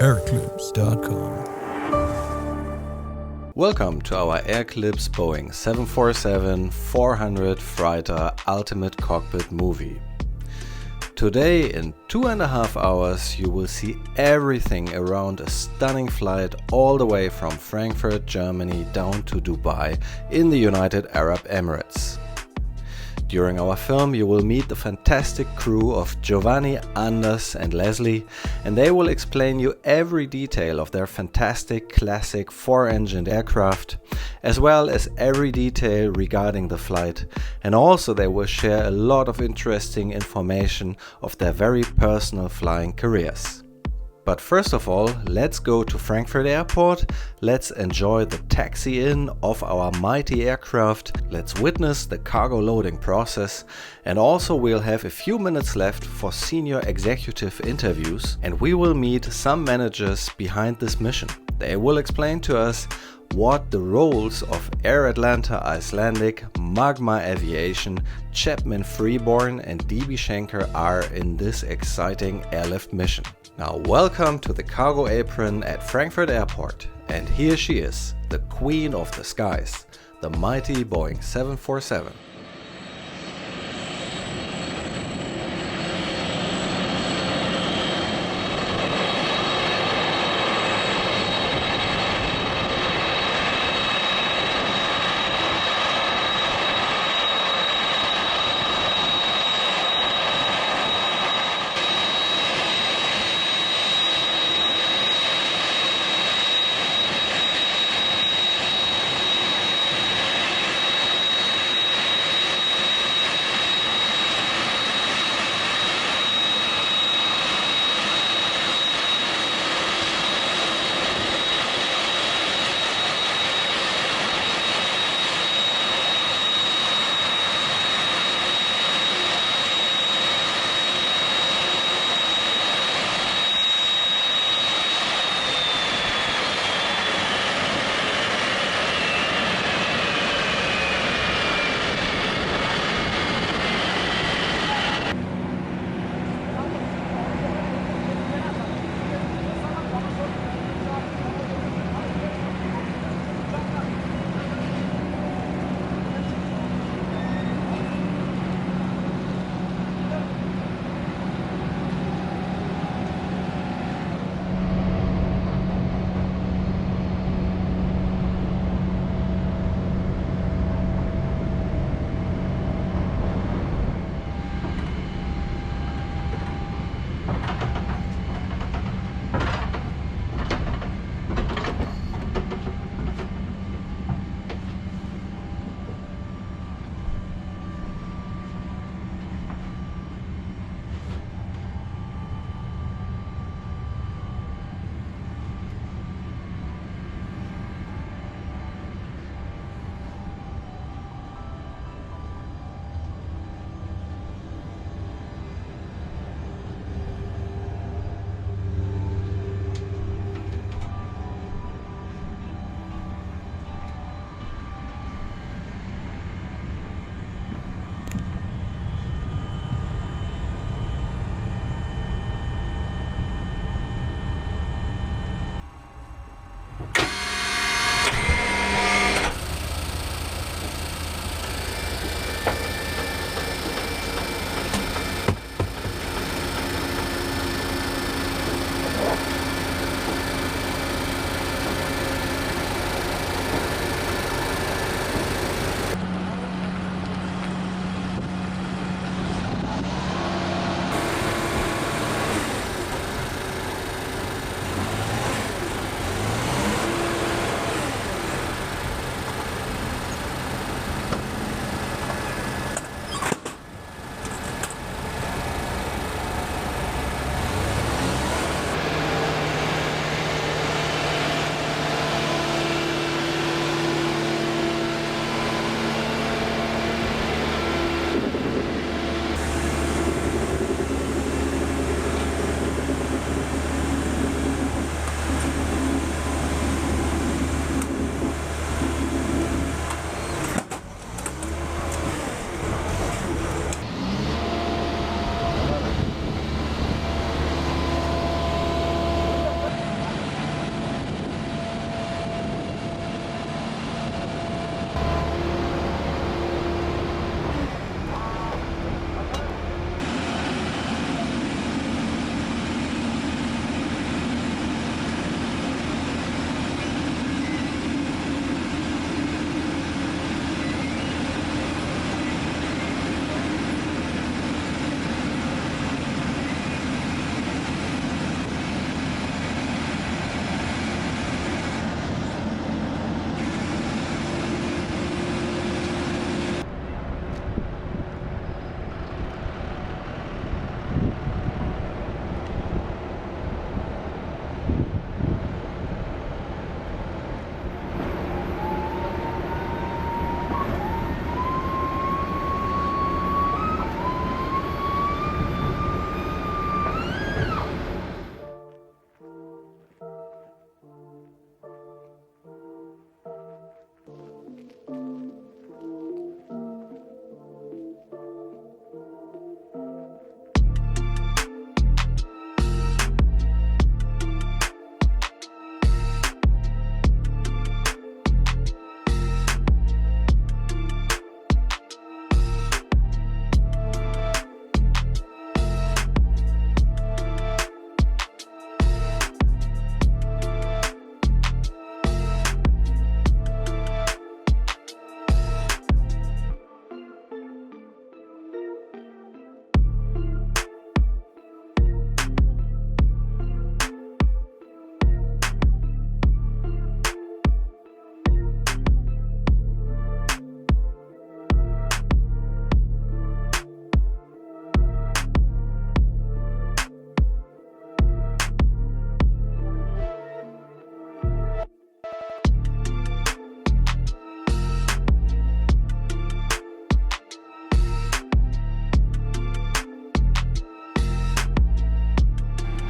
Air-Clips.com. Welcome to our Air-Clips Boeing 747-400 Freighter Ultimate Cockpit movie. Today, in 2.5 hours, you will see everything around a stunning flight all the way from Frankfurt, Germany down to Dubai in the United Arab Emirates. During our film, you will meet the fantastic crew of Giovanni, Anders and Leslie, and they will explain you every detail of their fantastic classic 4-engined aircraft, as well as every detail regarding the flight, and also they will share a lot of interesting information of their very personal flying careers. But first of all, let's go to Frankfurt Airport, let's enjoy the taxi-in of our mighty aircraft, let's witness the cargo loading process, and also we'll have a few minutes left for senior executive interviews, and we will meet some managers behind this mission. They will explain to us what the roles of Air Atlanta Icelandic, Magma Aviation, Chapman Freeborn and DB Schenker are in this exciting airlift mission. Now welcome to the cargo apron at Frankfurt Airport, and here she is, the queen of the skies, the mighty Boeing 747.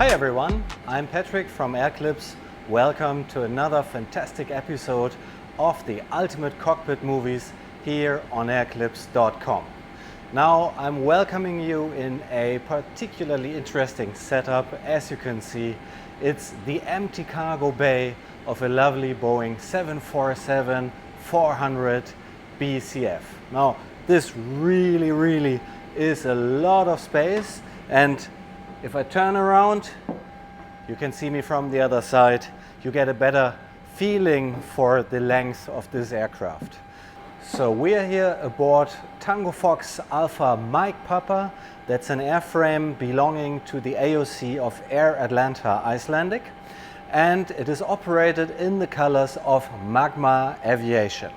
Hi everyone, I'm Patrick from Air-Clips. Welcome to another fantastic episode of the ultimate cockpit movies here on Air-Clips.com. Now I'm welcoming you in a particularly interesting setup. As you can see, it's the empty cargo bay of a lovely Boeing 747-400 BCF. Now this really is a lot of space, and if I turn around, you can see me from the other side. You get a better feeling for the length of this aircraft. So we are here aboard Tango Fox Alpha Mike Papa. That's an airframe belonging to the AOC of Air Atlanta Icelandic, and it is operated in the colors of Magma Aviation.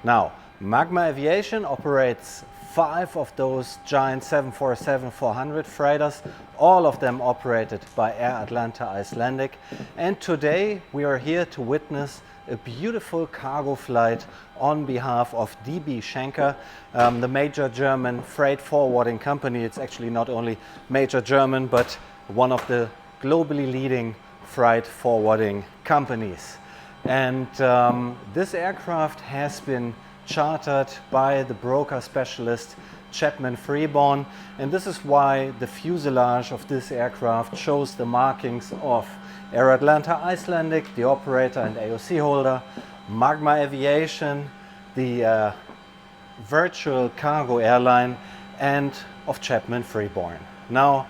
Now, Magma Aviation operates 5 of those giant 747-400 freighters, all of them operated by Air Atlanta Icelandic. And today we are here to witness a beautiful cargo flight on behalf of DB Schenker, the major German freight forwarding company. It's actually not only major German, but one of the globally leading freight forwarding companies. And this aircraft has been chartered by the broker specialist Chapman Freeborn, and this is why the fuselage of this aircraft shows the markings of Air Atlanta Icelandic, the operator and AOC holder, Magma Aviation, the virtual cargo airline, and of Chapman Freeborn. Now,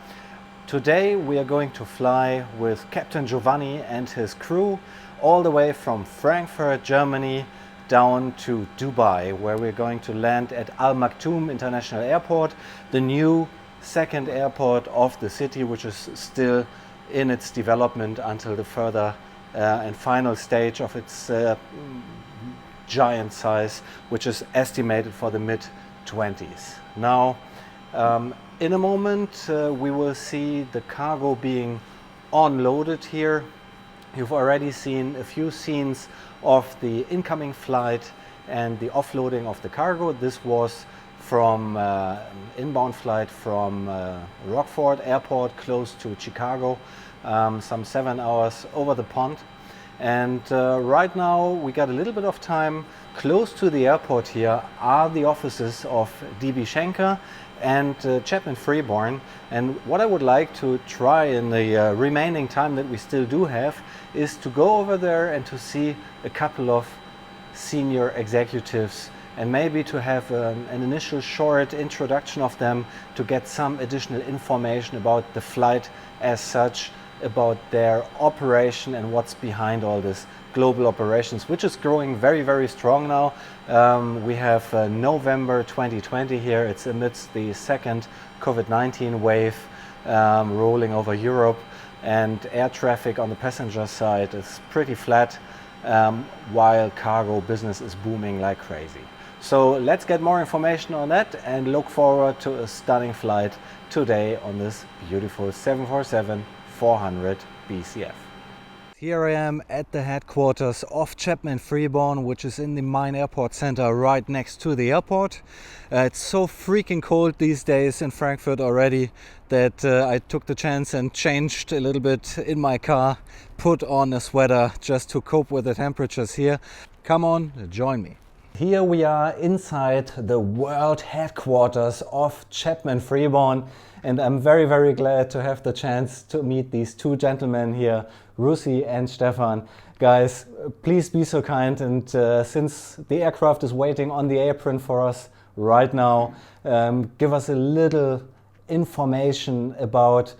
today we are going to fly with Captain Giovanni and his crew all the way from Frankfurt, Germany, down to Dubai, where we're going to land at Al Maktoum International Airport, the new second airport of the city, which is still in its development until the further and final stage of its giant size, which is estimated for the mid-20s. Now, in a moment, we will see the cargo being unloaded here. You've already seen a few scenes of the incoming flight and the offloading of the cargo. This was from inbound flight from Rockford Airport, close to Chicago, some 7 hours over the pond. And right now we got a little bit of time. Close to the airport here are the offices of DB Schenker and Chapman Freeborn. And what I would like to try in the remaining time that we still do have is to go over there and to see a couple of senior executives, and maybe to have an initial short introduction of them, to get some additional information about the flight as such, about their operation and what's behind all this global operations, which is growing very strong now. We have November 2020 here. It's amidst the second COVID-19 wave rolling over Europe, and air traffic on the passenger side is pretty flat, while cargo business is booming like crazy. So let's get more information on that and look forward to a stunning flight today on this beautiful 747-400 BCF. Here I am at the headquarters of Chapman Freeborn, which is in the Main Airport Center right next to the airport. It's so freaking cold these days in Frankfurt already that I took the chance and changed a little bit in my car, put on a sweater just to cope with the temperatures here. Come on, join me. Here we are inside the world headquarters of Chapman Freeborn, and I'm very glad to have the chance to meet these two gentlemen here, Russi and Stefan. Guys, please be so kind, and since the aircraft is waiting on the apron for us right now, give us a little information about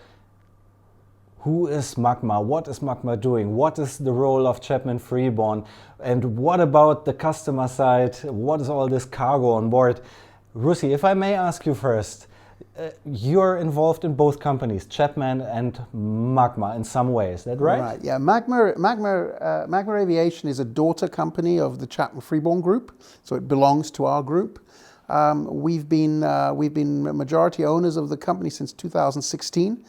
who is Magma, what is Magma doing, what is the role of Chapman Freeborn, and what about the customer side, what is all this cargo on board? Russi, if I may ask you first, you're involved in both companies, Chapman and Magma, in some way, is that right? Right, yeah. Magma Aviation is a daughter company of the Chapman Freeborn Group, so it belongs to our group. We've been majority owners of the company since 2016.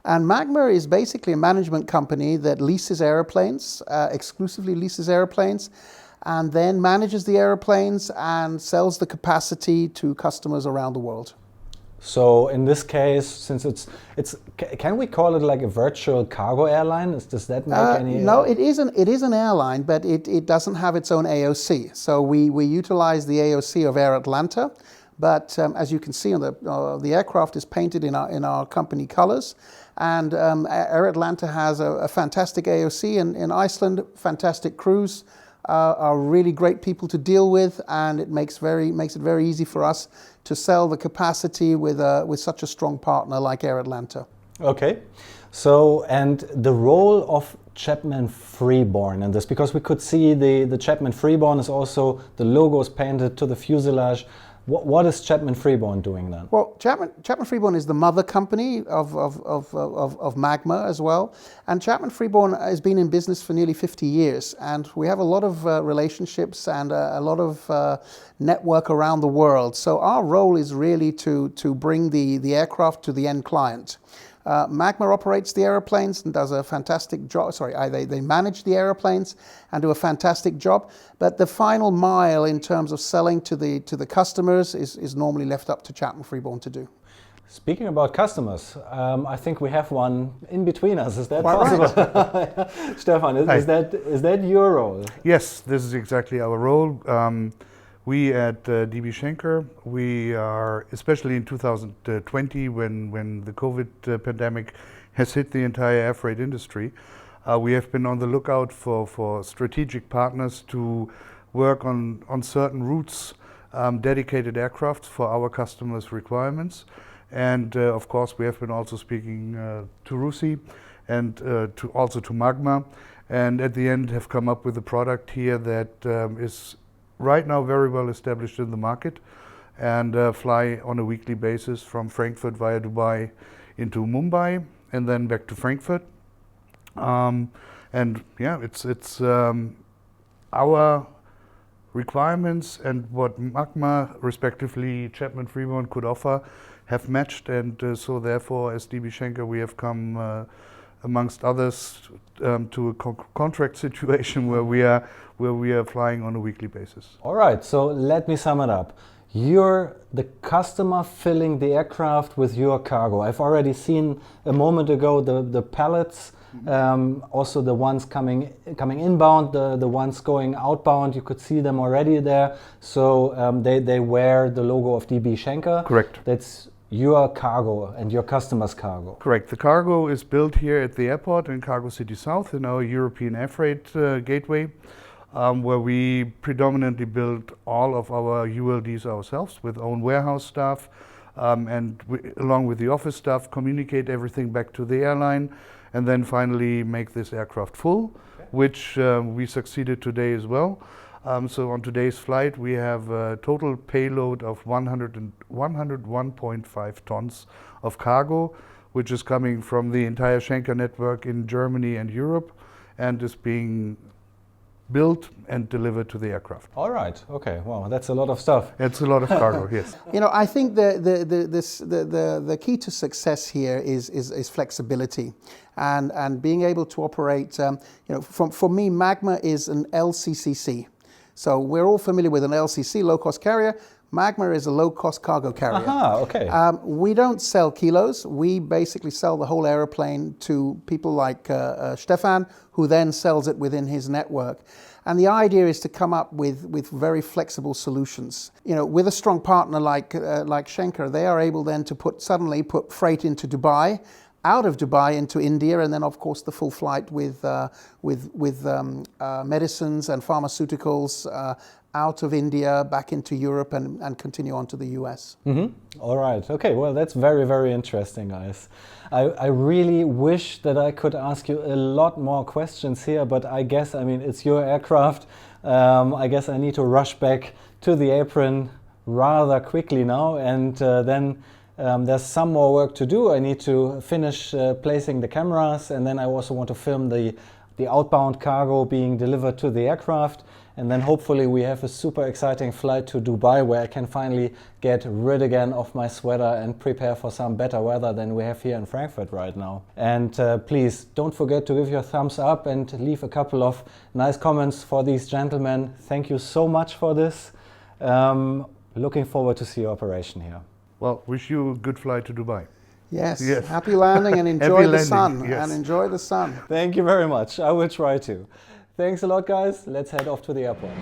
And Magma is basically a management company that leases airplanes, exclusively leases airplanes, and then manages the airplanes and sells the capacity to customers around the world. So in this case, since can we call it like a virtual cargo airline? Does that make any? No, it isn't. It is an airline, but it doesn't have its own AOC. So we utilize the AOC of Air Atlanta, but as you can see on the aircraft is painted in our company colors, and Air Atlanta has a fantastic AOC in Iceland, fantastic crews. Are really great people to deal with, and it makes it very easy for us to sell the capacity with such a strong partner like Air Atlanta. Okay, so and the role of Chapman Freeborn in this, because we could see the Chapman Freeborn is also the logos painted to the fuselage. What is Chapman Freeborn doing then? Well, Chapman Freeborn is the mother company of Magma as well. And Chapman Freeborn has been in business for nearly 50 years. And we have a lot of relationships and a lot of network around the world. So our role is really to bring the aircraft to the end client. Magma operates the aeroplanes and does a fantastic job. Sorry, they manage the aeroplanes and do a fantastic job. But the final mile in terms of selling to the customers is normally left up to Chapman Freeborn to do. Speaking about customers, I think we have one in between us. Is that Quite possible? right. Stefan, is that your role? Yes, this is exactly our role. We at DB Schenker, we are, especially in 2020 when the COVID pandemic has hit the entire air freight industry, we have been on the lookout for strategic partners to work on certain routes, dedicated aircraft for our customers' requirements. And of course we have been also speaking to RUSI and also to Magma, and at the end have come up with a product here that is right now very well established in the market and fly on a weekly basis from Frankfurt via Dubai into Mumbai and then back to Frankfurt. And yeah, it's our requirements and what Magma, respectively Chapman Freeborn, could offer have matched, and so therefore as DB Schenker we have come amongst others to a contract situation where we are flying on a weekly basis. All right, so let me sum it up. You're the customer filling the aircraft with your cargo. I've already seen a moment ago the pallets, also the ones coming inbound, the ones going outbound. You could see them already there. So they wear the logo of DB Schenker. Correct. That's your cargo and your customer's cargo. Correct. The cargo is built here at the airport in Cargo City South in our European air freight gateway, where we predominantly build all of our ULDs ourselves with own warehouse staff, and along with the office staff communicate everything back to the airline, and then finally make this aircraft full, which we succeeded today as well. So on today's flight we have a total payload of 101.5 tons of cargo, which is coming from the entire Schenker network in Germany and Europe and is being built and delivered to the aircraft. All right, okay, wow, that's a lot of stuff. It's a lot of cargo, yes. You know, I think the key to success here is flexibility and being able to operate. You know, for me, Magma is an LCCC. So we're all familiar with an LCC, low-cost carrier. Magma is a low-cost cargo carrier. Aha, okay. We don't sell kilos. We basically sell the whole aeroplane to people like Stefan, who then sells it within his network. And the idea is to come up with very flexible solutions. You know, with a strong partner like Schenker, they are able then to suddenly put freight into Dubai, out of Dubai into India, and then of course the full flight with medicines and pharmaceuticals out of India back into Europe and continue on to the US. Mm-hmm. All right. Okay. Well, that's very, very interesting, guys. I really wish that I could ask you a lot more questions here, but I guess, I mean, it's your aircraft. I guess I need to rush back to the apron rather quickly now, and then there's some more work to do. I need to finish placing the cameras, and then I also want to film the outbound cargo being delivered to the aircraft. And then hopefully we have a super exciting flight to Dubai where I can finally get rid again of my sweater and prepare for some better weather than we have here in Frankfurt right now. And please don't forget to give your thumbs up and leave a couple of nice comments for these gentlemen. Thank you so much for this. Looking forward to see your operation here. Well, wish you a good flight to Dubai. Yes. Yes. Happy landing and enjoy Happy the landing, sun. yes. And enjoy the sun. Thank you very much. I will try to. Thanks a lot, guys. Let's head off to the airport.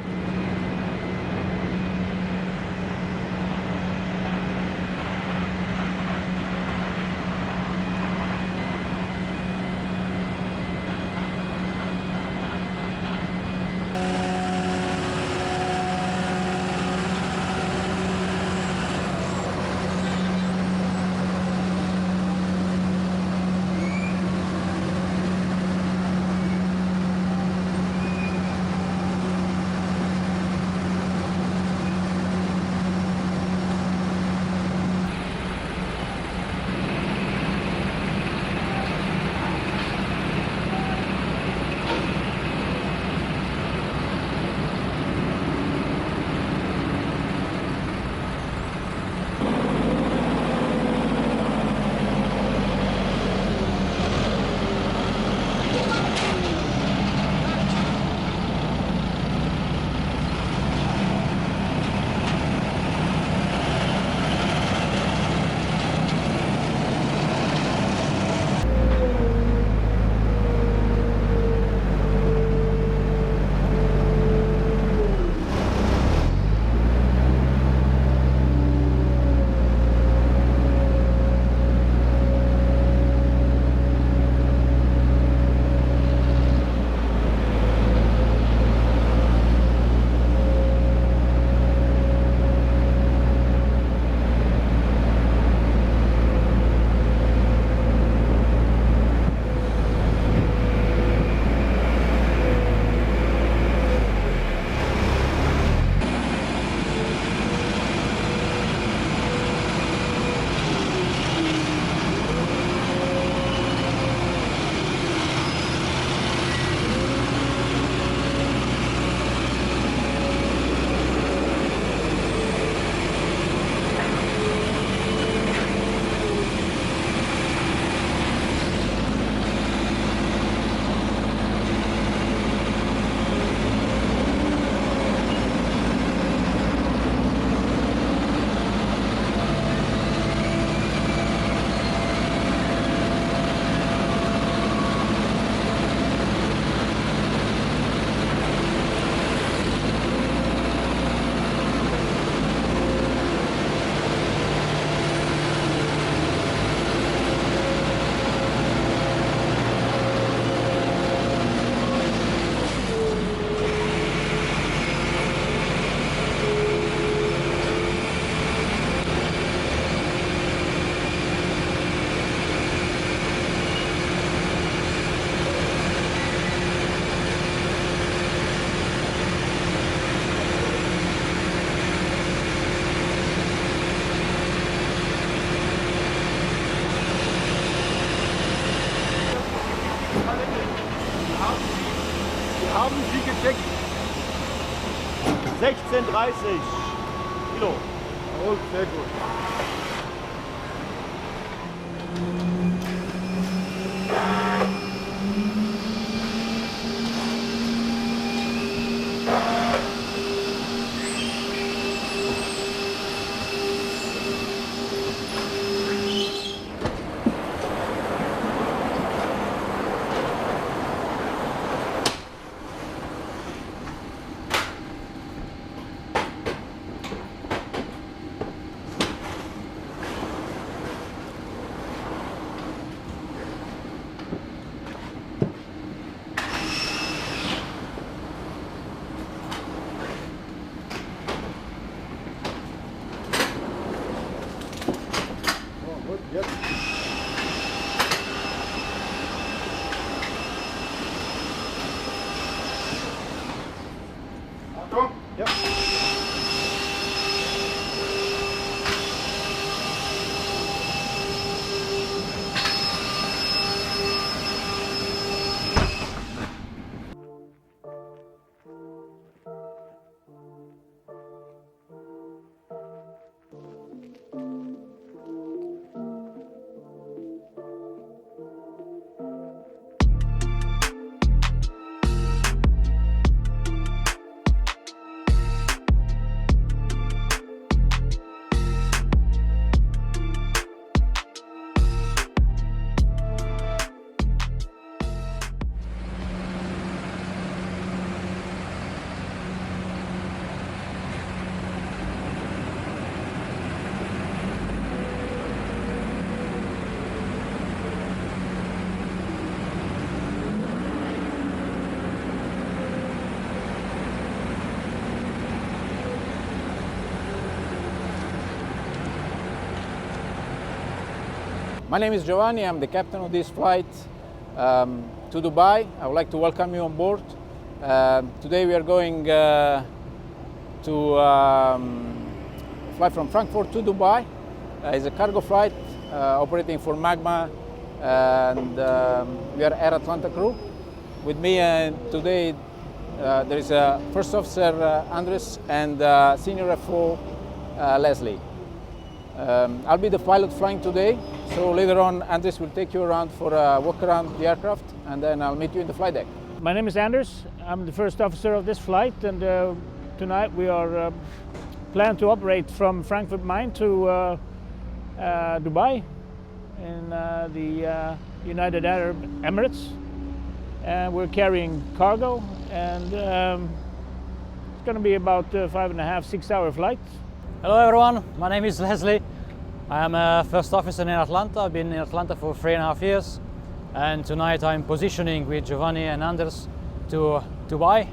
Haben Sie gecheckt? 16,30 Kilo. Oh, sehr gut. My name is Giovanni. I'm the captain of this flight to Dubai. I would like to welcome you on board. Today we are going to fly from Frankfurt to Dubai. It's a cargo flight operating for Magma, and we are Air Atlanta crew. With me today there is First Officer Andres and Senior FO Leslie. I'll be the pilot flying today, so later on Andres will take you around for a walk around the aircraft, and then I'll meet you in the flight deck. My name is Anders. I'm the first officer of this flight, and tonight we are planned to operate from Frankfurt Main to Dubai in the United Arab Emirates. And we're carrying cargo, and it's going to be about 5.5 6 hour flight. Hello everyone, my name is Leslie. I am a first officer in Atlanta. I've been in Atlanta for 3.5 years, and tonight I'm positioning with Giovanni and Anders to Dubai.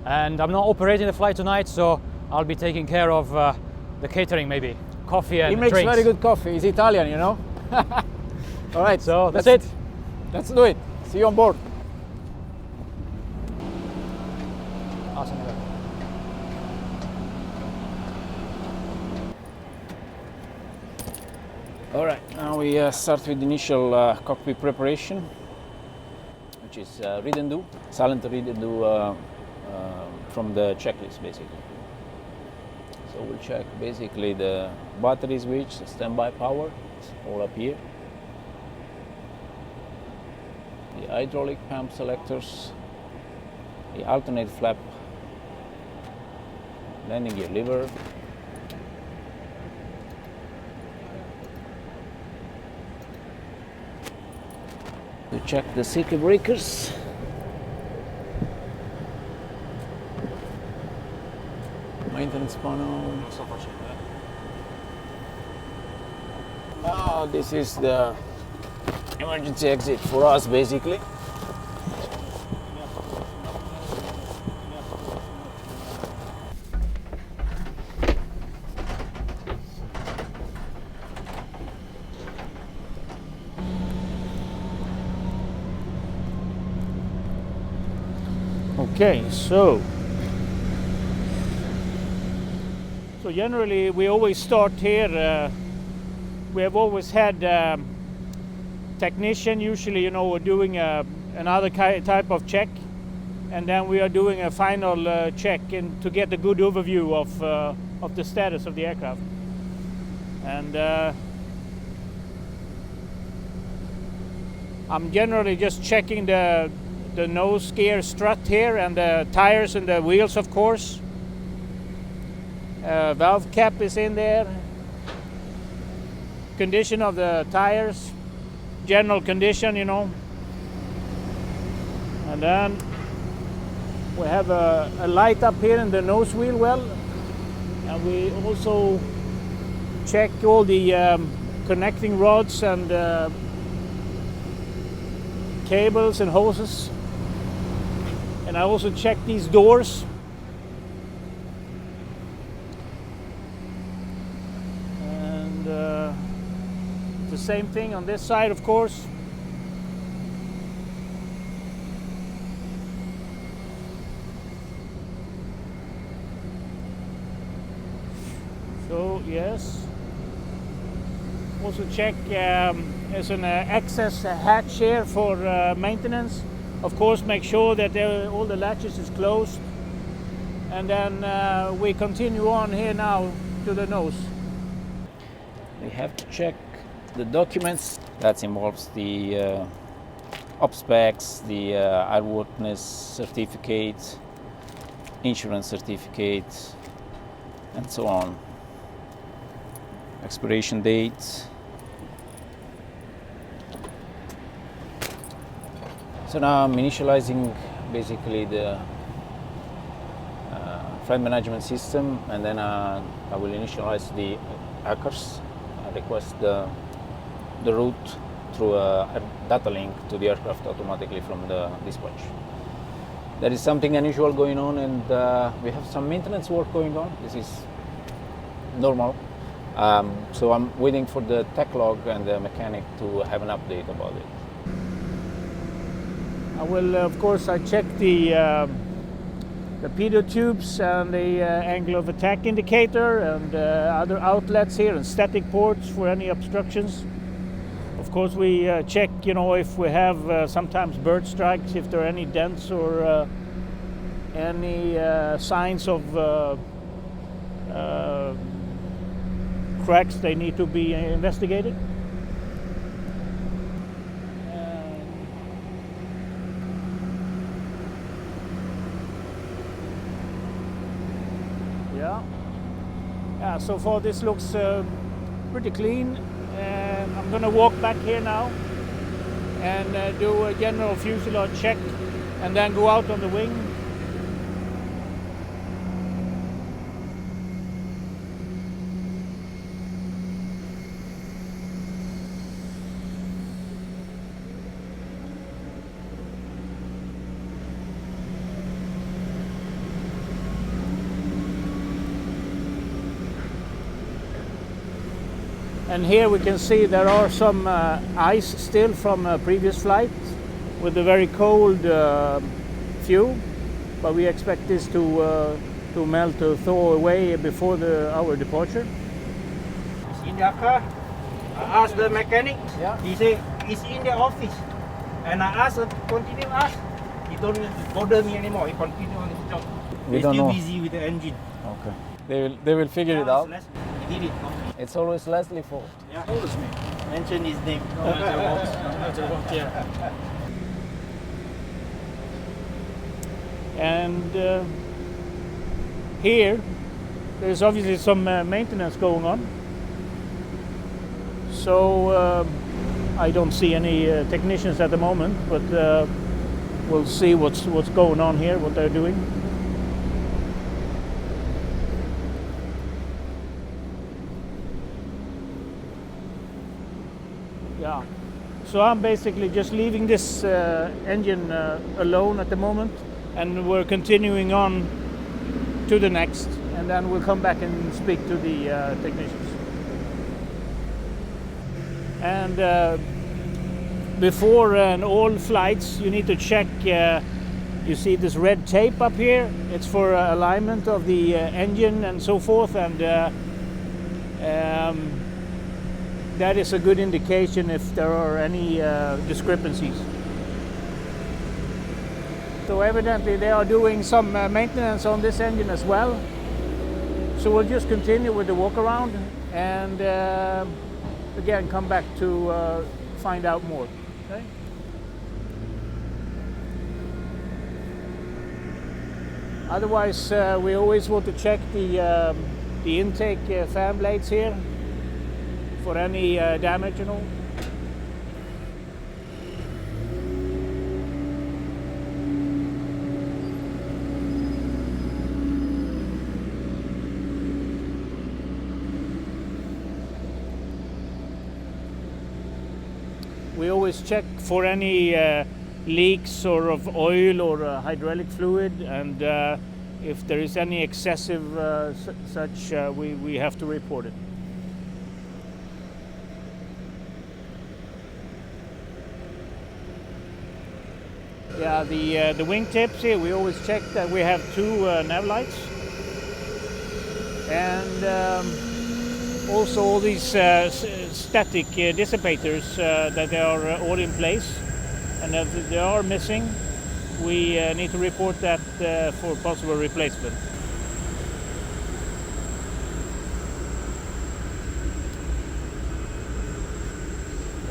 And I'm not operating the flight tonight, so I'll be taking care of the catering, maybe coffee and drinks. He makes very good coffee. He's Italian, you know. All right, so that's it. Let's do it. See you on board. Awesome. All right, now we start with the initial cockpit preparation, which is read and do, silent read and do from the checklist basically. So we'll check basically the battery switch, the standby power, it's all up here. The hydraulic pump selectors, the alternate flap, landing gear lever, to check the circuit breakers, maintenance panel. Oh, this is the emergency exit for us basically. Okay, so generally we always start here. We have always had technician, usually, you know, we're doing another type of check, and then we are doing a final check to get a good overview of the status of the aircraft. And I'm generally just checking the nose gear strut here, and the tires and the wheels, of course. Valve cap is in there. Condition of the tires, general condition, you know. And then we have a light up here in the nose wheel well, and we also check all the connecting rods and cables and hoses. And I also check these doors. And the same thing on this side, of course. So, yes. Also check there's an access hatch here for maintenance. Of course, make sure that all the latches is closed, and then we continue on here now to the nose. We have to check the documents. That involves the op specs, the airworthiness certificate, insurance certificate, and so on. Expiration date. So now I'm initializing basically the flight management system, and then I will initialize the hackers. I request the route through a data link to the aircraft automatically from the dispatch. There is something unusual going on, and we have some maintenance work going on. This is normal. So I'm waiting for the tech log and the mechanic to have an update about it. I will, of course, I check the pitot tubes and the angle of attack indicator and other outlets here and static ports for any obstructions. Of course, we check, if we have sometimes bird strikes, if there are any dents or any signs of cracks, they need to be investigated. Yeah, so far this looks pretty clean. I'm going to walk back here now and do a general fuselage check and then go out on the wing. And here we can see there are some ice still from a previous flight with a very cold fuel, but we expect this to melt or thaw away before our departure. It's in the car. I asked the mechanic. Yeah. He said it's in the office, and I asked him to continue ask. He don't bother me anymore. He continue on his job. We He's don't still know. busy with the engine. Okay. They will figure it out. He did it. It's always Leslie's fault. Yeah, always me. Mention his name. No matter what, yeah. And here there's obviously some maintenance going on. So I don't see any technicians at the moment, but we'll see what's going on here, what they're doing. Yeah. So I'm basically just leaving this engine alone at the moment, and we're continuing on to the next, and then we'll come back and speak to the technicians. And before all flights, you need to check. You see this red tape up here. It's for alignment of the engine and so forth, and that is a good indication if there are any discrepancies. So evidently they are doing some maintenance on this engine as well. So we'll just continue with the walk around and again come back to find out more. Okay? Otherwise, we always want to check the intake fan blades here for any damage and all. We always check for any leaks or of oil or hydraulic fluid, and if there is any excessive such, we have to report it. Yeah, the wingtips here, we always check that we have two nav lights, and also all these static dissipators that they are all in place, and if they are missing, we need to report that for possible replacement.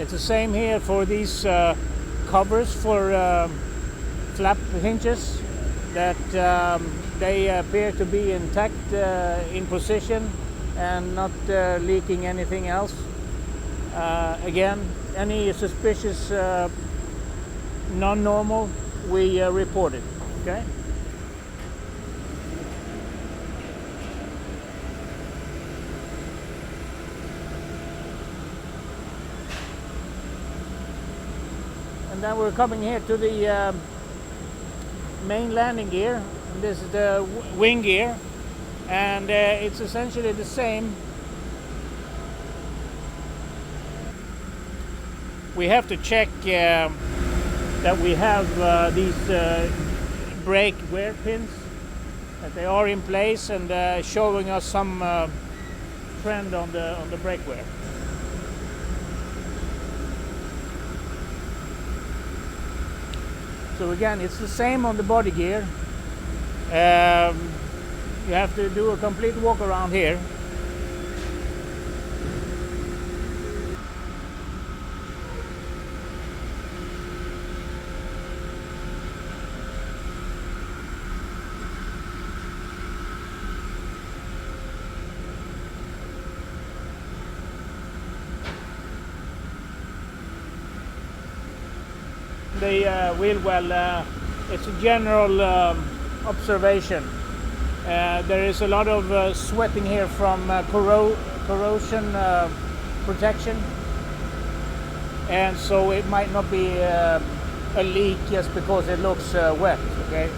It's the same here for these covers for flap hinges, that they appear to be intact in position and not leaking anything else. Again, any suspicious non-normal, we report it. Okay. And then we're coming here to the main landing gear. This is the wing gear, and it's essentially the same we have to check that we have these brake wear pins, that they are in place and showing us some trend on the brake wear. So again, it's the same on the body gear. You have to do a complete walk around here. The wheel well, it's a general observation. There is a lot of sweating here from corrosion protection, and so it might not be a leak just because it looks wet. Okay.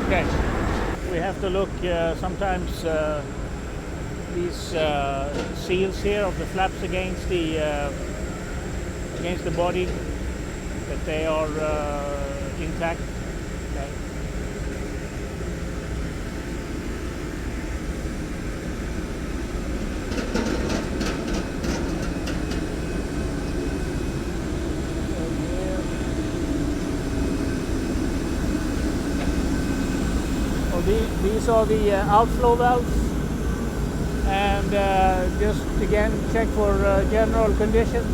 Okay. We have to look sometimes these seals here of the flaps against the body, that they are intact. Okay. These are the outflow valves, and just again check for general condition.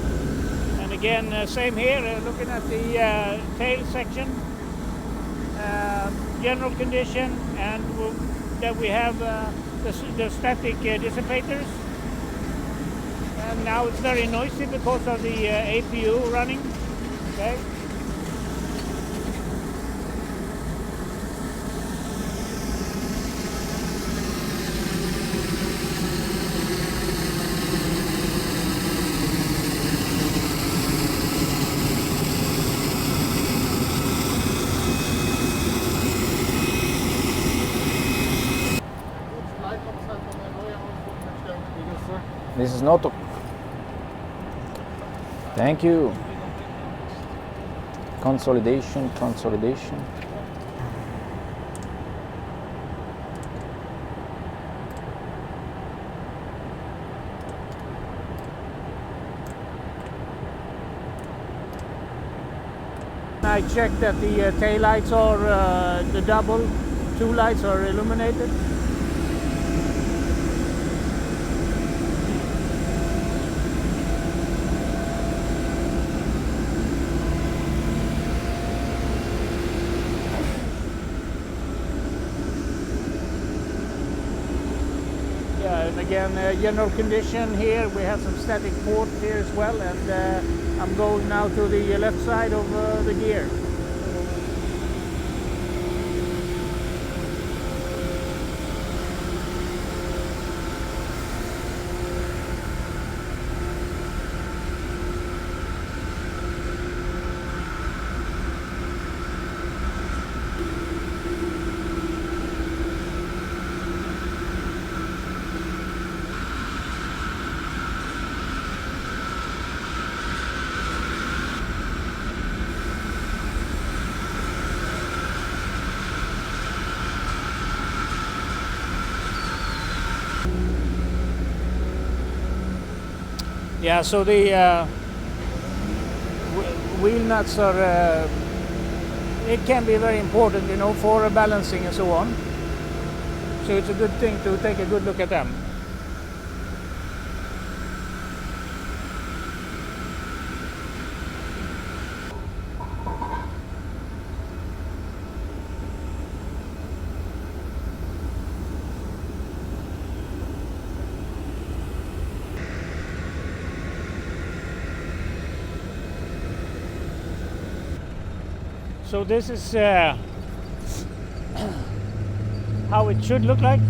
And again, same here, looking at the tail section, general condition, and that we have the static dissipators. And now it's very noisy because of the APU running. Okay. This is NATO. Thank you. Consolidation. I checked that the tail lights are the double, 2 lights are illuminated. And again, general condition here, we have some static port here as well, and I'm going now to the left side of the gear. Yeah, so the wheel nuts are, it can be very important, you know, for balancing and so on. So it's a good thing to take a good look at them. So this is how it should look like.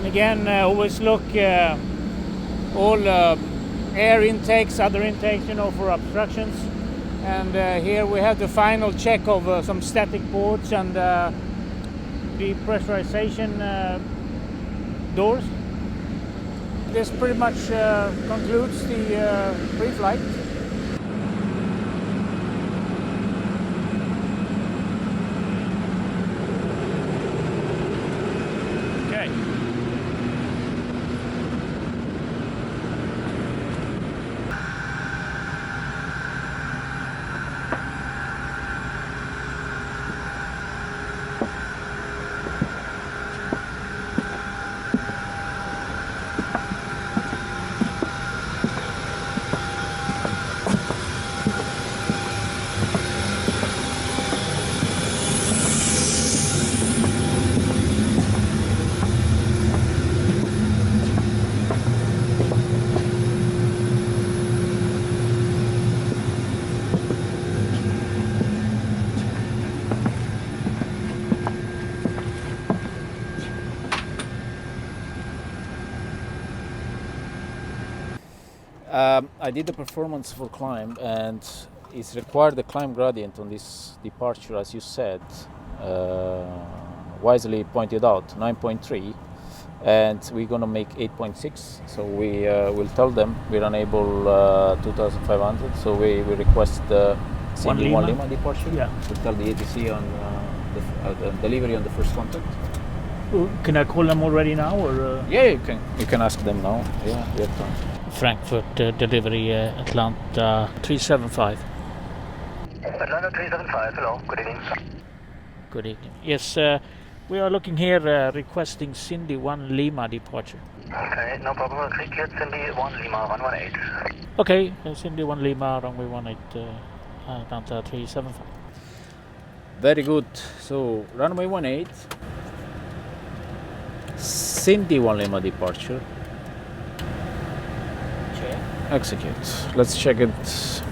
And again, always look all air intakes, other intakes, for obstructions. And here we have the final check of some static ports and depressurization doors. This pretty much concludes the pre-flight. Okay. I did the performance for climb, and it's required the climb gradient on this departure, as you said, wisely pointed out, 9.3, and we're gonna make 8.6. So we will tell them we're unable 2,500. So we request the Cindy 1 Lima departure. Yeah. To tell the ATC on the delivery on the first contact. Can I call them already now, or? Yeah, you can ask them now. Yeah, we have time. Frankfurt delivery Atlanta 375. Atlanta 375, hello, good evening. Good evening. Yes, we are looking here requesting Cindy 1 Lima departure. Okay, no problem. Cleared Cindy 1 Lima 118. Okay, Cindy 1 Lima, runway 18, Atlanta 375. Very good. So runway 18, Cindy 1 Lima departure. Execute. Let's check it. So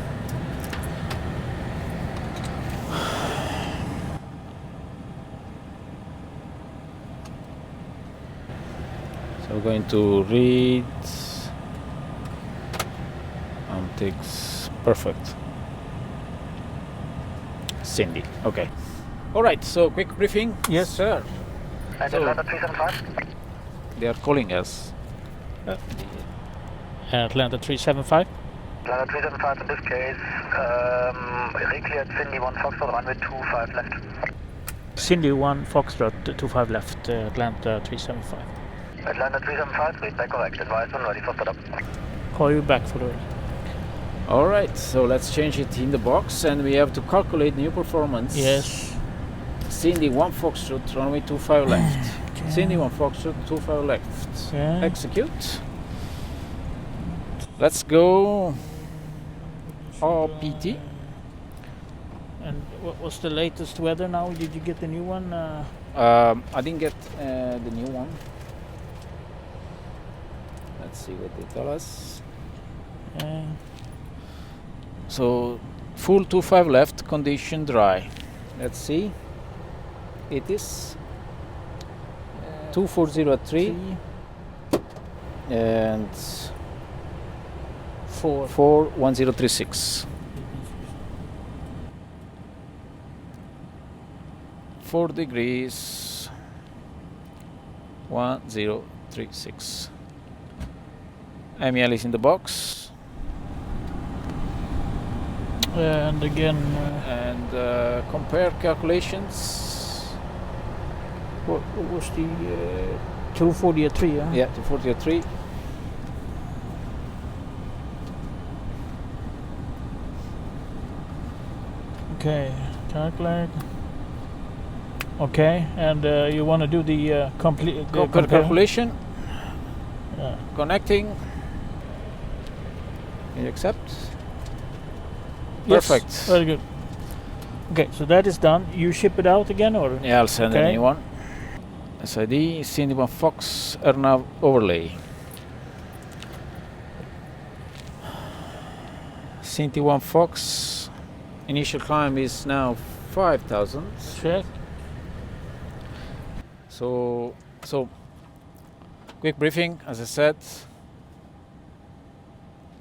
we're going to read antics. Perfect. Cindy. Okay. All right. So quick briefing. Yes, sir. And Atlanta 375? They are calling us. Atlanta 375. Atlanta 375 in this case. Recleared Cindy 1 Foxtrot, runway 25 left. Cindy 1 Foxtrot 25 left, Atlanta 375. Atlanta 375, read back correct. Advisement ready for setup. Call you back for the. All right. So let's change it in the box, and we have to calculate new performance. Yes. Cindy 1 Foxtrot, runway 25 left. Okay. Cindy 1 Foxtrot, 25 left. Yeah. Execute. Let's go RPT. And what was the latest weather now? Did you get the new one? I didn't get the new one. Let's see what they tell us. So full 25 left, condition dry. Let's see. It is 2403 and 41036. 4 degrees 1036. MEL is in the box. And again, compare calculations. what was the 243? Yeah, 243. Okay, calculate. Okay, and you want to do the complete Compare calculation. Yeah. Connecting. Can you accept? Yes, Perfect. very good. Okay, so that is done. You ship it out again, or? Yeah, I'll send Okay. a new one. SID, Cindy 1 Fox, AirNav overlay. Cindy 1 Fox, initial climb is now 5,000. Check. So Quick briefing, as I said.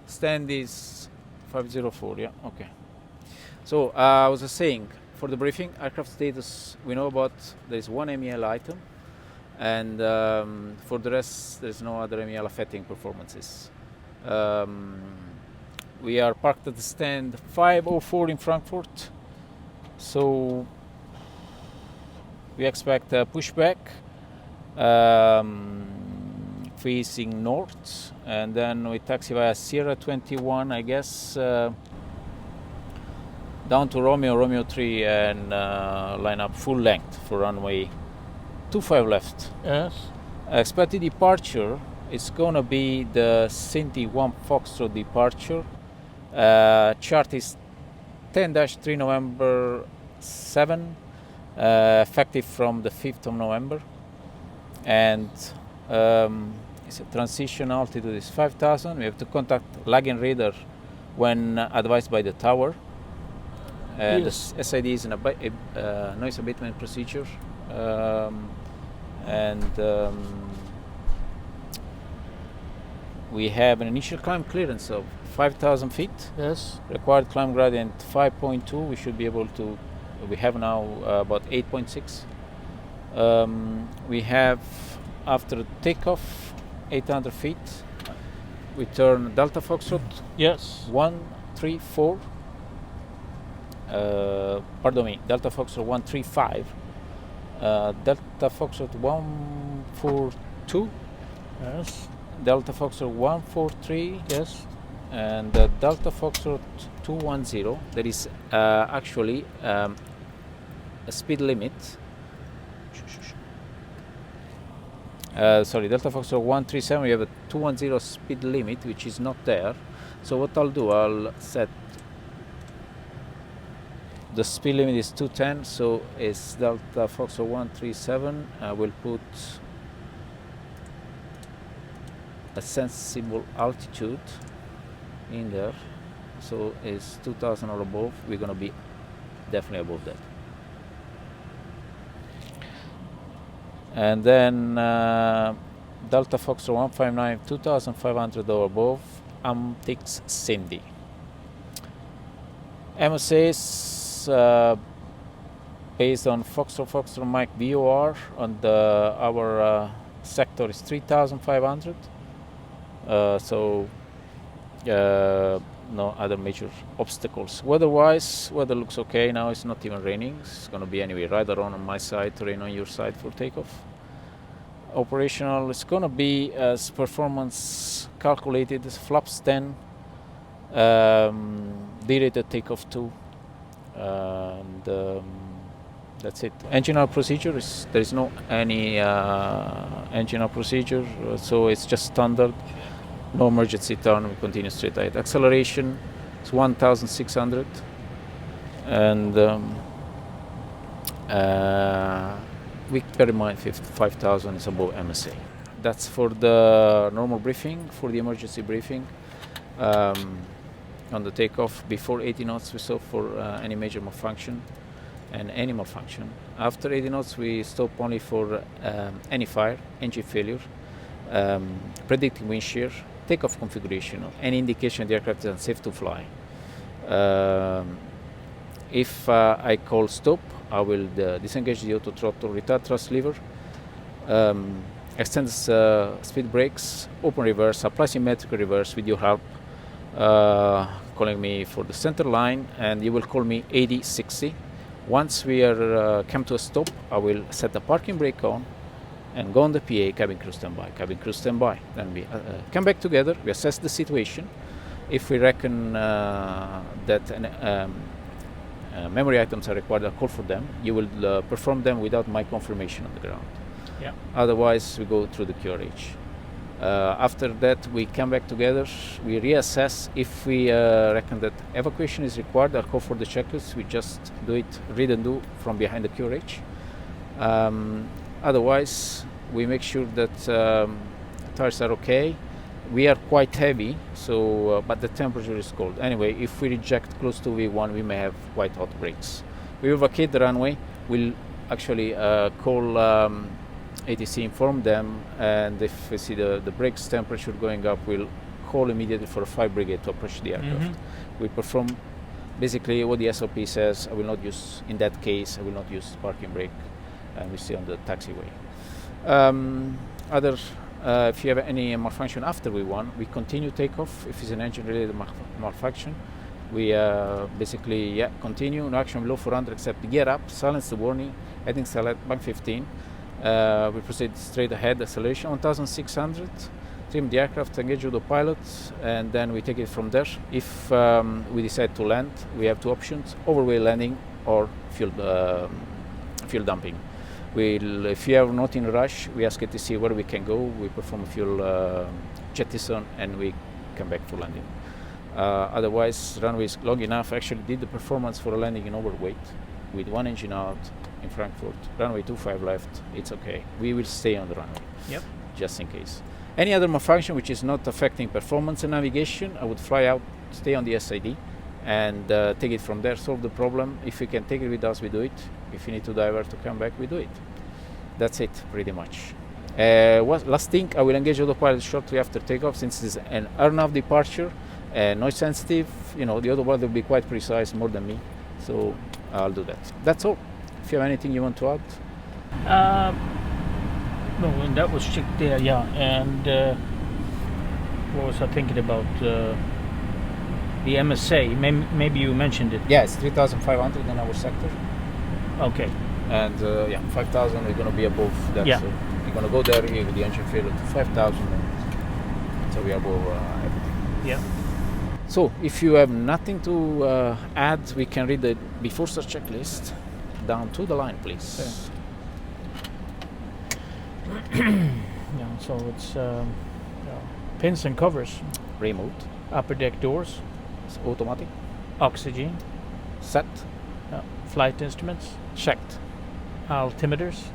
Stand is 504, yeah, okay. So I was saying, for the briefing, aircraft status, we know about there is one MEL item, and for the rest, there's no other MEL affecting performances. We are parked at the stand 504 in Frankfurt, so we expect a pushback facing north, and then we taxi via Sierra 21, I guess, down to Romeo 3, and line up full length for runway 25 left. Yes. Expected departure is going to be the Cindy 1 Foxtrot departure. Chart is 10-3 November 7, effective from the 5th of November. And it's a transition altitude is 5,000. We have to contact lagging radar when advised by the tower. Yes. The SID is a noise abatement procedure. We have an initial climb clearance of 5,000 feet. Yes. Required climb gradient 5.2. We should be able to. We have now about 8.6. We have, after takeoff, 800 feet. We turn Delta Foxtrot. Yes. 134. Pardon me, Delta Foxtrot 135. Delta Foxtrot 142. Yes. Delta Foxtrot 143. Yes. And Delta Foxtrot 210. There is actually a speed limit. Sorry, Delta Foxtrot 137. We have a 210 speed limit, which is not there. So what I'll do, I'll set the speed limit is 210. So it's Delta Foxtrot 137. I will put a sensible altitude in there, so it's 2,000 or above. We're going to be definitely above that. And then Delta Foxtrot 159, 2,500 or above, Amtix Cindy. MSAs based on Foxtrot Mike VOR on our sector is 3,500. So no other major obstacles. Weather-wise, weather looks okay now. It's not even raining. It's going to be anyway right around on my side to rain on your side for takeoff. Operational, it's going to be as performance calculated. Flaps 10, D-rated takeoff 2, and that's it. Engine out procedure is there is no any engine out procedure, so it's just standard. No emergency turn, we continue straight ahead. Acceleration is 1,600, and we bear in mind 5,000 is above MSA. That's for the normal briefing. For the emergency briefing, on the takeoff, before 80 knots we stop for any major malfunction and any malfunction. After 80 knots we stop only for any fire, engine failure, predicting wind shear, takeoff configuration, any indication the aircraft is unsafe to fly. If I call stop, I will disengage the auto throttle, retard thrust lever, extend speed brakes, open reverse, apply symmetrical reverse with your help, calling me for the center line, and you will call me 8060. Once we are come to a stop, I will set the parking brake on and go on the PA, cabin crew standby, cabin crew standby. Then we come back together, we assess the situation. If we reckon that memory items are required, I'll call for them. You will perform them without my confirmation on the ground. Yeah. Otherwise, we go through the QRH. After that, we come back together, we reassess. If we reckon that evacuation is required, I'll call for the checklist. We just do it, read and do from behind the QRH. Otherwise, we make sure that tires are okay. We are quite heavy, so but the temperature is cold. Anyway, if we reject close to V1, we may have quite hot brakes. We vacate the runway. We'll actually call ATC inform them, and if we see the brakes temperature going up, we'll call immediately for a fire brigade to approach the aircraft. We perform basically what the SOP says. I will not use, in that case, I will not use parking brake, and we stay on the taxiway. If you have any malfunction after V1, we continue takeoff. If it's an engine-related malfunction, we basically continue, no action below 400 except gear up, silence the warning, heading select, bank 15. We proceed straight ahead, acceleration 1600, trim the aircraft, engage with the pilot, and then we take it from there. If we decide to land, we have two options: overway landing or fuel dumping. If you are not in a rush, we ask it to see where we can go. We perform a fuel jettison and we come back for landing. Otherwise, runway is long enough. Actually did the performance for a landing in overweight with one engine out in Frankfurt, runway 25 left, it's okay. We will stay on the runway, just in case. Any other malfunction which is not affecting performance and navigation, I would fly out, stay on the SID, and take it from there, solve the problem. If we can take it with us, we do it. If we need to divert to come back, we do it. That's it, pretty much. Last thing, I will engage autopilot shortly after takeoff, since it's an earn-off departure, noise sensitive. You know, the autopilot will be quite precise, more than me, so I'll do that. That's all. If you have anything you want to add? No, and that was checked there, yeah. And what was I thinking about? The MSA, maybe you mentioned it. Yeah, it's 3,500 in our sector. Okay. And 5,000, we're going to be above that. Yeah. So we're going to go there with the engine failure to 5,000. So we are above everything. Yeah. So if you have nothing to add, we can read the before start checklist. Down to the line, please. Yeah, so it's pins and covers. Remote. Upper deck doors. It's automatic. Oxygen. Set. Flight instruments. Checked. Altimeters.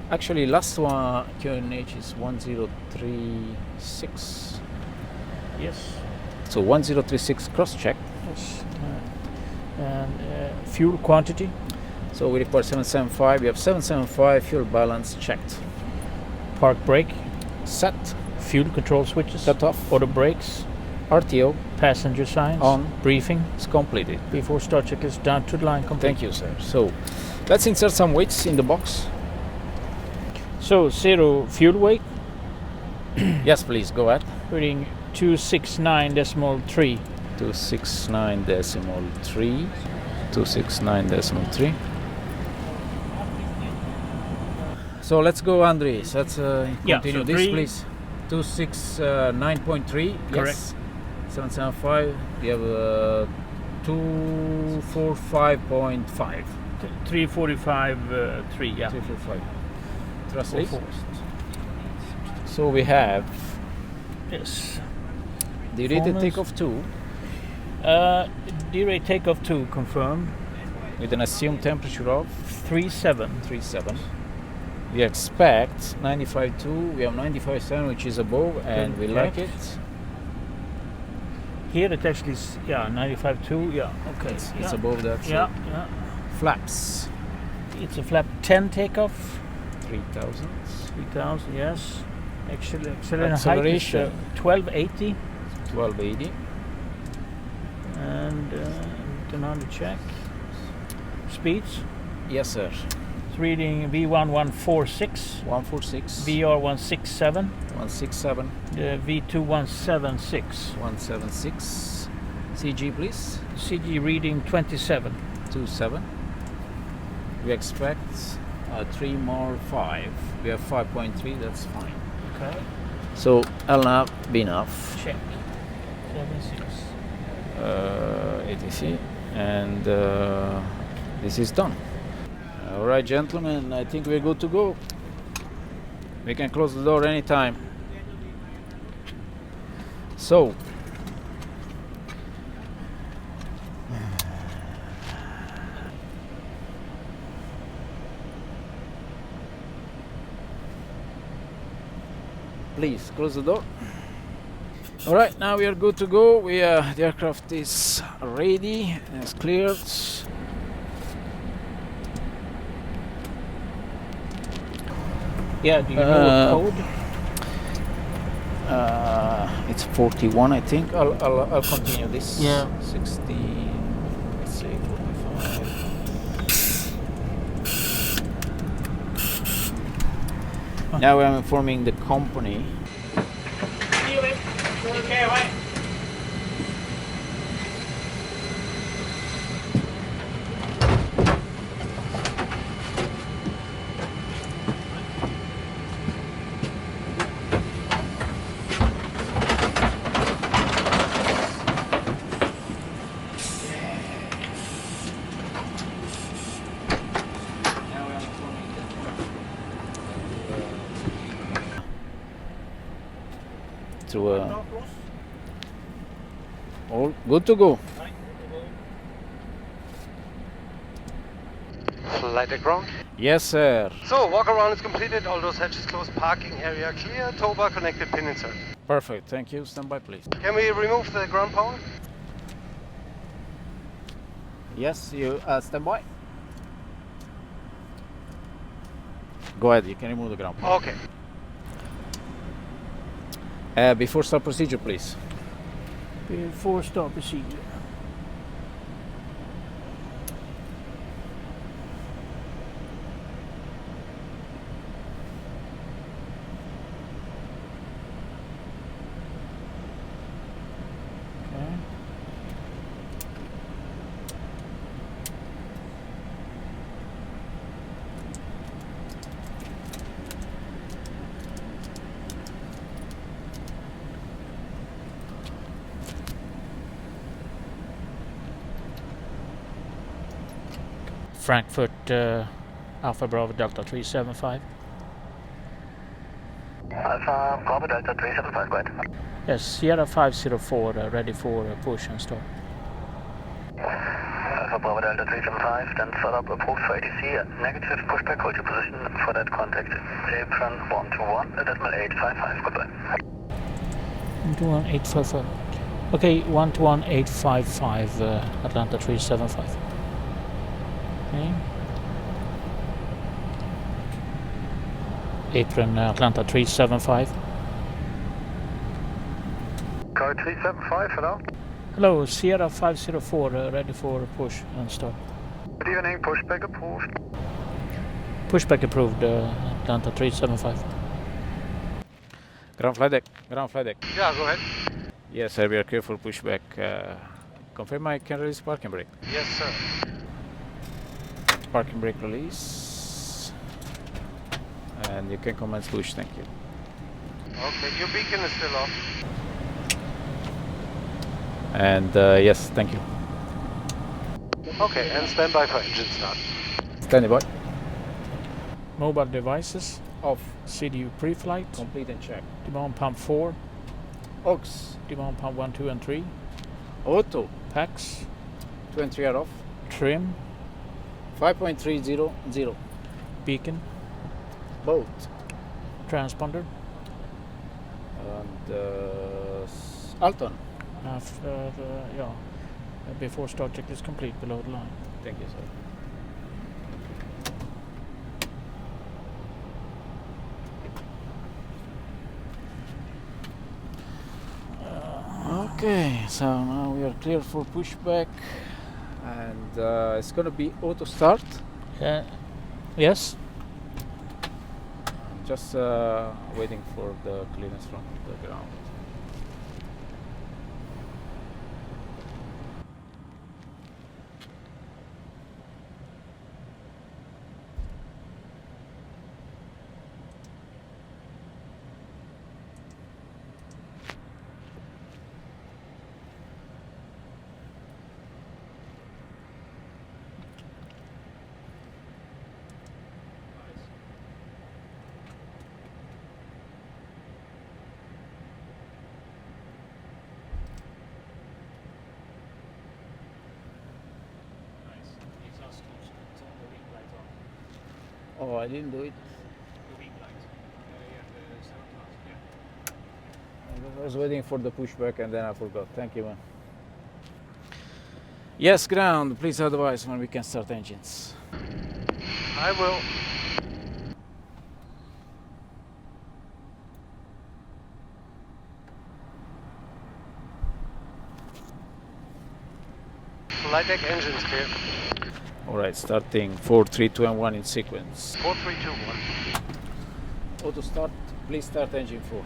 Actually, last one QNH is 1036. Yes. So 1036 cross-check. Yes. And fuel quantity. So we report 775. We have 775 fuel balance checked. Park brake. Set. Fuel control switches. Cut off. Auto brakes. RTO. Passenger signs. On. Briefing. It's completed. Before start checklist down to the line complete. Thank you, sir. So let's insert some weights in the box. So 0 fuel weight. Yes, please go ahead. Reading 269.3. 269.3. 269.3. So let's go, Andres. Let's continue so this, please. 269.3. Correct. Yes. 775. We have 245.5. 345. 3. Yeah. 345. Trust rate. So we have. Yes. Derated takeoff 2. D-rate takeoff 2 confirmed. With an assumed temperature of 37. We expect 95.2. We have 95.7, which is above, and we like it. Here it actually is, 95.2. Yeah, okay. It's above that. So Yeah. Flaps. It's a flap 10 takeoff. 3,000. 3,000. Yes. Actually, Acceleration. height is 1280. 1280. And turn on the check. Speeds. Yes, sir. It's reading V1146. 146. VR167. 167. V2176. 176. CG, please. CG reading 27. 27. We expect 3 more 5. We have 5.3. That's fine. Okay. So LNAV, BNAV. Check. 76. ATC, and this is done. All right, gentlemen, I think we're good to go. We can close the door anytime. So, please close the door. All right, now we are good to go. The aircraft is ready, it's cleared. Yeah, do you know a code? It's 41, I think. I'll continue this. Yeah. 16. Let's see, 45. Now I'm informing the company. Okay, right. All good to go. Flight at ground. Yes, sir. So, walk around is completed, all those hatches closed, parking area clear, tow bar connected, pin insert. Perfect, thank you. Stand by, please. Can we remove the ground power? Yes, you stand by. Go ahead, you can remove the ground. Okay. Before start procedure, please. Before start procedure. Okay. Frankfurt, Alpha Bravo Delta 375. Alpha Bravo Delta 375, go ahead. Yes, Sierra 504, ready for push and start. Alpha Bravo Delta 375, then start up approach for ATC, negative pushback, hold your position for that contact. Apron 121.855, goodbye. 121.855. Okay, 121.855, Atlanta 375. Okay. Apron Atlanta 375. Car 375, hello. Hello, Sierra 504, ready for push and start. Good evening, pushback approved. Pushback approved, Atlanta 375. Ground flight deck. Ground flight deck. Yeah, go ahead. Yes, sir, we are careful pushback. Confirm I can release parking brake. Yes, sir. Parking brake release. And you can commence push, thank you. Okay, your beacon is still off. And yes, thank you. Okay, and stand by for engine start. Standing by. Mobile devices, Off. CDU pre-flight, Complete and check. demand pump 4, Aux. demand pump 1, 2 and 3, Auto. packs, 2 and 3 are off. trim, 5.300. beacon, Boat. transponder, And Alton. after before start check is complete below the line. Thank you, sir. Okay, so now we are clear for pushback, and it's gonna be auto start. Yes. Just waiting for the clearance from the ground. Oh, I didn't do it. I was waiting for the pushback and then I forgot. Thank you, man. Yes, ground. Please advise when we can start engines. I will. Flight deck engines clear. All right, starting 4, 3, 2, and 1 in sequence. 4, 3, 2, 1. Auto start, please start engine 4.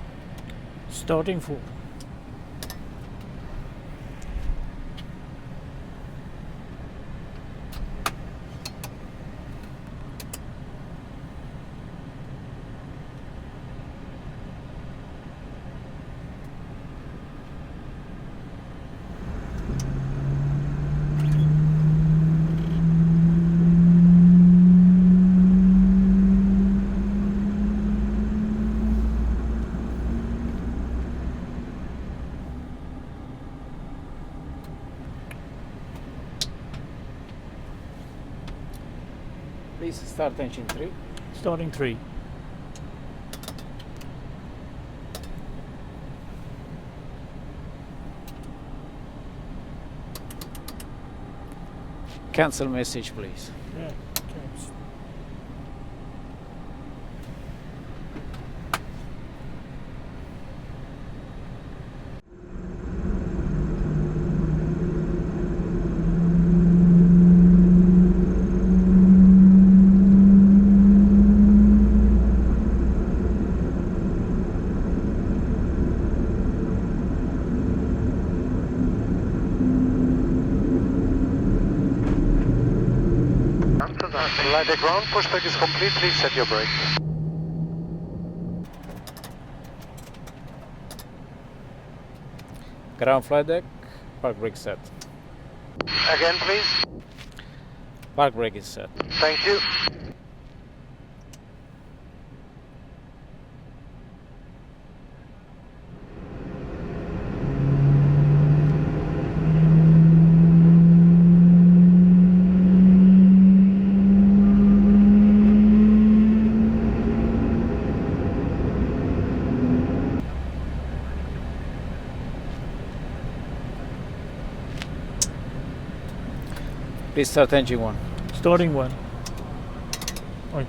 Starting 4. Please start engine 3. Starting 3. Cancel message, please. Yeah. Okay. Flight deck ground, pushback is complete, please set your brake. Ground flight deck, park brake set. Again, please. Park brake is set. Thank you. Please start engine 1. Starting 1. Oi.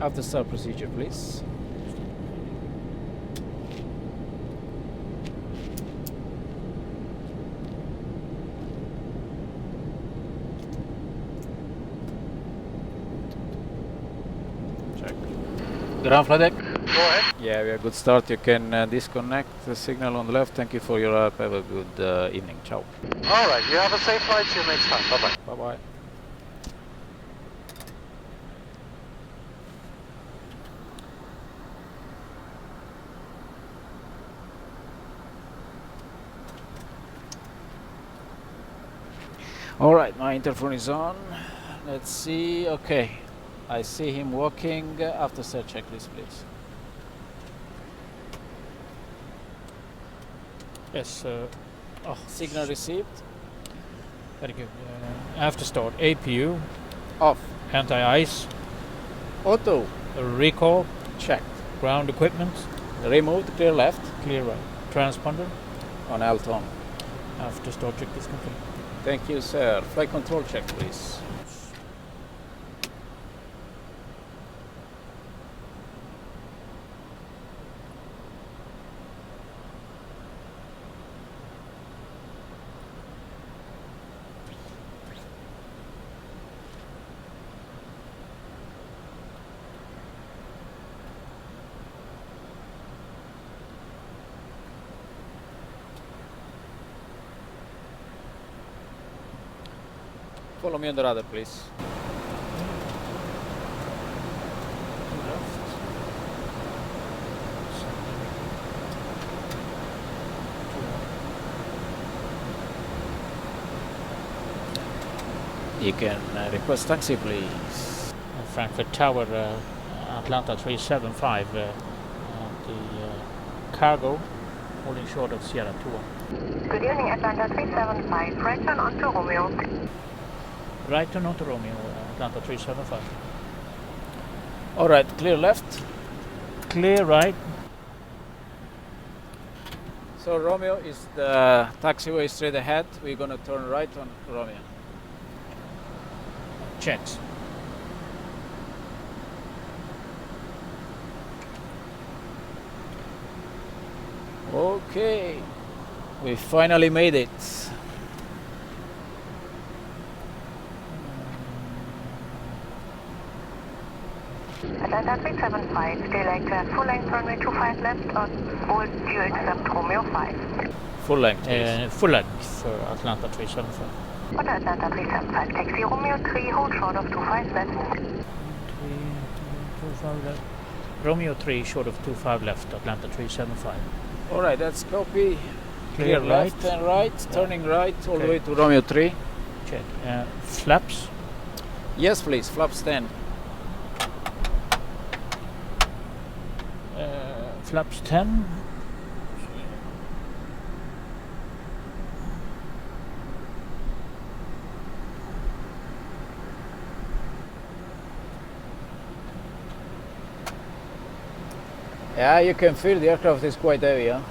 After start procedure, please. Check. Ground flight deck. Go ahead. Yeah, we are good start. You can disconnect the signal on the left. Thank you for your help. Have a good evening. Ciao. All right, you have a safe flight. See you next time. Bye-bye. Bye-bye. All right, my interphone is on. Let's see. Okay, I see him walking. After start checklist, please. Yes. Signal received. Very good. After start, APU, Off. anti-ice, Auto. recall, Checked. ground equipment, Removed. Clear left. clear right. Transponder, On Alton. after start checklist complete. Thank you, sir. Flight control check, please. Follow me on the radar, please. You can request taxi, please. Frankfurt Tower, Atlanta 375, the cargo, holding short of Sierra 21. Good evening, Atlanta 375, right turn onto Romeo. Right turn onto Romeo, Atlanta 375. All right, clear left. Clear right. So Romeo is the taxiway straight ahead. We're going to turn right on Romeo. Checks. Okay, we finally made it. Atlanta 375, stay like full length runway 25 left on hold, do you accept Romeo 5? Full length, full length for Atlanta 375. What Atlanta 375, taxi Romeo 3, hold short of 25 left. 25 left. Romeo 3, short of 25 left, Atlanta 375. All right, that's copy. Clear left and right, turning right all the way to Romeo 3. Check. Flaps? Yes, please, flaps 10. Flaps 10. Yeah, you can feel the aircraft is quite heavy, huh?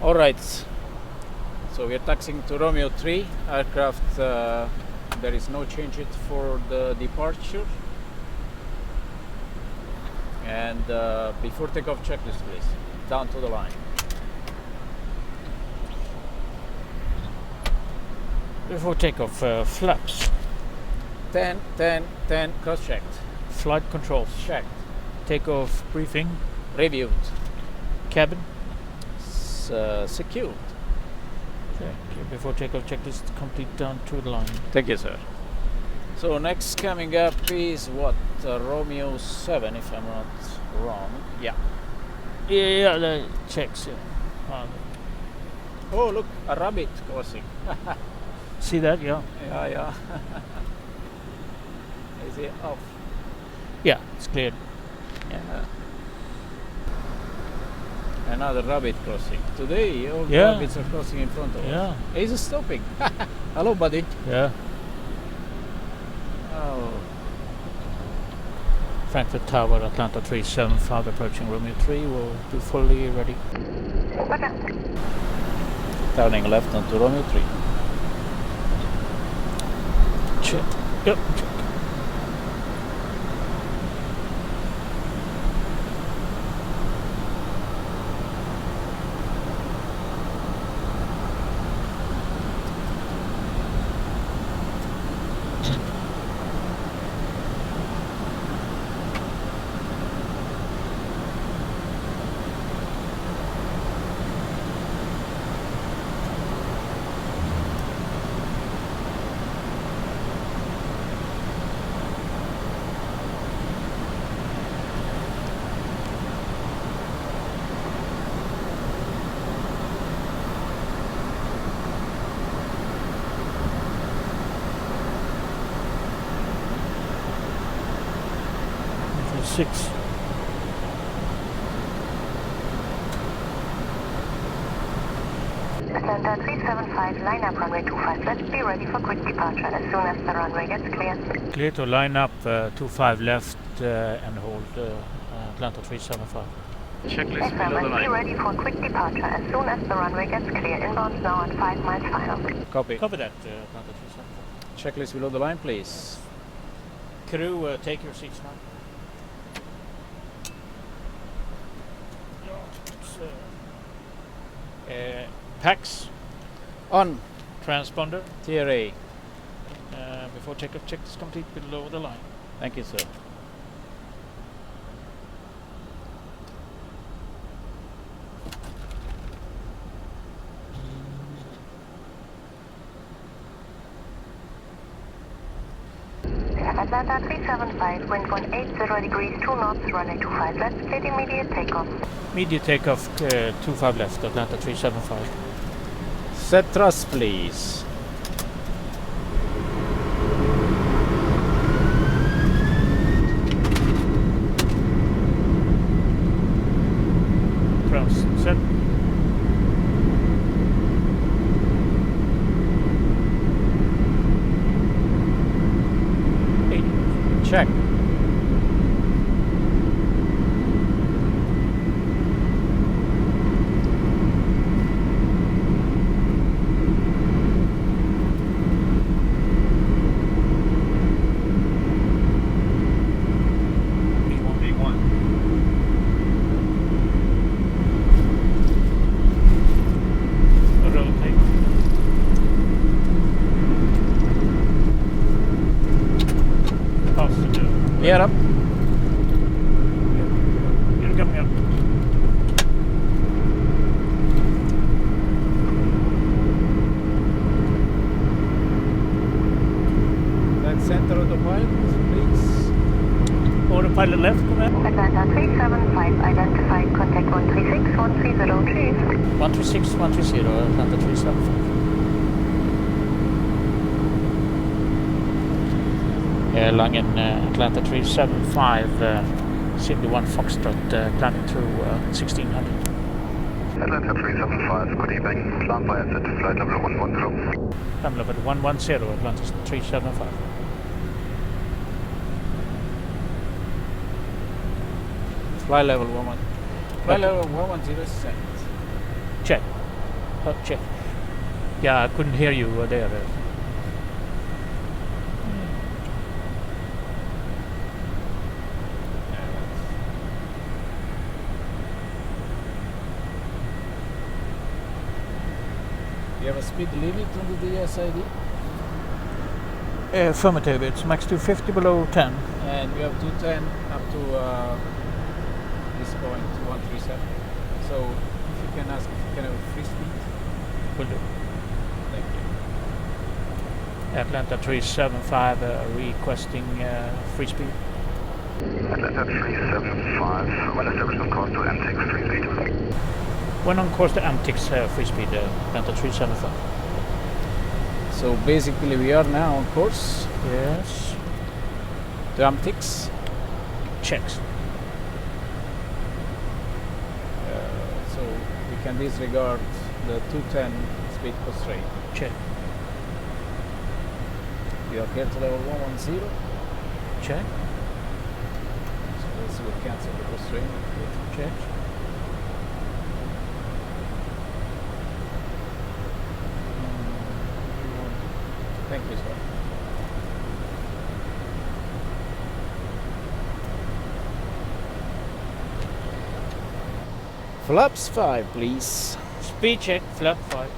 All right, so we are taxiing to Romeo 3 aircraft. There is no change it for the departure. And before takeoff, checklist, please. Down to the line. Before takeoff, flaps. 10, 10, 10, cross-checked. Flight controls. Checked. Takeoff briefing. Reviewed. Cabin. Secured. Okay. Before takeoff, checklist complete down to the line. Thank you, sir. So next coming up is what? Romeo 7, if I'm not wrong. Yeah. Yeah, the checks. Yeah. Oh, look, a rabbit crossing. See that? Yeah. Yeah, yeah. Is it off? Yeah, it's cleared. Yeah. Another rabbit crossing. Today, all the rabbits are crossing in front of us. Yeah. He's stopping. Hello, buddy. Yeah. Oh. Frankfurt Tower, Atlanta 375, approaching Romeo 3. We'll be fully ready. Turning left onto Romeo 3. Check. Yep. Check. Six. Atlanta 375, line up runway 25 left, be ready for quick departure as soon as the runway gets clear. Clear to line up 25 left and hold Atlanta 375. Checklist below the line. Be ready for quick departure as soon as the runway gets clear. Inbound now at 5 miles final. Copy. Copy that, Atlanta 375. Checklist below the line, please. Crew, take your seats now. Packs on. Transponder. TRA. Before takeoff, check is complete below the line. Thank you, sir. Atlanta 375, wind 180 degrees, 2 knots, runway 25 left, cleared immediate takeoff. Immediate takeoff, 25 left, Atlanta 375. Set thrust, please. Thrust, set. Check. Gear up. You're coming up. Back center autopilot, please. Autopilot left, command. Atlanta 375, identified, contact 136, 130, chased. 136, 130, Atlanta 375. Langen, Atlanta 375, Sydney 1 Foxtrot, climbing through 1600. Atlanta 375, good evening. Plant by exit, flight level 110. Climb level 110, Atlanta 375. Fly level 11. Fly level 110 set. Check. Check. Yeah, I couldn't hear you there. You have a speed limit on the SID? Affirmative, it's max 250 below 10. And you have 210 up to this point, 137. So if you can ask if you can have a free speed. Will do. Thank you. Atlanta 375 requesting free speed. Atlanta 375, when established on course to M6, free speed. When on course to M6 free speed, Atlanta 375. So basically we are now on course. Yes. To M6. Checks. So we can disregard the 210 speed constraint. Check. We are here to level 110. Check. So this will cancel the constraint. Check. Thank you, sir. Flaps 5, please. Speed check, flap 5.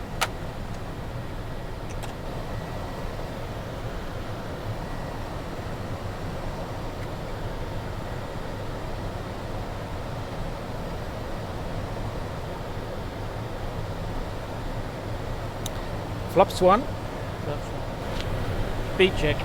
Flaps 1. Flaps 1. Speed check.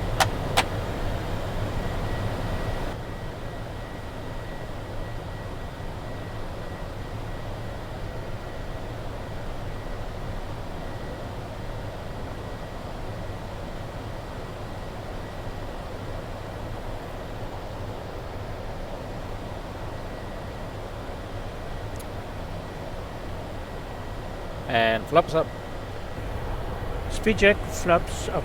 And flaps up. Speed check, flaps up.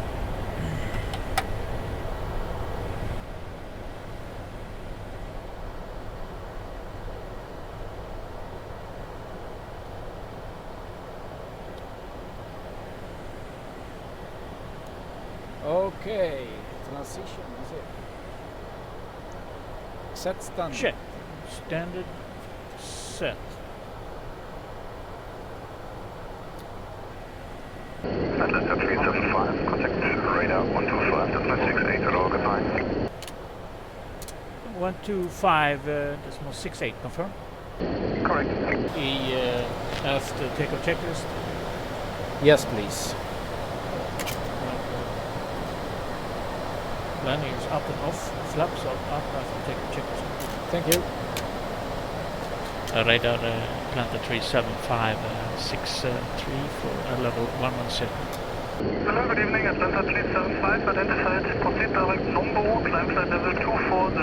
Okay, transition is it. Set standard. Check. Standard set. Atlanta 375, contact radar 125, decimal 68 at all, good night. 125.68, confirm. Correct. He asked the takeoff checklist. Yes, please. Landing is up and off, flaps are up after takeoff checklist. Thank you. Radar Atlanta 375, 63 for level 117. Hello, good evening, Atlanta 375, identified, proceed direct number, climb flight level 240.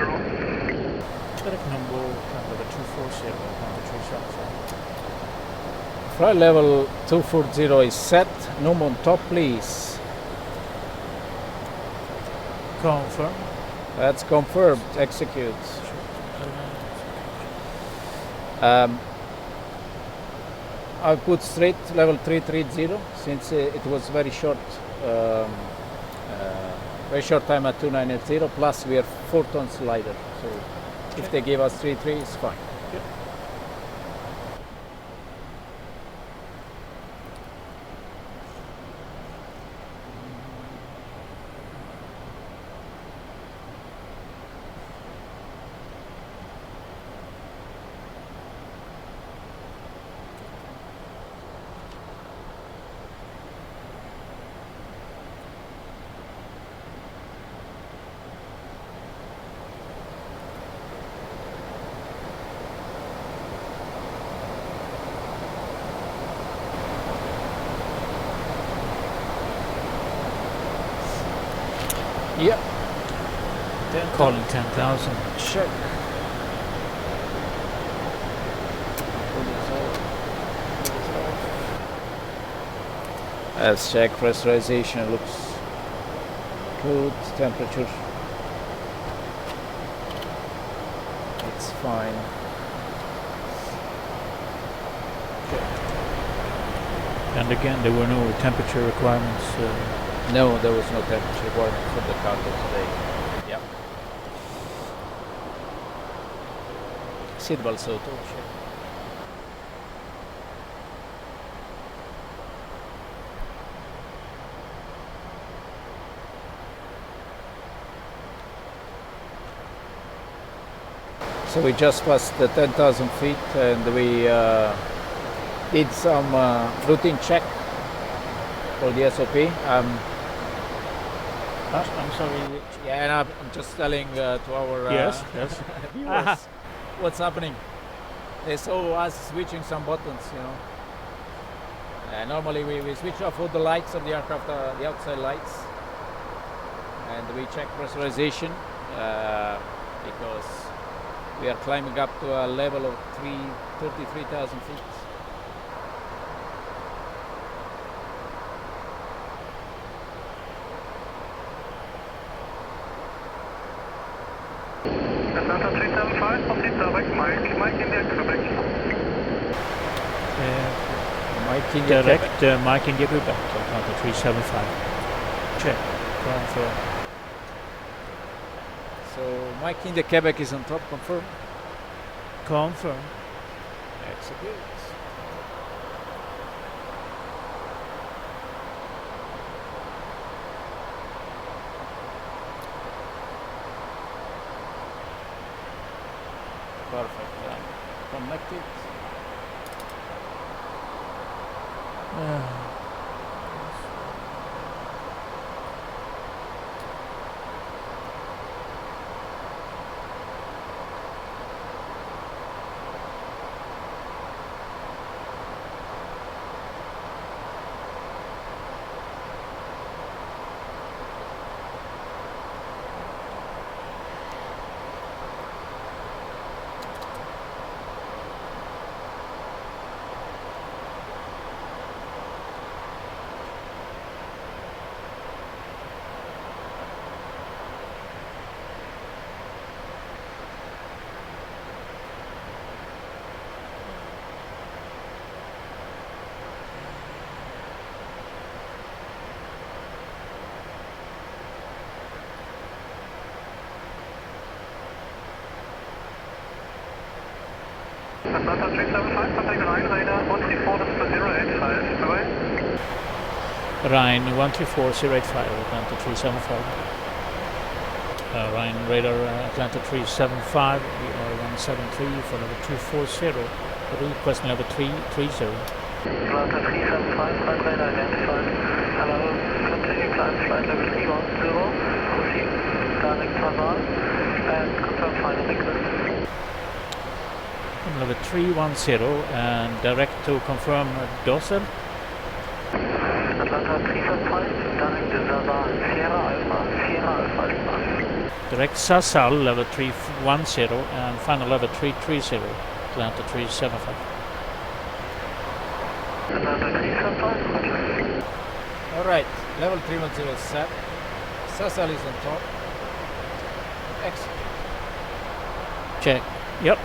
Direct number, climb level 240, Atlanta 375. Flight level 240 is set, number on top, please. Confirm. That's confirmed, execute. I put straight level 330 since it was very short time at 2980, plus we are 4 tons lighter, so if they give us 33 it's fine. Yep. Yep. Calling 10,000. Check. Let's check pressurization, looks good. Temperature, it's fine. And again, there were no temperature requirements. No, there was no temperature requirement for the cargo today. Yeah. Seatbelts auto, check. So we just passed the 10,000 feet and we did some routine check for the SOP. I'm sorry. Yeah, and I'm just telling to our Yes. viewers what's happening. They saw us switching some buttons, you know. Normally we switch off all the lights of the aircraft, the outside lights, and we check pressurization because we are climbing up to a level of 33,000 feet. Atlanta 375, proceed direct, Mike India, Quebec. Mike India, Direct Mike India, Quebec, Atlanta 375. Check. Confirm. So Mike India, Quebec is on top, confirm. Confirm. Execute. Perfect. Connected. Atlanta 375, contact line radar 134.085, bye-bye. Rhine 124085, Atlanta 375. Rhine Radar Atlanta 375, we are 173 for level 240, request level 330. Atlanta 375, Rhine Radar identified. Hello, continue climb flight level 310, proceed, direct Taiwan, and confirm final request. Level 310 and direct to confirm Dorsal. Atlanta 375, direct to Zazan, Sierra Alpha Lima. Direct Sasal level 310 and final level 330, Atlanta 375. Atlanta 375, Alright, level 310 is set. Sasal is on top. Exit. Check. Yep.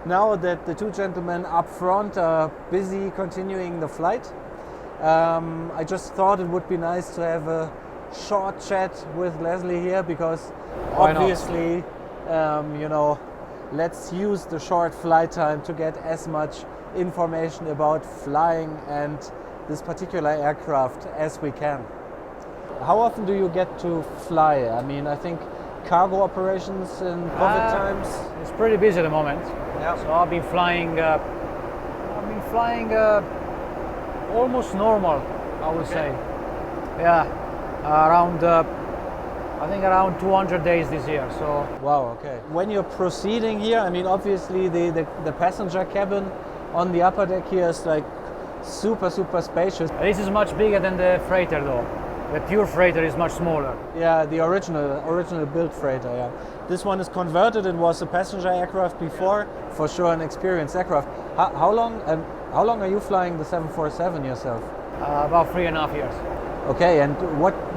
Now that the two gentlemen up front are busy continuing the flight, I just thought it would be nice to have a short chat with Leslie here, because obviously, you know, let's use the short flight time to get as much information about flying and this particular aircraft as we can. How often do you get to fly? I mean, I think cargo operations in COVID times. It's pretty busy at the moment. Yeah. So I've been flying. Almost normal, I would say. Yeah, around. I think around 200 days this year. So. Wow. Okay. When you're proceeding here, I mean, obviously the passenger cabin on the upper deck here is like super spacious. This is much bigger than the freighter, though. The pure freighter is much smaller. Yeah, the original built freighter. Yeah, this one is converted. It was a passenger aircraft before, for sure, an experienced aircraft. How long are you flying the 747 yourself? About 3.5 years. Okay, and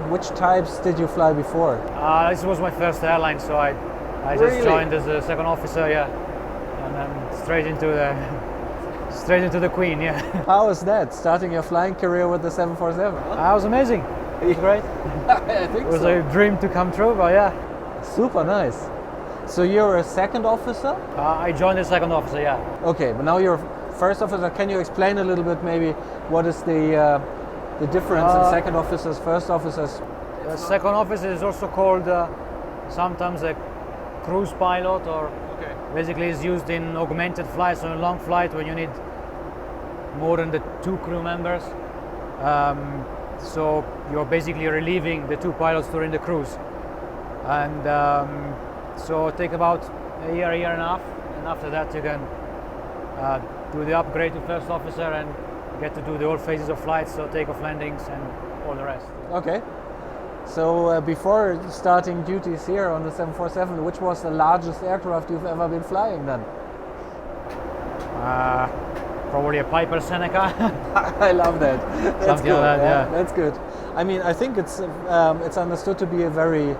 which types did you fly before? This was my first airline, so I just joined as a second officer, yeah, and then straight into the Queen, yeah. How was that, starting your flying career with the 747? That was amazing. It was great. I think it was a dream to come true, but yeah. Super nice. So you're a second officer? I joined as second officer, yeah. Okay, but now you're first officer. Can you explain a little bit maybe what is the difference in second officers, first officers? The second officer is also called sometimes a cruise pilot, or basically is used in augmented flights, so in long flight when you need more than the 2 crew members. So you're basically relieving the 2 pilots during the cruise, and so it takes about a year and a half, and after that you can do the upgrade to first officer and get to do the all phases of flights, so takeoff, landings, and all the rest. Okay. So before starting duties here on the 747, which was the largest aircraft you've ever been flying then? Probably a Piper Seneca. I love that. That's Something good. like that, yeah. That's good. I mean, I think it's understood to be a very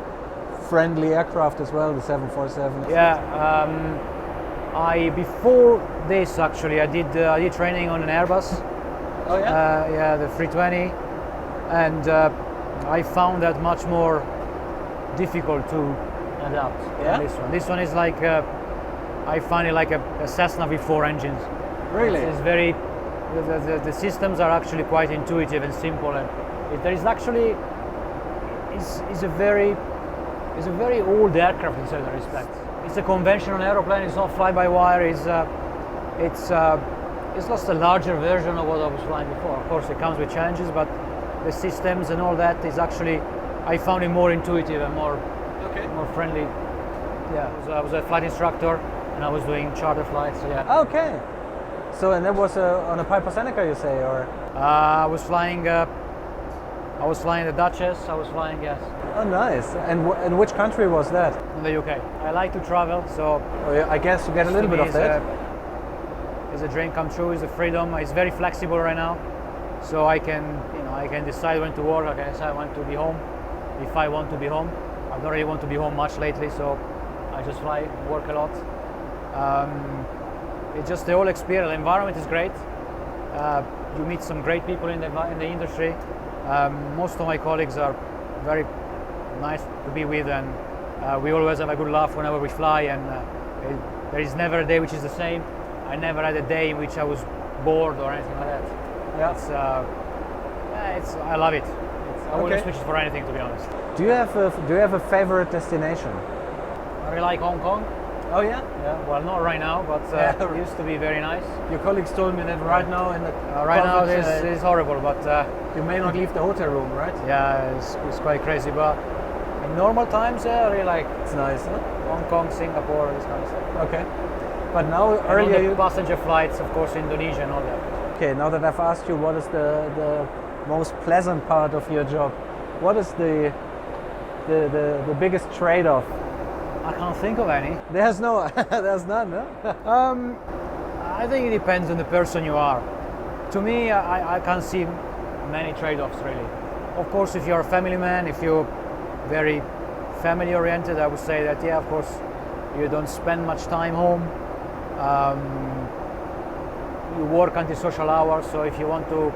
friendly aircraft as well, the 747. Yeah. Before this actually, I did training on an Airbus. Oh yeah. Yeah, the 320, and I found that much more difficult to adapt. Yeah. This one is like I find it like a Cessna with 4 engines. Really? It's very, the systems are actually quite intuitive and simple, and there is actually is a very old aircraft in certain respects. It's a conventional aeroplane. It's not fly-by-wire. It's just a larger version of what I was flying before. Of course, it comes with challenges, but the systems and all that is actually, I found it more intuitive and more friendly. Yeah, I was a flight instructor, and I was doing charter flights. So yeah. Okay. So, and that was on a Piper Seneca, you say, or? I was flying the Duchess. I was flying, yes. Oh, nice. And which country was that? In the UK. I like to travel, so I guess you get a little bit of that. It's a dream come true. It's a freedom. It's very flexible right now, so I can decide when to work. I can decide when to be home, if I want to be home. I don't really want to be home much lately, so I just fly, work a lot. It's just the whole experience. The environment is great. You meet some great people in the industry. Most of my colleagues are very nice to be with, and we always have a good laugh whenever we fly, and there is never a day which is the same. I never had a day in which I was bored or anything like that. Yeah. I love it. I wouldn't switch it for anything, to be honest. Do you have a favorite destination? I really like Hong Kong. Oh yeah? Yeah. Well, not right now, but it used to be very nice. Your colleagues told me that right now in the right now it's horrible, but you may not leave the hotel room, right? Yeah, it's quite crazy, but in normal times, I really like. It's nice, huh? Hong Kong, Singapore, this kind of stuff. Okay. But now and earlier you passenger flights, of course, Indonesia and all that. Okay, now that I've asked you what is the most pleasant part of your job, what is the biggest trade-off? I can't think of any. There's no, there's none, no? I think it depends on the person you are. To me, I can't see many trade-offs really. Of course, if you're a family man, if you're very family-oriented, I would say that, yeah, of course, you don't spend much time home. You work until social hours, so if you want to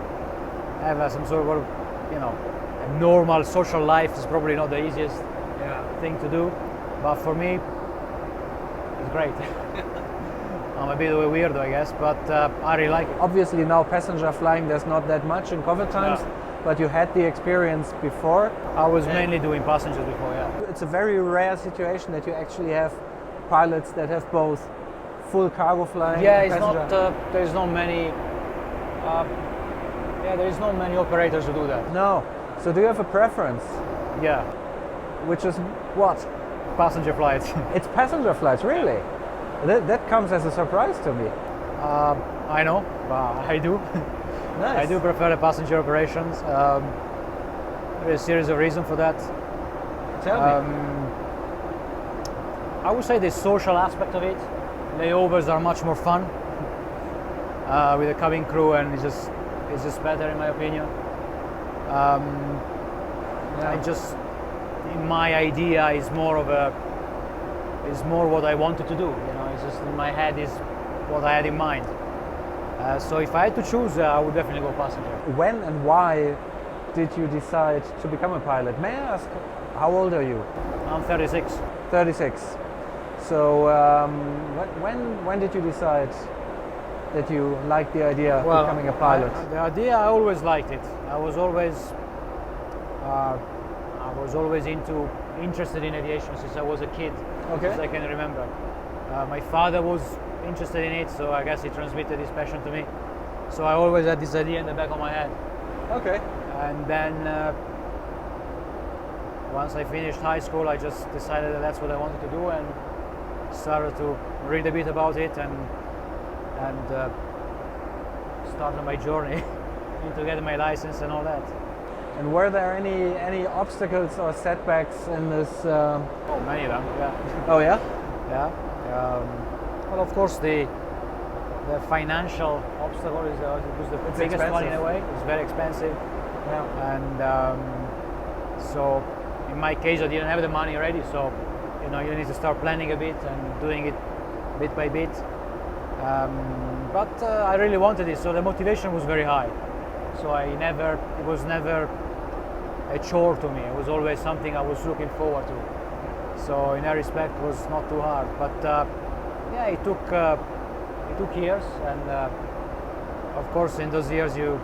have some sort of, a normal social life, is probably not the easiest thing to do. But for me, it's great. I'm a bit of a weirdo, I guess, but I really like it. Obviously now passenger flying, there's not that much in COVID times, but you had the experience before. I was mainly doing passengers before, yeah. It's a very rare situation that you actually have pilots that have both full cargo flying. Yeah, it's not. There's not many. There's not many operators who do that. No. So do you have a preference? Yeah. Which is what? Passenger flights. It's passenger flights, really? That comes as a surprise to me. I know, I do. Nice. I do prefer the passenger operations. There's a series of reasons for that. Tell me. I would say the social aspect of it. Layovers are much more fun with the cabin crew, and it's just better in my opinion. My idea is more what I wanted to do. It's just in my head is what I had in mind. So if I had to choose, I would definitely go passenger. When and why did you decide to become a pilot? May I ask, how old are you? I'm 36. 36. So when did you decide that you liked the idea of becoming a pilot? The idea, I always liked it. I was always interested in aviation since I was a kid, as I can remember. My father was interested in it, so I guess he transmitted his passion to me. So I always had this idea in the back of my head. Okay. And then once I finished high school, I just decided that that's what I wanted to do, and started to read a bit about it and started my journey into getting my license and all that. And were there any obstacles or setbacks in this? Many of them, yeah. Oh yeah? Yeah. Well, of course, the financial obstacle was the biggest one in a way. It's very expensive. Yeah. And so, in my case, I didn't have the money already. So, you need to start planning a bit and doing it bit by bit. But I really wanted it, so the motivation was very high. So it was never a chore to me. It was always something I was looking forward to. So in that respect, it was not too hard. But it took years, and of course, in those years, you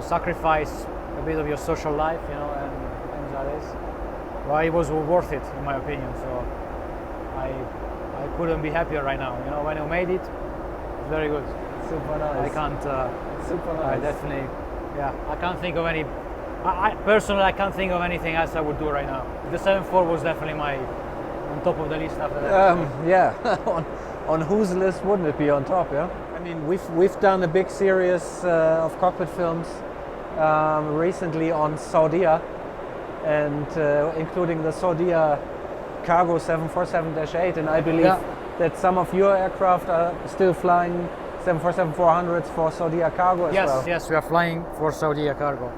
sacrifice a bit of your social life, and things like this. Well, it was worth it, in my opinion. So I couldn't be happier right now. When I made it, it's very good. Super nice. I can't. Super nice. I definitely. Yeah, I can't think of any. Personally, I can't think of anything else I would do right now. The 747 was definitely on top of the list after that. Yeah. on whose list wouldn't it be on top? Yeah. I mean, we've done a big series of cockpit films recently on Saudia, and including the Saudia Cargo 747-8, and I believe that some of your aircraft are still flying 747-400s for Saudia Cargo as well. Yes, we are flying for Saudia Cargo.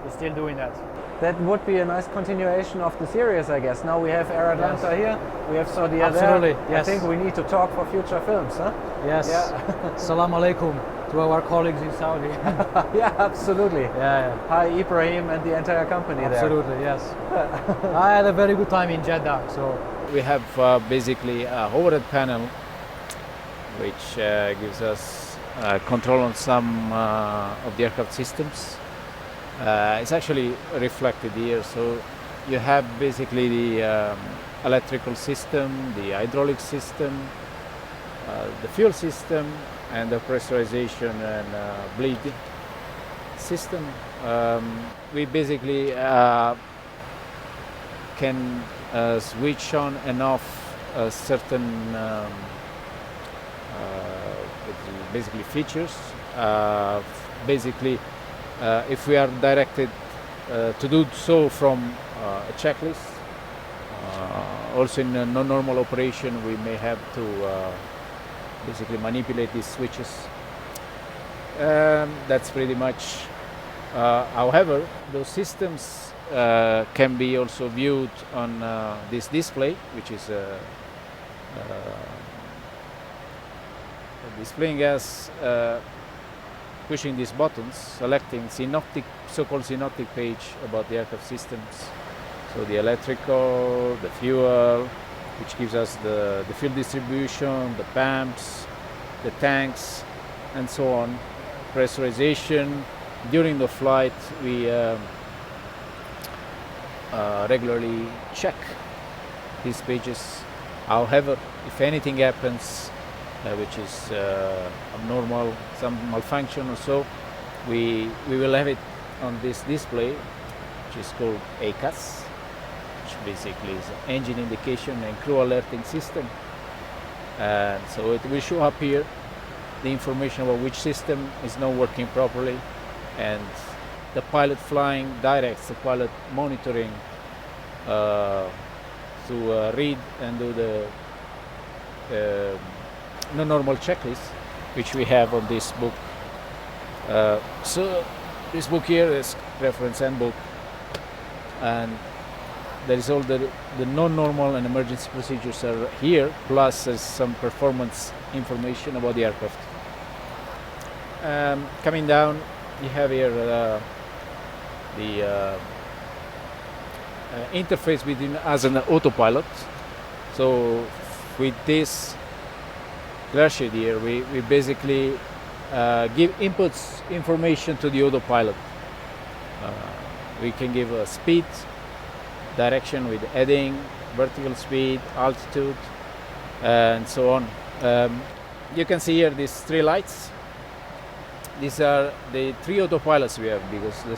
We're still doing that. that would be a nice continuation of the series, I guess. Now we have Air Atlanta here, we have Saudi Absolutely, there. yes. I think we need to talk for future films, huh? Yes. Yeah. Salam alaikum to our colleagues in Saudi. Yeah, absolutely. Yeah. Hi, Ibrahim and the entire company Absolutely, yes. I had a very good time in Jeddah. So we have basically a overhead panel which gives us control on some of the aircraft systems. It's actually reflected here, so you have basically the electrical system, the hydraulic system, the fuel system, and the pressurization and bleed system. We basically can switch on and off certain basically features. Basically, if we are directed to do so from a checklist, also in a non-normal operation, we may have to basically manipulate these switches. That's pretty much. However, those systems can be also viewed on this display, which is displaying us pushing these buttons, selecting so-called synoptic page about the aircraft systems. So the electrical, the fuel, which gives us the fuel distribution, the pumps, the tanks, and so on. Pressurization. During the flight, we regularly check these pages. However, if anything happens, which is abnormal, some malfunction or so, we will have it on this display, which is called ACAS, which basically is engine indication and crew alerting system. And so it will show up here the information about which system is not working properly, and the pilot flying directs the pilot monitoring to read and do the normal checklist, which we have on this book. So this book here is reference handbook, and there is all the non-normal and emergency procedures are here, plus there's some performance information about the aircraft. Coming down, you have here the interface between us and the autopilot. So with this glare shade here, we basically give inputs information to the autopilot. We can give a speed, direction with heading, vertical speed, altitude, and so on. You can see here these three lights. These are the three autopilots we have, because the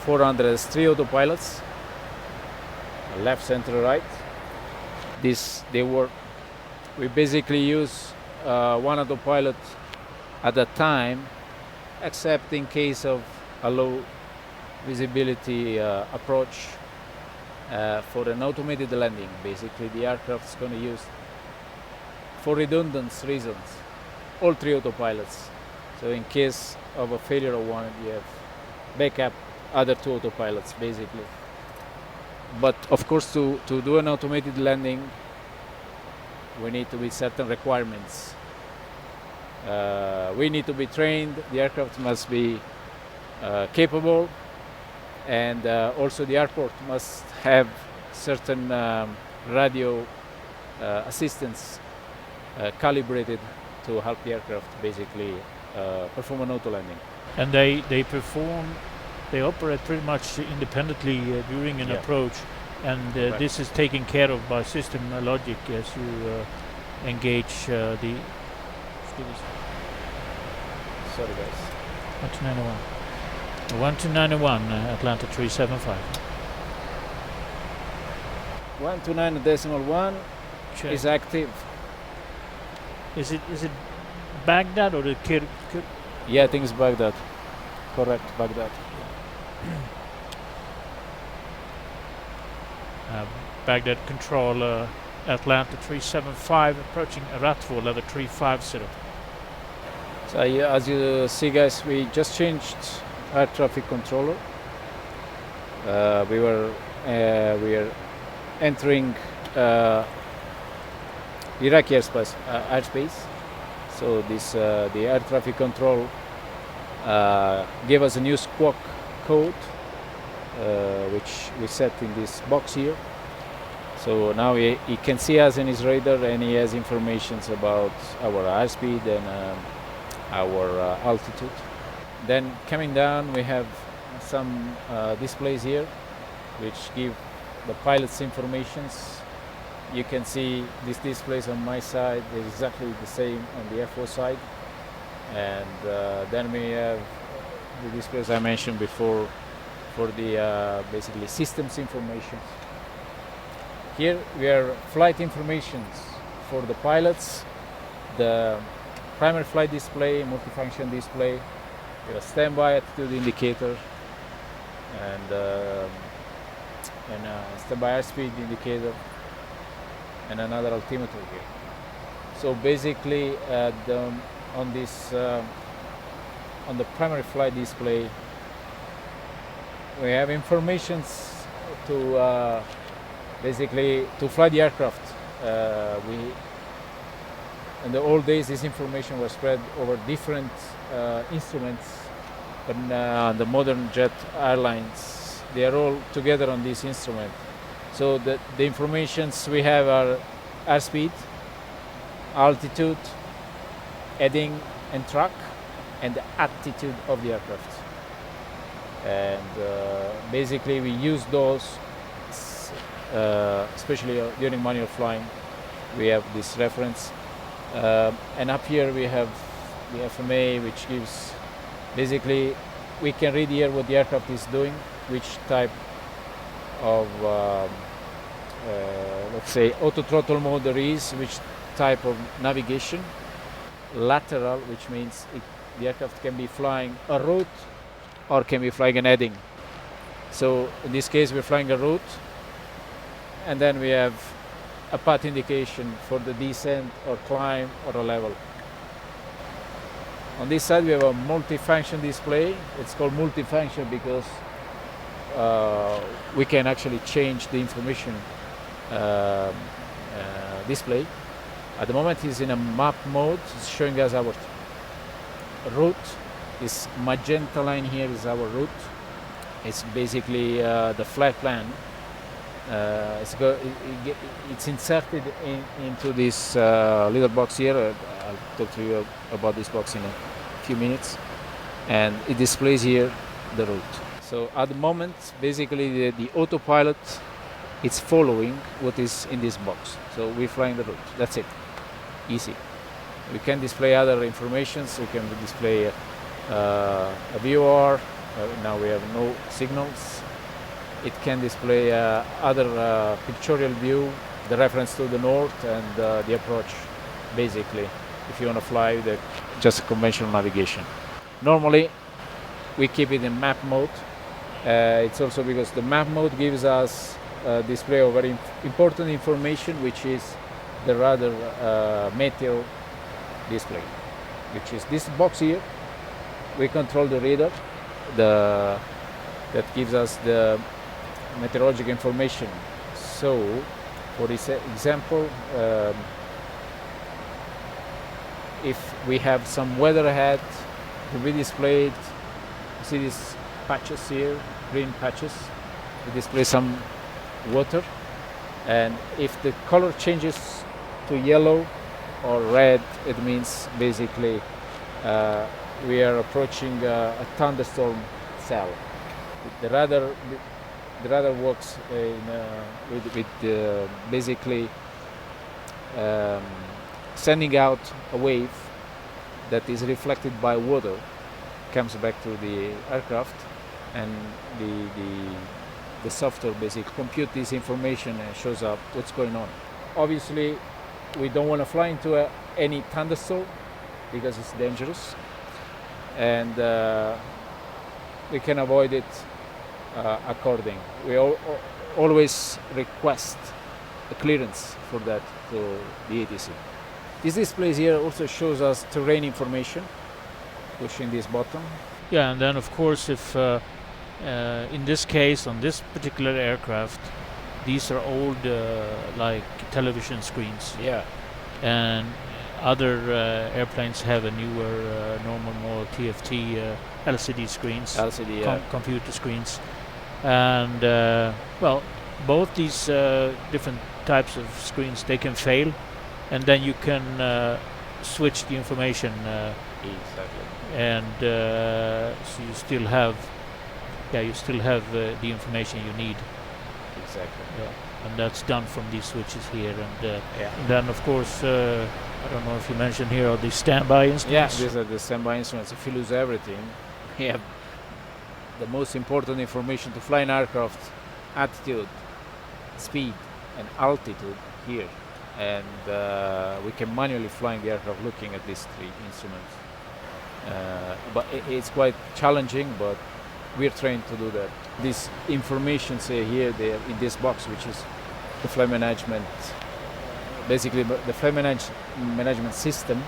747-400 has three autopilots, left, center, right. They work. We basically use one autopilot at a time, except in case of a low visibility approach for an automated landing. Basically, the aircraft is going to use, for redundance reasons, all three autopilots. So in case of a failure of one, you have backup other two autopilots, basically. But of course, to do an automated landing, we need to meet certain requirements. We need to be trained, the aircraft must be capable, and also the airport must have certain radio assistance calibrated to help the aircraft basically perform an auto landing. And they operate pretty much independently during an approach, and this is taken care of by system logic as you engage the. Sorry guys. 1291 Atlanta 375. 129.1 is active. Is it Baghdad or the Kir? Yeah, I think it's Baghdad. Correct, Baghdad. Baghdad control Atlanta 375 approaching Ratful level 350. So as you see guys, we just changed air traffic controller. We were entering Iraqi airspace. So this the air traffic control gave us a new squawk code, which we set in this box here. So now he can see us in his radar, and he has information about our airspeed and our altitude. Then coming down, we have some displays here, which give the pilot's informations. You can see these displays on my side, they're exactly the same on the FO side. And then we have the displays I mentioned before for the basically systems information. Here we are flight informations for the pilots, the primary flight display, multifunction display, we have a standby attitude indicator, and standby airspeed indicator, and another altimeter here. So basically, on the primary flight display, we have informations to basically to fly the aircraft. In the old days, this information was spread over different instruments, but the modern jet airlines, they are all together on this instrument. So the informations we have are airspeed, altitude, heading and track, and the attitude of the aircraft. And basically we use those, especially during manual flying. We have this reference. And up here we have the FMA, which gives, basically we can read here what the aircraft is doing, which type of, let's say, auto throttle mode there is, which type of navigation. Lateral, which means the aircraft can be flying a route or can be flying an heading. So in this case we're flying a route, and then we have a path indication for the descent or climb or a level. On this side we have a multifunction display. It's called multifunction because we can actually change the information display. At the moment it's in a map mode. It's showing us our route. This magenta line here is our route. It's basically the flight plan. It's inserted into this little box here. I'll talk to you about this box in a few minutes. And it displays here the route. So at the moment, basically the autopilot is following what is in this box. So we're flying the route. That's it. Easy. We can display other informations. We can display a VOR. Now we have no signals. It can display other pictorial view, the reference to the north and the approach, basically, if you want to fly with just conventional navigation. Normally, we keep it in map mode. It's also because the map mode gives us a display of very important information, which is the radar meteor display, which is this box here. We control the radar that gives us the meteorologic information. So, for this example, if we have some weather ahead, it will be displayed. You see these patches here, green patches. We display some water, and if the color changes to yellow or red, it means basically we are approaching a thunderstorm cell. The radar works with basically sending out a wave that is reflected by water, comes back to the aircraft, and the software basically computes this information and shows up what's going on. Obviously, we don't want to fly into any thunderstorm because it's dangerous, and we can avoid it according. We always request a clearance for that to the ATC. This display here also shows us terrain information, pushing this button. Yeah, and then of course if in this case, on this particular aircraft, these are old like television screens. Yeah. And other airplanes have a newer, normal, more TFT LCD screens, computer screens, and well, both these different types of screens, they can fail, and then you can switch the information, Exactly. and so you still have, the information you need. Exactly. Yeah. And that's done from these switches here, and then of course, I don't know if you mentioned here, are these standby instruments? Yeah, these are the standby instruments. If you lose everything, we have the most important information to fly an aircraft: attitude, speed, and altitude here. And we can manually fly the aircraft looking at these three instruments. But it's quite challenging, but we're trained to do that. This information, say here, in this box, which is the flight management, basically the flight management system.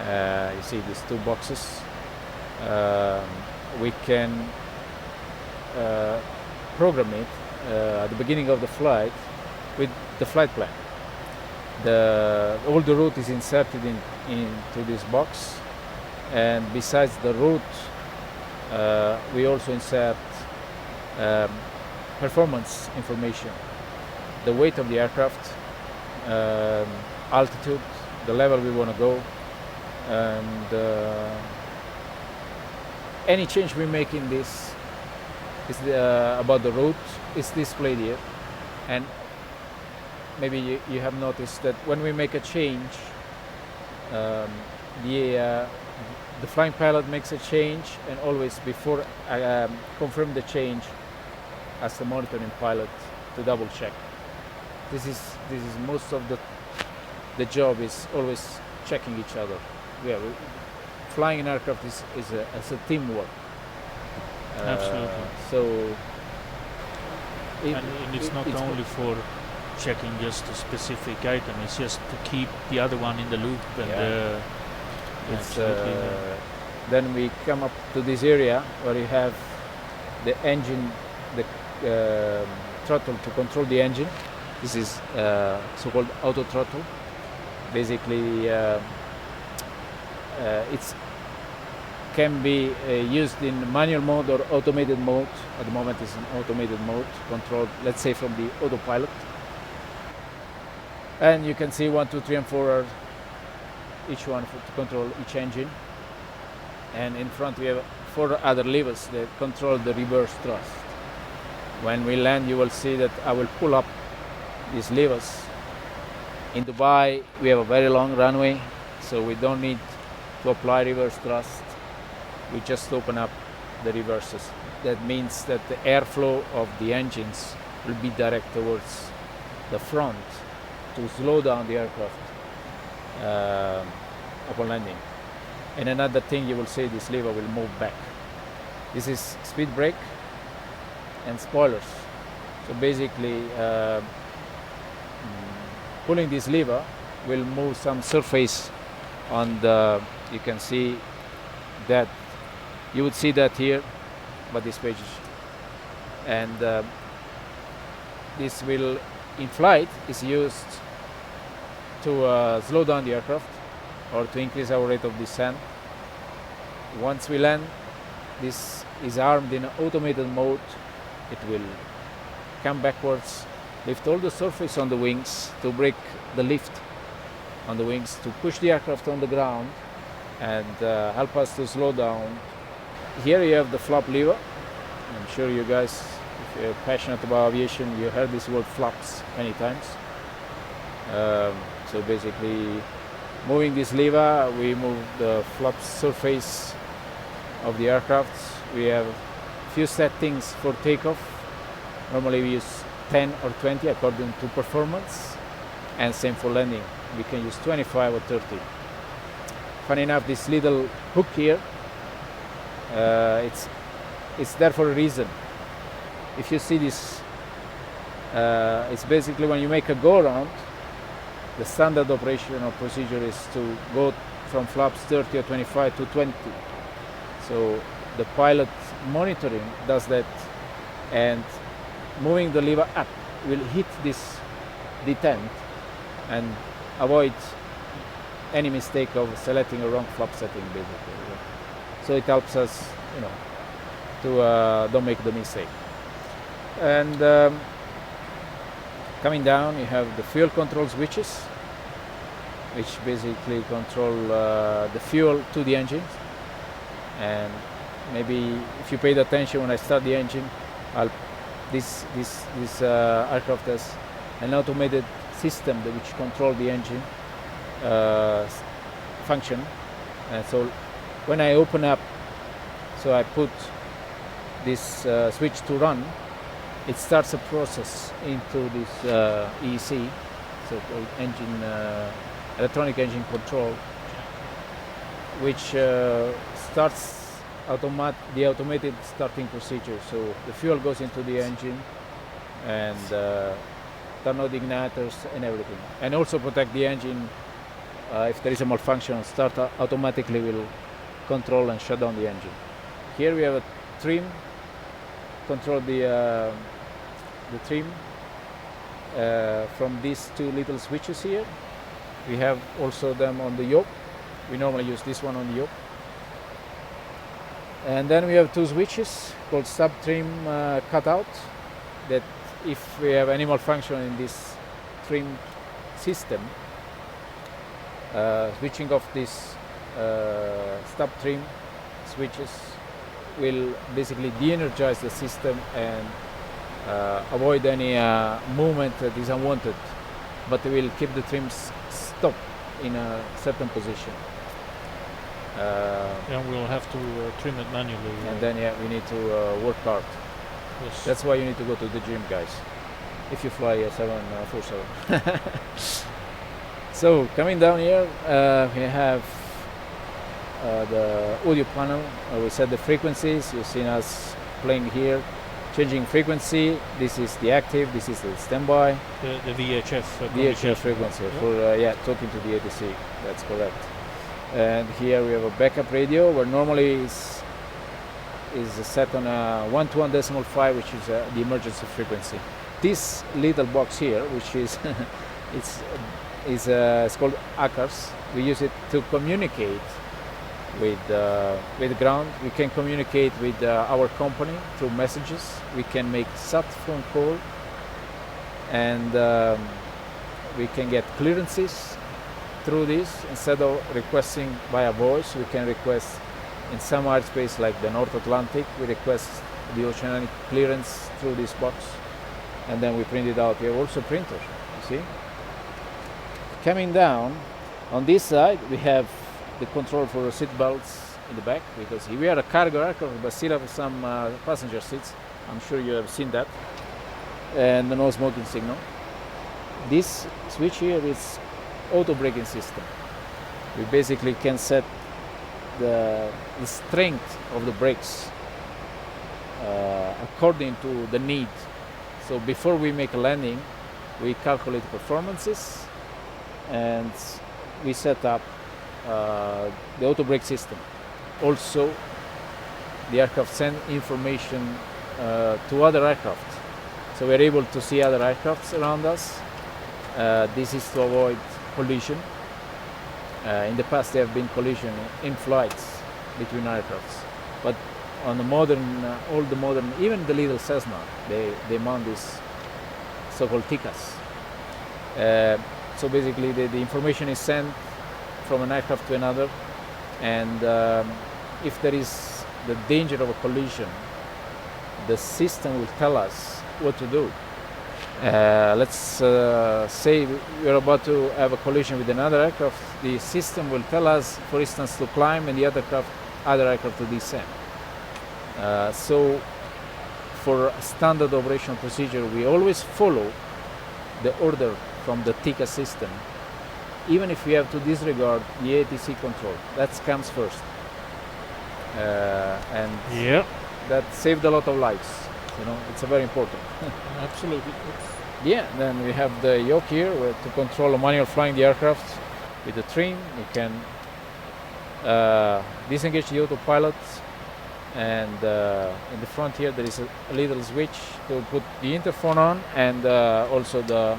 You see these two boxes. We can program it at the beginning of the flight with the flight plan. All the route is inserted into this box, and besides the route, we also insert performance information, the weight of the aircraft, altitude, the level we want to go, and any change we make in this is about the route is displayed here. And maybe you have noticed that when we make a change, the flying pilot makes a change, and always before confirm the change, as the monitoring pilot to double check. This is most of the job is always checking each other. Yeah, flying an aircraft is a teamwork. Absolutely. So and it's not only for checking just a specific item, it's just to keep the other one in the loop. And then we come up to this area where you have the engine, the throttle to control the engine. This is so-called auto throttle. Basically, it can be used in manual mode or automated mode. At the moment, it's in automated mode, controlled, let's say, from the autopilot. And you can see 1, 2, 3, and 4 are each one to control each engine. And in front we have 4 other levers that control the reverse thrust. When we land, you will see that I will pull up these levers. In Dubai, we have a very long runway, so we don't need to apply reverse thrust. We just open up the reverses. That means that the airflow of the engines will be direct towards the front to slow down the aircraft upon landing. And another thing, you will see this lever will move back. This is speed brake and spoilers. So basically, pulling this lever will move some surface on the, you can see that, you would see that here, but this page, and this will, in flight, is used to slow down the aircraft or to increase our rate of descent. Once we land, this is armed in automated mode. It will come backwards, lift all the surface on the wings to break the lift on the wings, to push the aircraft on the ground and help us to slow down. Here you have the flap lever. I'm sure you guys, if you're passionate about aviation, you heard this word flaps many times. So basically, moving this lever, we move the flap surface of the aircraft. We have few settings for takeoff. Normally we use 10 or 20 according to performance, and same for landing. We can use 25 or 30. Funny enough, this little hook here, it's there for a reason. If you see this, it's basically when you make a go around, the standard operational procedure is to go from flaps 30 or 25 to 20. So the pilot monitoring does that, and moving the lever up will hit this detent and avoid any mistake of selecting a wrong flap setting, basically. So it helps us, to don't make the mistake. And coming down, you have the fuel control switches, which basically control the fuel to the engine. And maybe if you paid attention when I start the engine, this aircraft has an automated system which control the engine function. And so when I open up, so I put this switch to run, it starts a process into this EEC, so-called engine, electronic engine control, which starts the automated starting procedure. So the fuel goes into the engine and turn on the igniters and everything. And also protect the engine if there is a malfunction. Start automatically will control and shut down the engine. Here we have a trim, control the trim from these two little switches here. We have also them on the yoke. We normally use this one on the yoke. And then we have two switches called sub-trim cutout, that if we have any malfunction in this trim system, switching off this sub-trim switches will basically de-energize the system and avoid any movement that is unwanted, but it will keep the trims stopped in a certain position. And we'll have to trim it manually. And then we need to work hard. Yes. That's why you need to go to the gym, guys, if you fly a 747. So coming down here, we have the audio panel. We set the frequencies. You've seen us playing here, changing frequency. This is the active, this is the standby. The VHF VHF frequency for talking to the ATC. That's correct. And here we have a backup radio, where normally is set on a 121.5, which is the emergency frequency. This little box here, which is it's called ACARS. We use it to communicate with the ground. We can communicate with our company through messages. We can make sat phone call, and we can get clearances through this. Instead of requesting via voice, we can request in some airspace like the North Atlantic. We request the oceanic clearance through this box, and then we print it out. We have also printer, you see. Coming down on this side, we have the control for the seat belts in the back, because we are a cargo aircraft but still have some passenger seats. I'm sure you have seen that. And the no smoking signal. This switch here is auto braking system. We basically can set the strength of the brakes according to the need. So before we make a landing, we calculate performances and we set up the auto brake system. Also, the aircraft send information to other aircraft, so we're able to see other aircrafts around us. This is to avoid collision. In the past, there have been collision in flights between aircrafts, but on the modern, all the modern, even the little Cessna, they mount these so-called TICAs. So basically, the information is sent from an aircraft to another, and if there is the danger of a collision, the system will tell us what to do. Let's say we're about to have a collision with another aircraft. The system will tell us, for instance, to climb and the other aircraft to descend. So for standard operational procedure, we always follow the order from the TICA system, even if we have to disregard the ATC control. That comes first. And that saved a lot of lives. You know, it's very important. Absolutely. Yeah, then we have the yoke here to control a manual flying the aircraft with the trim. You can disengage the autopilot and in the front here there is a little switch to put the interphone on, and also the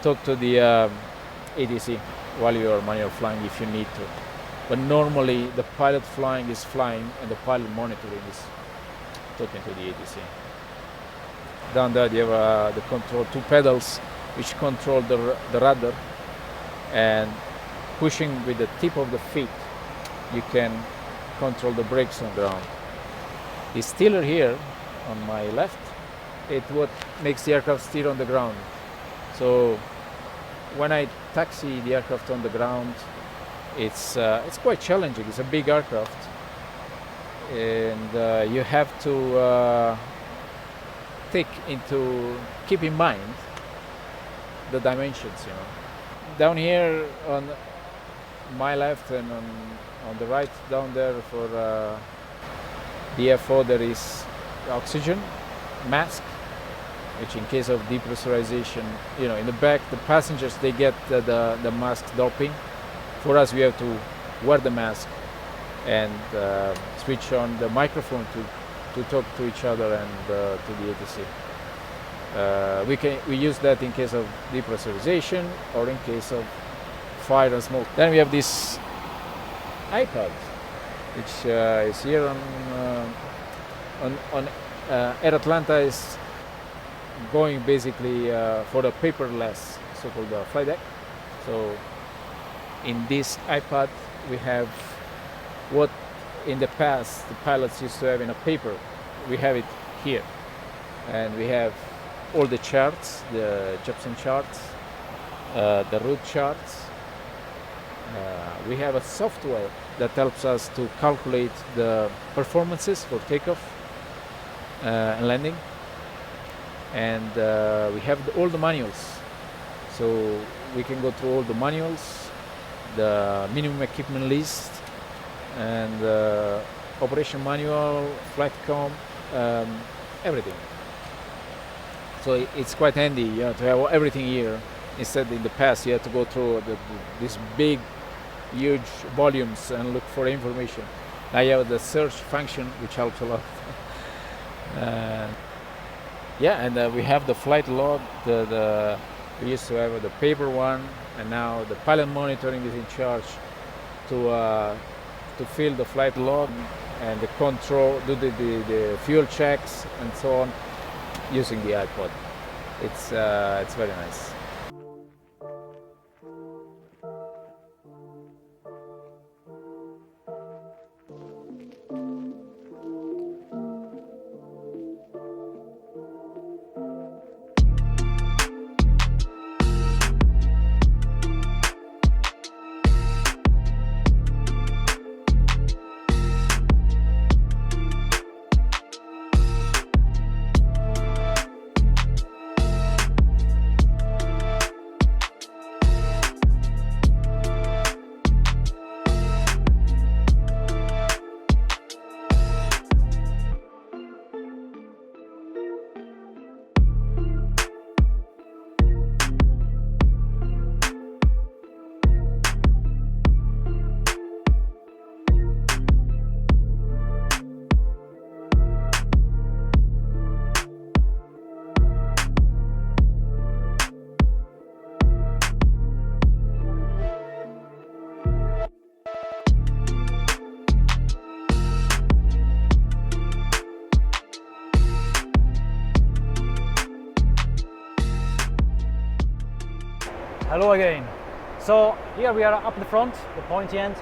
talk to the ATC while you are manual flying if you need to. But normally the pilot flying is flying and the pilot monitoring is talking to the ATC. Down there you have the control, 2 pedals which control the rudder, and pushing with the tip of the feet you can control the brakes on the ground. The steerer here on my left, it's what makes the aircraft steer on the ground. So when I taxi the aircraft on the ground, it's quite challenging. It's a big aircraft, and you have to keep in mind the dimensions. You know, down here on my left and on the right, down there for the FO, there is oxygen mask, which in case of depressurization, you know, in the back the passengers they get the mask doping. For us, we have to wear the mask and switch on the microphone to talk to each other and to the ATC. We use that in case of depressurization or in case of fire and smoke. Then we have this iPad, which is here on Air Atlanta is going basically for the paperless so-called flight deck. So in this iPad we have what in the past the pilots used to have in a paper. We have it here, and we have all the charts, the Jepson charts, the route charts. We have a software that helps us to calculate the performances for takeoff and landing, and we have all the manuals, so we can go through all the manuals, the minimum equipment list, and operation manual, flight comm, everything. So it's quite handy, you know, to have everything here. Instead, in the past, you had to go through these big, huge volumes and look for information. Now you have the search function, which helps a lot. Yeah, and we have the flight log. We used to have the paper one, and now the pilot monitoring is in charge to fill the flight log and the control, do the fuel checks and so on, using the iPod. It's very nice. Hello again. So here we are up the front, the pointy end,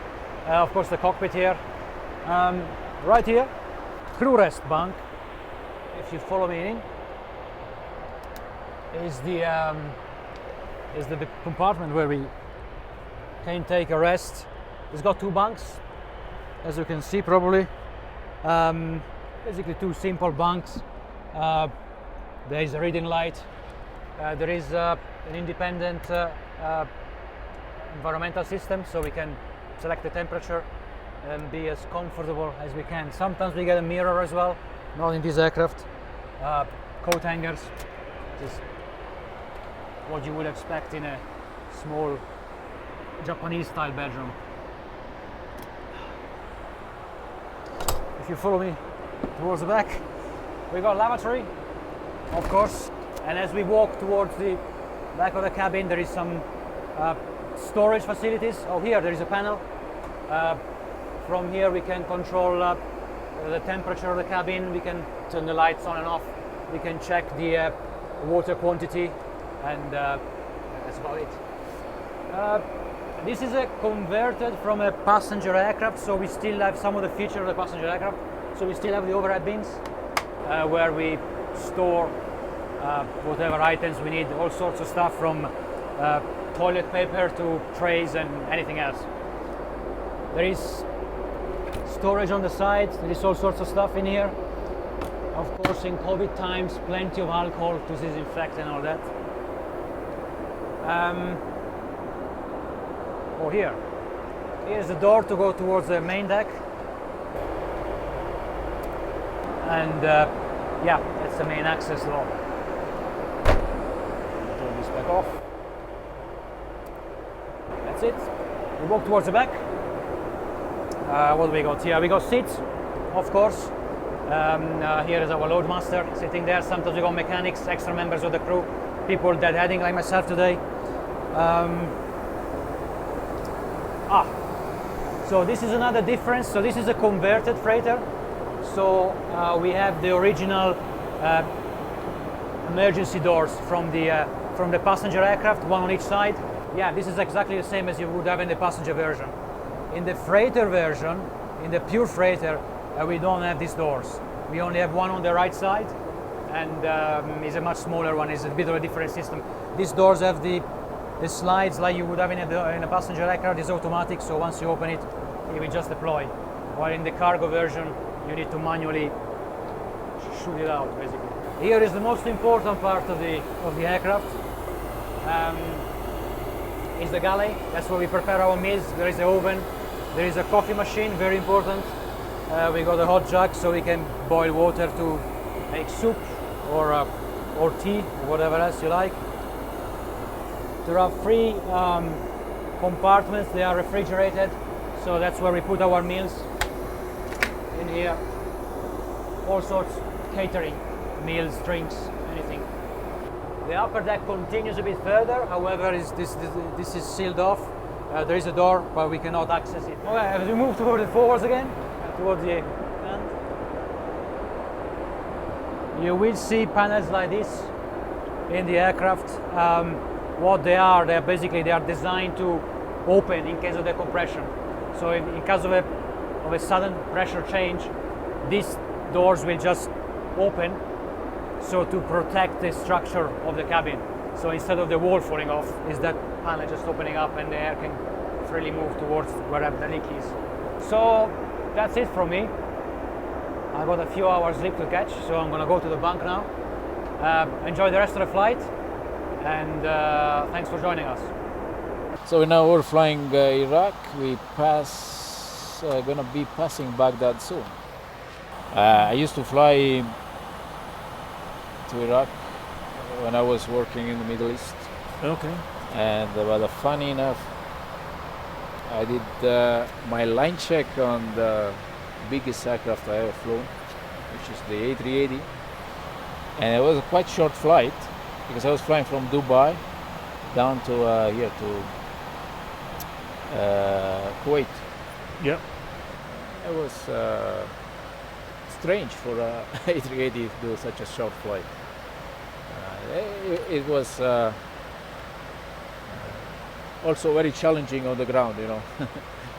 of course the cockpit here. Right here, crew rest bunk, if you follow me in, is the compartment where we can take a rest. It's got 2 bunks, as you can see probably. Basically 2 simple bunks. There is a reading light. There is an independent environmental system, so we can select the temperature and be as comfortable as we can. Sometimes we get a mirror as well, not in this aircraft. Coat hangers, which is what you would expect in a small Japanese style bedroom. if you follow me towards the back, we got lavatory, of course, and as we walk towards the back of the cabin, there is some storage facilities. Oh, here there is a panel. From here we can control the temperature of the cabin, we can turn the lights on and off, we can check the water quantity, and that's about it. This is a converted from a passenger aircraft, so we still have some of the features of the passenger aircraft. So we still have the overhead bins where we store whatever items we need, all sorts of stuff from toilet paper to trays and anything else. There is storage on the side, there is all sorts of stuff in here. Of course, in COVID times, plenty of alcohol to disinfect and all that. Here's the door to go towards the main deck. And yeah, that's the main access door. Turn this back off. That's it. We walk towards the back. What do we got here? We got seats, of course. Here is our loadmaster sitting there. Sometimes we got mechanics, extra members of the crew, people deadheading like myself today. So this is another difference. So this is a converted freighter. So we have the original emergency doors from the passenger aircraft, one on each side. Yeah, this is exactly the same as you would have in the passenger version. In the freighter version, in the pure freighter, we don't have these doors. We only have one on the right side, and it's a much smaller one. It's a bit of a different system. These doors have the slides like you would have in a passenger aircraft. It's automatic, so once you open it, it will just deploy. While in the cargo version, you need to manually shoot it out, basically. Here is the most important part of the aircraft. Is the galley. That's where we prepare our meals. There is the oven. There is a coffee machine, very important. We got a hot jug so we can boil water to make soup or tea, whatever else you like. There are 3 compartments. They are refrigerated, so that's where we put our meals. In here, all sorts, catering, meals, drinks, anything. The upper deck continues a bit further, however, this is sealed off. There is a door, but we cannot access it. Okay, as we move toward the forwards again, towards the end, you will see panels like this in the aircraft. What they are basically designed to open in case of decompression. So in case of a sudden pressure change, these doors will just open, so to protect the structure of the cabin. So instead of the wall falling off, is that panel just opening up and the air can freely move towards wherever the leak is. So that's it from me. I got a few hours sleep to catch, so I'm gonna go to the bunk now. Enjoy the rest of the flight, and thanks for joining us. So now we're flying Iraq. We gonna be passing Baghdad soon. I used to fly to Iraq when I was working in the Middle East. Okay. And but funny enough, I did my line check on the biggest aircraft I ever flown, which is the A380, and it was a quite short flight because I was flying from Dubai down to here to Kuwait. Yeah. It was strange for A380 to do such a short flight. It was also very challenging on the ground, you know,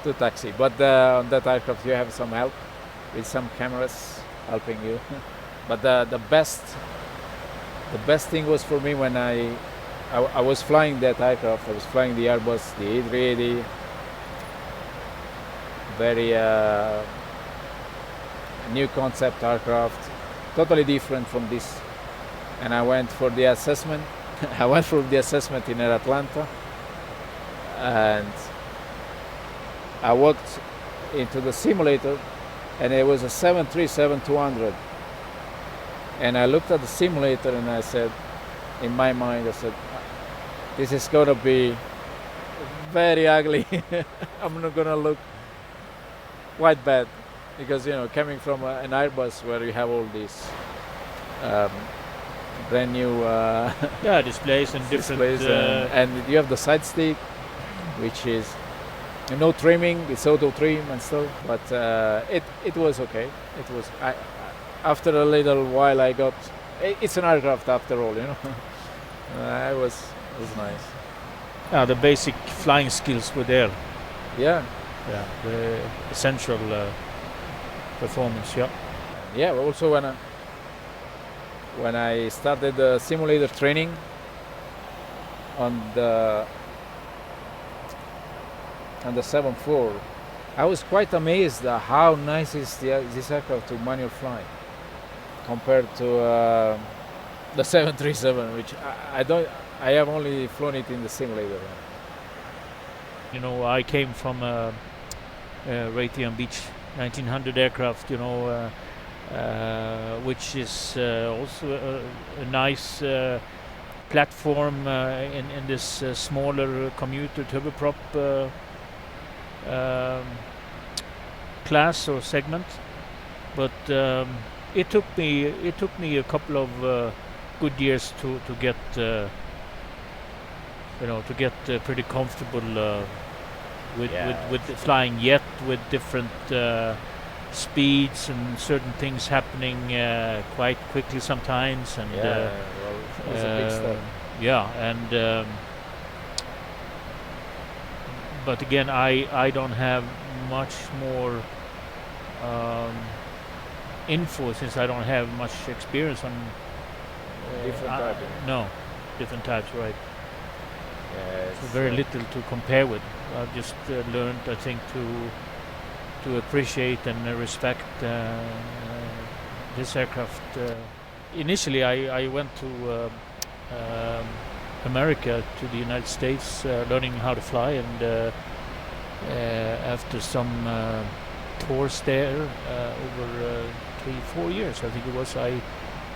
to taxi. But on that aircraft you have some help with some cameras helping you. But the best thing was for me when I was flying that aircraft. I was flying the Airbus, the A380, very new concept aircraft, totally different from this. And I went for the assessment. I went for the assessment in Air Atlanta, and I walked into the simulator, and it was a 737-200. And I looked at the simulator and I said, in my mind, I said, this is going to be very ugly. I'm not going to look quite bad. because coming from an Airbus where you have all these brand new displays and different displays and you have the side stick, which is no trimming, it's auto trim and stuff, but it was okay. It was after a little while I got it's an aircraft after all, it was nice. The basic flying skills were there. Yeah, the essential performance. Yeah. Also when I started the simulator training on the 7th floor, I was quite amazed at how nice is this aircraft to manual fly compared to the 737, which I have only flown it in the simulator. I came from a Raytheon Beech 1900 aircraft, which is also a nice platform in this smaller commuter turboprop class or segment, but it took me a couple of good years to get pretty comfortable with flying jet with different speeds and certain things happening quite quickly sometimes, and it was a big step. But again, I don't have much more info since I don't have much experience on different types. No, different types, right? So very little to compare with. I've just learned, I think, to appreciate and respect this aircraft. Initially, I went to America, to the United States, learning how to fly, and after some tours there over 3-4 years, I think it was, I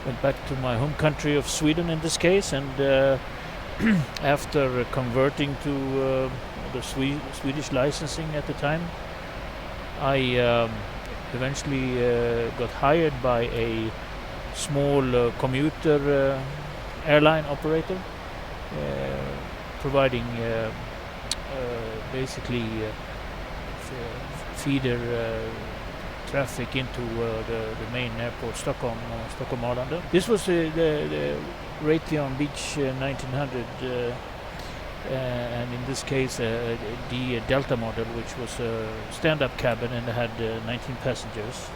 went back to my home country of Sweden in this case, and after converting to the Swedish licensing at the time, I eventually got hired by a small commuter airline operator, providing basically feeder traffic into the main airport, Stockholm Arlanda. This was the Raytheon Beech 1900, and in this case the Delta model, which was a stand-up cabin and had 19 passengers.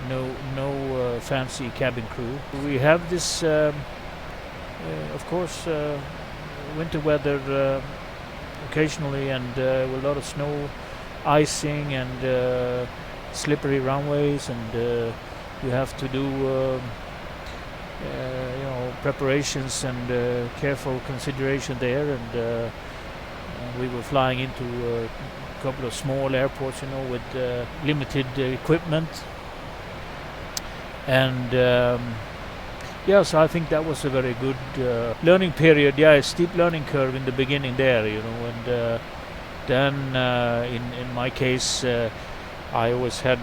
No fancy cabin crew. We have this, of course, winter weather occasionally, and with a lot of snow, icing, and slippery runways, and you have to do preparations and careful consideration there, and we were flying into a couple of small airports, with limited equipment, and so I think that was a very good learning period. A steep learning curve in the beginning there, and then in my case, I always had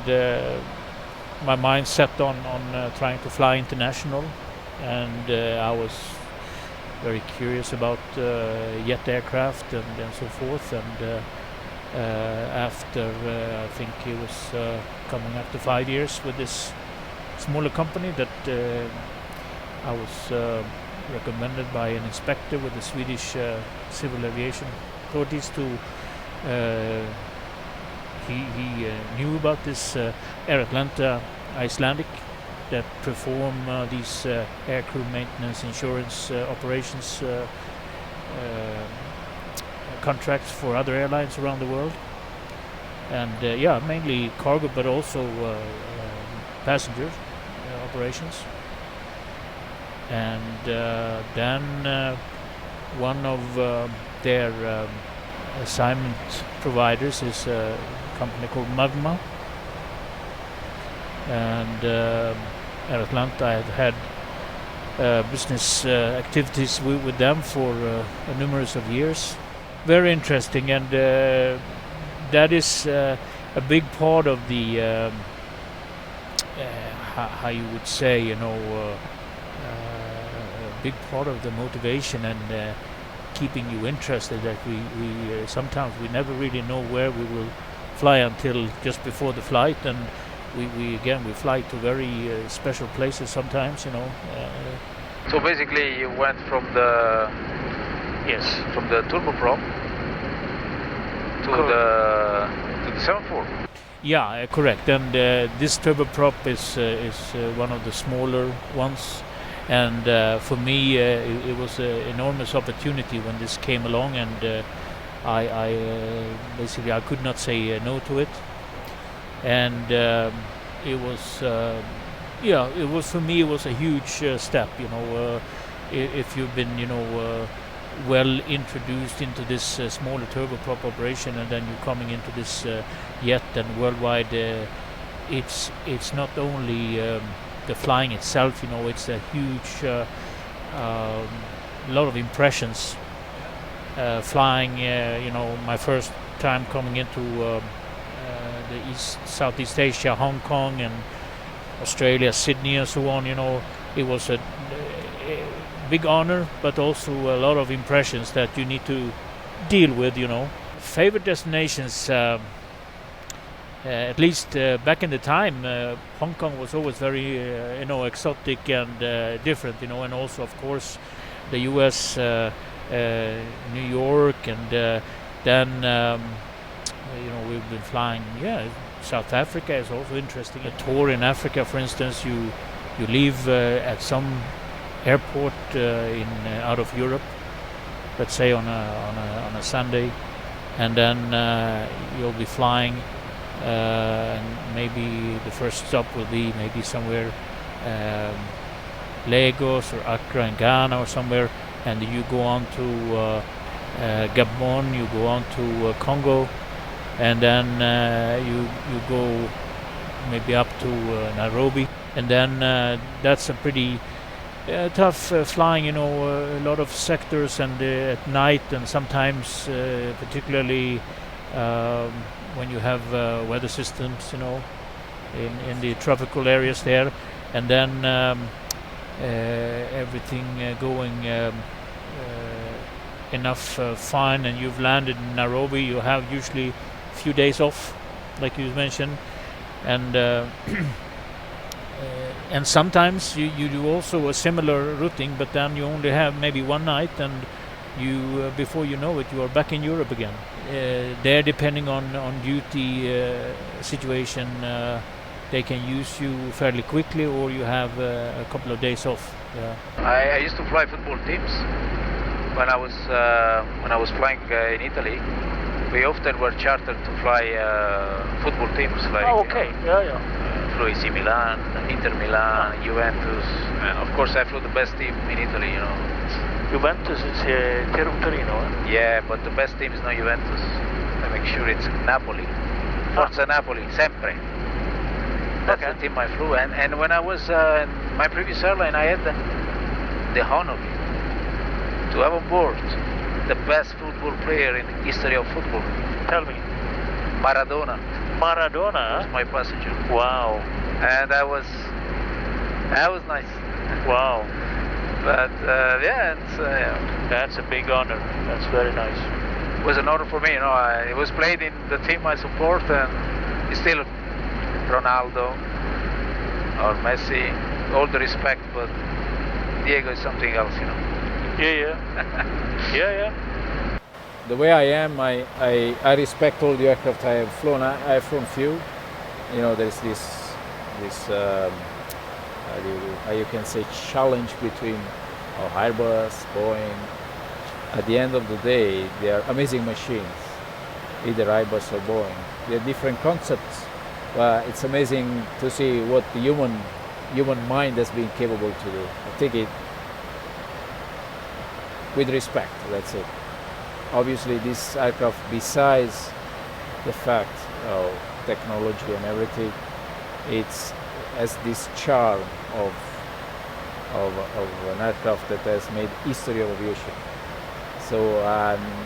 my mind set on trying to fly international, and I was very curious about jet aircraft and so forth, and after I think it was coming up to 5 years with this smaller company that I was recommended by an inspector with the Swedish Civil Aviation Authorities to he knew about this Air Atlanta Icelandic that perform these aircrew maintenance insurance operations contracts for other airlines around the world, and mainly cargo, but also passenger operations. And then one of their assignment providers is a company called Magma, and Air Atlanta had business activities with them for numerous of years. Very interesting, and that is a big part of the how you would say, you know, a big part of the motivation and keeping you interested. That we sometimes we never really know where we will fly until just before the flight, and we fly to very special places sometimes, you know. So basically, you went from the turboprop to the 74. Yeah, correct. And this turboprop is one of the smaller ones, and for me it was an enormous opportunity when this came along, and I basically I could not say no to it, and it was it was for me, it was a huge step, you know. If you've been, you know, well introduced into this smaller turboprop operation, and then you're coming into this jet and worldwide, it's not only the flying itself, you know, it's a huge lot of impressions. Flying, you know, my first time coming into the Southeast Asia, Hong Kong and Australia, Sydney and so on, you know, it was a big honor, but also a lot of impressions that you need to deal with, you know. Favorite destinations, at least back in the time, Hong Kong was always very, you know, exotic and different, you know, and also, of course, the US, New York, and then, you know, we've been flying, South Africa is also interesting. A tour in Africa, for instance, you leave at some airport out of Europe, let's say on a Sunday, and then you'll be flying, and maybe the first stop will be maybe somewhere Lagos or Accra in Ghana or somewhere, and you go on to Gabon, you go on to Congo, and then you go maybe up to Nairobi, and then that's a pretty tough flying, you know, a lot of sectors, and at night, and sometimes particularly when you have weather systems, you know, in the tropical areas there, and then everything going enough fine, and you've landed in Nairobi, you have usually a few days off, like you mentioned, and sometimes you do also a similar routing, but then you only have maybe one night, and you before you know it, you are back in Europe again. There, depending on duty situation, they can use you fairly quickly, or you have a couple of days off. Yeah. I used to fly football teams when I was flying in Italy. We often were chartered to fly football teams, like flew AC Milan, Inter Milan, Juventus, and of course I flew the best team in Italy, you know. Juventus is Torino. Yeah, but the best team is not Juventus. I make sure it's Napoli. Forza Napoli, sempre. That's the team I flew, and when I was in my previous airline, I had the honor to have on board the best football player in the history of football. Tell me. Maradona. Maradona? Was my passenger. Wow. And that was nice. Wow. But that's a big honor. That's very nice. It was an honor for me, you know. It was played in the team I support, and it's still Ronaldo or Messi. All the respect, but Diego is something else, you know. Yeah. The way I am, I respect all the aircraft I have flown. I have flown few. You know, there's this how you can say challenge between Airbus, Boeing. At the end of the day, they are amazing machines, either Airbus or Boeing. They're different concepts, but it's amazing to see what the human mind has been capable to do. I take it with respect, that's it. Obviously, this aircraft, besides the fact of technology and everything, it's has this charm of an aircraft that has made history of aviation. So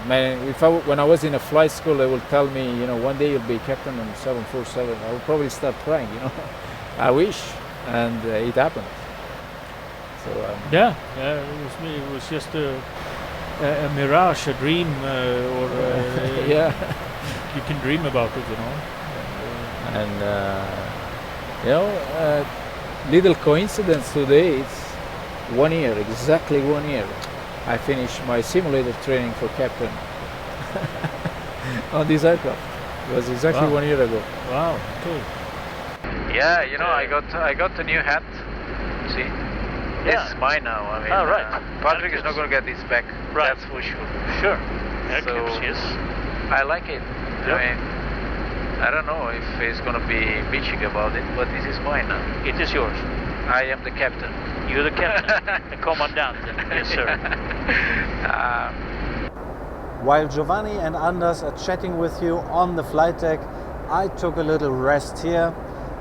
when I was in a flight school, they will tell me, you know, one day you'll be captain on 747. I will probably start crying, you know. I wish, and it happened. So it was just a mirage, a dream, or yeah, you can dream about it, you know. And you know, little coincidence today. It's 1 year, exactly 1 year. I finished my simulator training for captain on this aircraft. It was exactly 1 year ago. Wow. Okay. Yeah, you know, I got a new hat. See, this is mine now. I mean, right. Patrick is not going to get this back. Right. That's for sure. Sure. Air-Clips, So, yes. I like it. Yep. I mean, I don't know if he's going to be bitching about it, but this is mine now. It is yours. I am the captain. You're the captain, the commandant. Yes, sir. While Giovanni and Anders are chatting with you on the flight deck, I took a little rest here.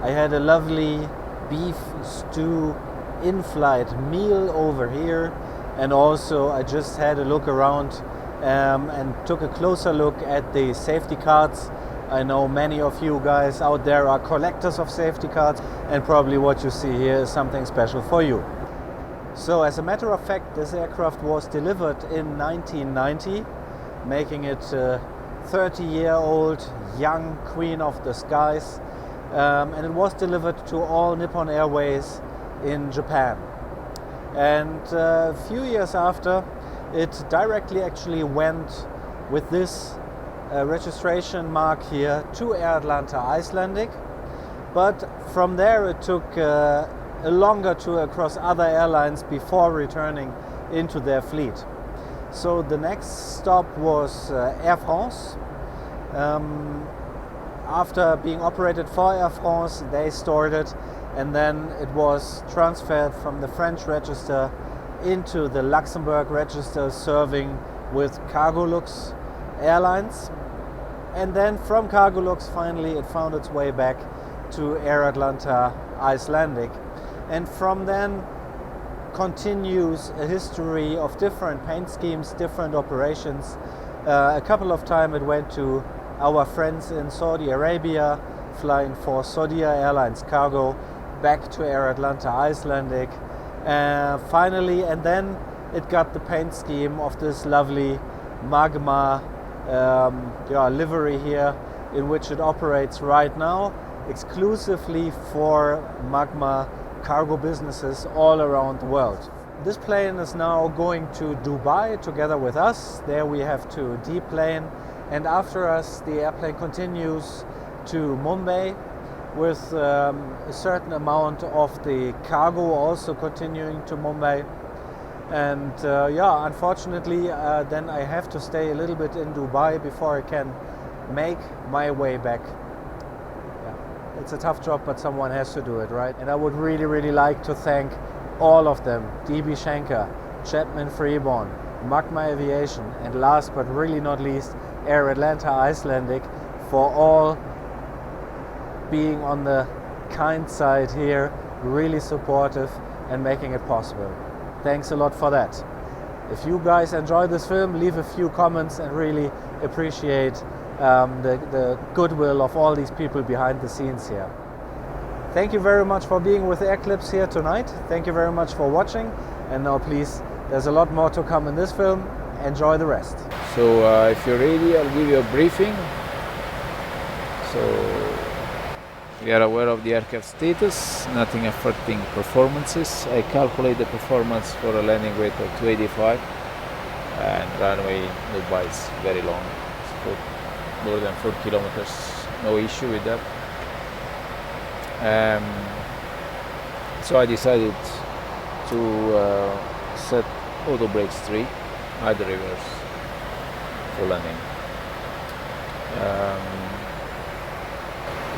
I had a lovely beef stew in-flight meal over here, and also I just had a look around and took a closer look at the safety cards. I know many of you guys out there are collectors of safety cards, and probably what you see here is something special for you. So as a matter of fact, this aircraft was delivered in 1990, making it a 30-year-old young queen of the skies, and it was delivered to all Nippon Airways in Japan. And a few years after, it directly actually went with this registration mark here to Air Atlanta Icelandic, but from there it took a longer tour across other airlines before returning into their fleet. So the next stop was Air France. After being operated for Air France, they stored it, and then it was transferred from the French register into the Luxembourg register, serving with Cargolux Airlines. And then from Cargolux, finally, it found its way back to Air Atlanta Icelandic. And from then continues a history of different paint schemes, different operations. A couple of times it went to our friends in Saudi Arabia, flying for Saudi Airlines Cargo, back to Air Atlanta Icelandic. Finally, and then it got the paint scheme of this lovely Magma livery here, in which it operates right now, exclusively for Magma cargo businesses all around the world. This plane is now going to Dubai together with us. There we have to deplane, and after us the airplane continues to Mumbai, with a certain amount of the cargo also continuing to Mumbai. And unfortunately then I have to stay a little bit in Dubai before I can make my way back. Yeah, it's a tough job, but someone has to do it, right? And I would really like to thank all of them: DB Schenker, Chapman Freeborn, Magma Aviation, and last but really not least, Air Atlanta Icelandic, for all being on the kind side here, really supportive and making it possible. Thanks a lot for that. If you guys enjoy this film, leave a few comments, and really appreciate the goodwill of all these people behind the scenes here. Thank you very much for being with Air-Clips here tonight. Thank you very much for watching, and now please, there's a lot more to come in this film. Enjoy the rest. So if you're ready, I'll give you a briefing. So we are aware of the aircraft status, nothing affecting performances. I calculate the performance for a landing weight of 285, and runway Dubai is very long, it's more than 4 kilometers, no issue with that. So I decided to set auto brakes 3, either reverse for landing.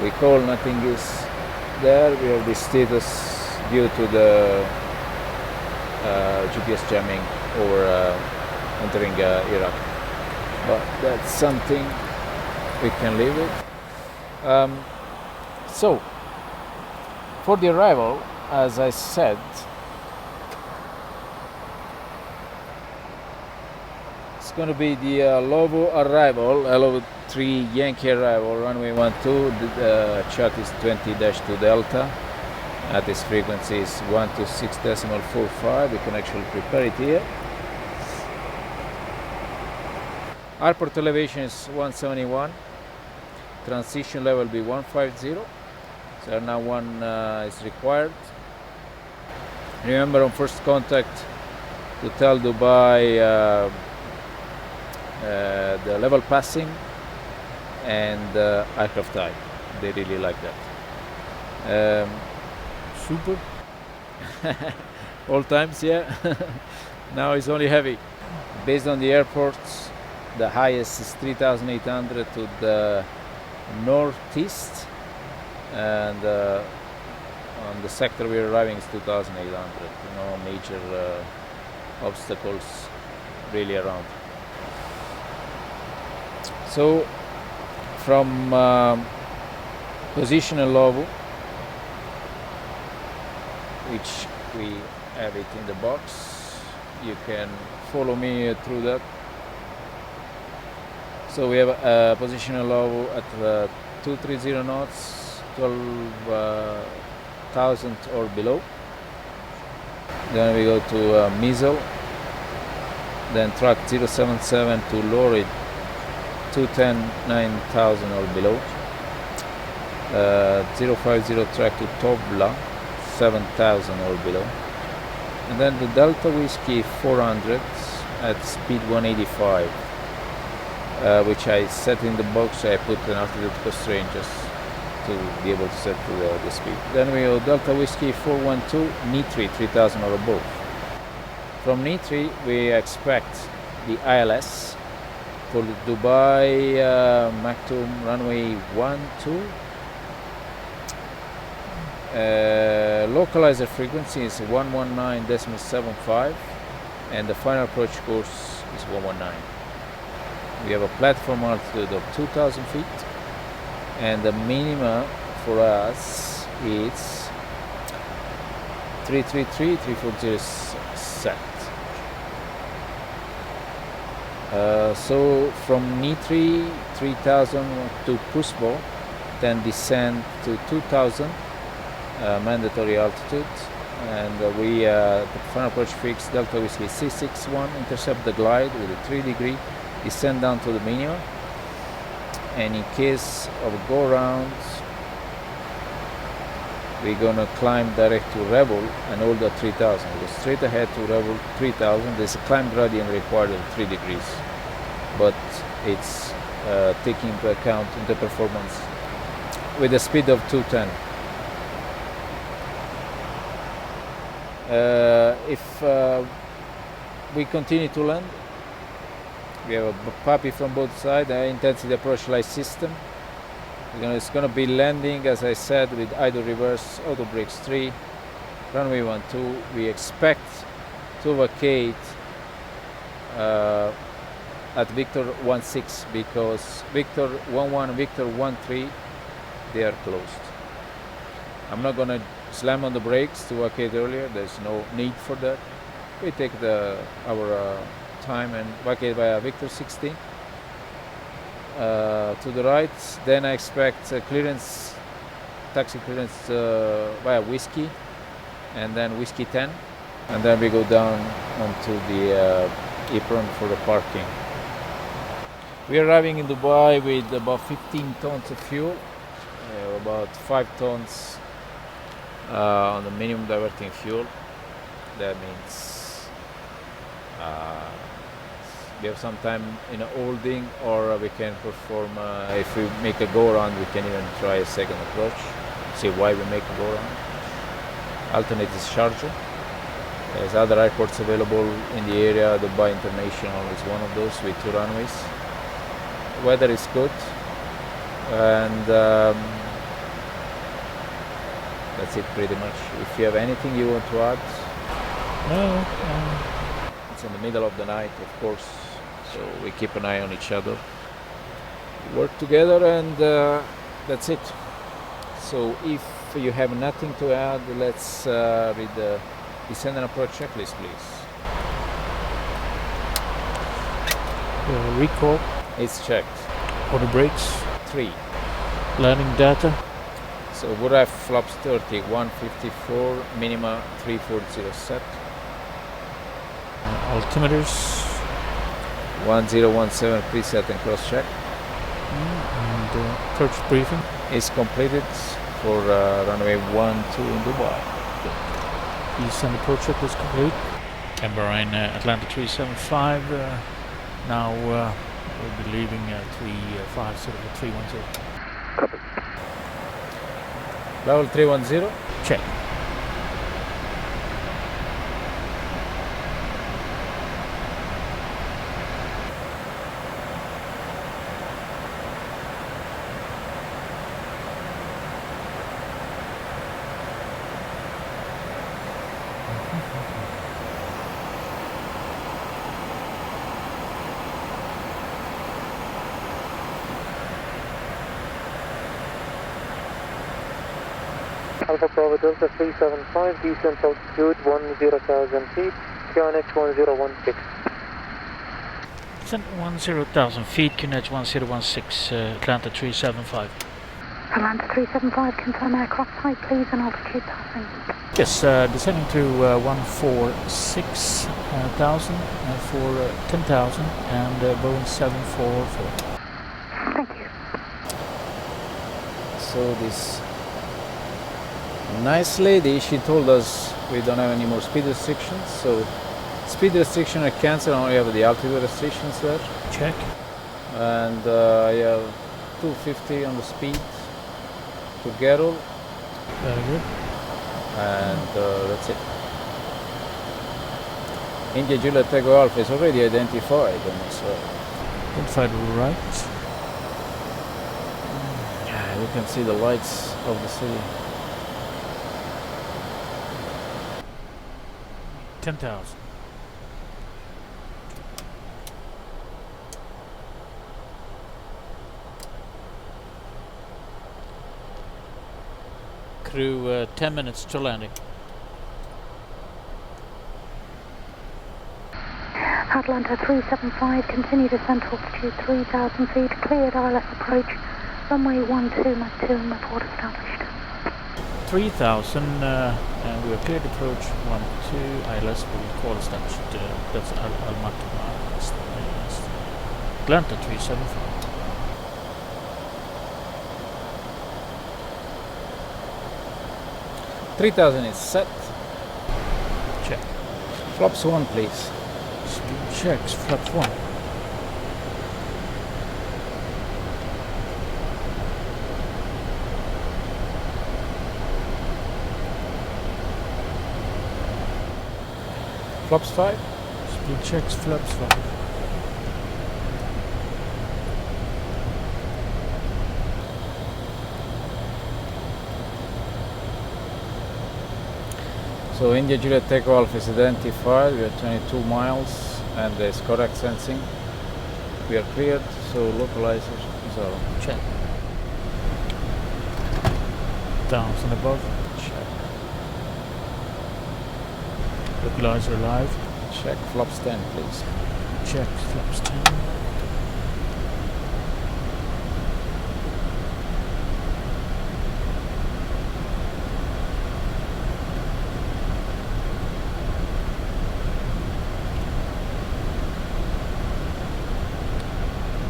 We call nothing is there. We have the status due to the GPS jamming or entering Iraq, but that's something we can live with. So for the arrival, as I said, It's going to be the Lovo arrival, Lovo 3 Yankee arrival, runway 12. The chart is 20-2 Delta. At this frequency is 126.45. We can actually prepare it here. Airport elevation is 171. Transition level will be 150. So now one is required. Remember on first contact to tell Dubai the level passing and aircraft type. They really like that. Super. All times, yeah. Now it's only heavy. Based on the airports, the highest is 3,800 to the northeast, and on the sector we're arriving is 2,800. No major obstacles really around. So from position in Lovo, which we have it in the box, you can follow me through that. So we have a position in Lovo at 230 knots, 12,000 or below. Then we go to Mizel, then track 077 to Lorid, 210, 9,000 or below. 050 track to Tobla, 7,000 or below. And then the Delta Whiskey 400 at speed 185, which I set in the box. I put an altitude constraint just to be able to set the speed. Then we go Delta Whiskey 412, Nitri 3,000 or above. From Nitri we expect the ILS for Dubai Maktoum runway 12. Localizer frequency is 119.75 and the final approach course is 119. We have a platform altitude of 2,000 feet and the minima for us is 333, 340 set. So from Nitri 3,000 to Pusbo, then descend to 2,000 mandatory altitude, and we the final approach fix Delta Whiskey 661, intercept the glide with a 3 degree, descend down to the minimum, and in case of go round we're gonna climb direct to Rebel and hold at 3,000. We go straight ahead to Rebel 3,000. There's a climb gradient required of 3 degrees, but it's taking into account the performance with a speed of 210. If we continue to land, we have a puppy from both sides, high intensity approach light system. It's going to be landing, as I said, with idle reverse, auto brakes 3, runway 12. We expect to vacate at Victor 16 because Victor 11, Victor 13, they are closed. I'm not going to slam on the brakes to vacate earlier. There's no need for that. We take our time and vacate via Victor 16 to the right. Then I expect clearance, taxi clearance via Whiskey, and then Whiskey 10, and then we go down onto the apron for the parking. We are arriving in Dubai with about 15 tons of fuel, about 5 tons on the minimum diverting fuel. That means we have some time in a holding, or we can perform, if we make a go around, we can even try a second approach, see why we make a go around. Alternate is Sharjah. There's other airports available in the area. Dubai International is one of those with 2 runways. Weather is good, and that's it pretty much. If you have anything you want to add? No. It's in the middle of the night, of course, so we keep an eye on each other. We work together, and that's it. So if you have nothing to add, let's read the descent and approach checklist, please. Recall. It's checked. Order brakes. 3. Landing data. So would have flaps 30, 154, minima 340 set. Altimeters. 1017 preset and cross check. And approach briefing. Is completed for runway 12 in Dubai. East and approach check is complete. Bahrain Atlanta 375. Now we'll be leaving 350 310. Copy. Level 310. Check. Alpha Bravo Delta 375, descent altitude 10,000 feet, QNH 1016. Descent 10,000 feet, QNH 1016, Atlanta 375. Atlanta 375, confirm aircraft height please and altitude passing. Yes, descending to 146,000 for 10,000 and Boeing 744. Thank you. So this nice lady, she told us we don't have any more speed restrictions, so speed restriction are cancelled, only have the altitude restrictions there. Check. And I have 250 on the speed to Gerol. Very good. And that's it. India Juliet Tango Alpha is already identified on this Identified right. Yeah, you can see the lights of the city. 10,000. Crew 10 minutes to landing. Atlanta 375, continue descent altitude 3,000 feet, cleared ILS approach, runway 12, Mach 2 and report established. 3,000 and we are cleared to approach 12, ILS will call established. That's Almaty. Atlanta 375. $3,000 is set. Check. Flaps 1 please. Speed checks, flaps 1. Flaps 5. Speed checks, flaps 5. So India Juliet Tango Alpha is identified, we are 22 miles and there's correct sensing. We are cleared, so localizer is on. Check. Down and above. Check. Localizer live. Check flaps 10 please. Check flaps 10.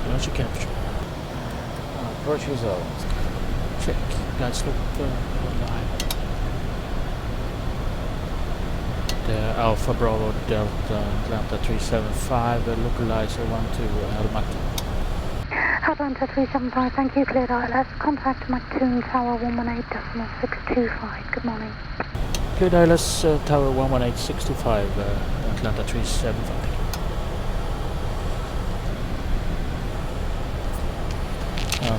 Localizer capture. Approach is on. Check. Guys look live. The Alpha Bravo Delta Atlanta 375, localizer 12 Almaty. Atlanta 375, thank you, cleared ILS. Contact Mach 2 Tower 118.625. Good morning. Cleared ILS Tower 118.625, Atlanta 375.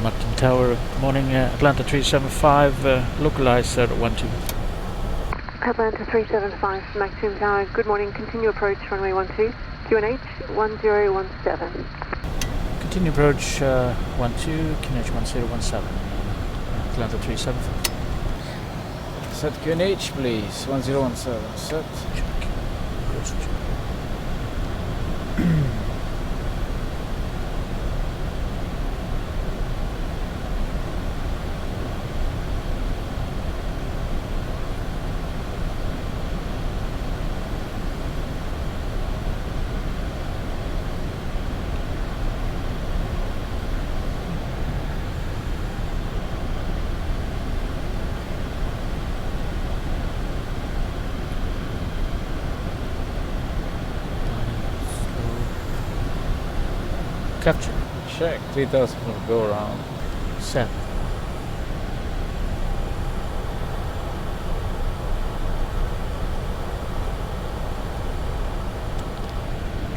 Martin Tower, good morning, Atlanta 375, localizer 12. Atlanta 375, Maximum Tower, good morning, continue approach runway 12, QNH 1017. Continue approach 12, QNH 1017, Atlanta 375. Set QNH please, 1017, set. Check. Close check. Capture. Check. 3000 will go around. 7.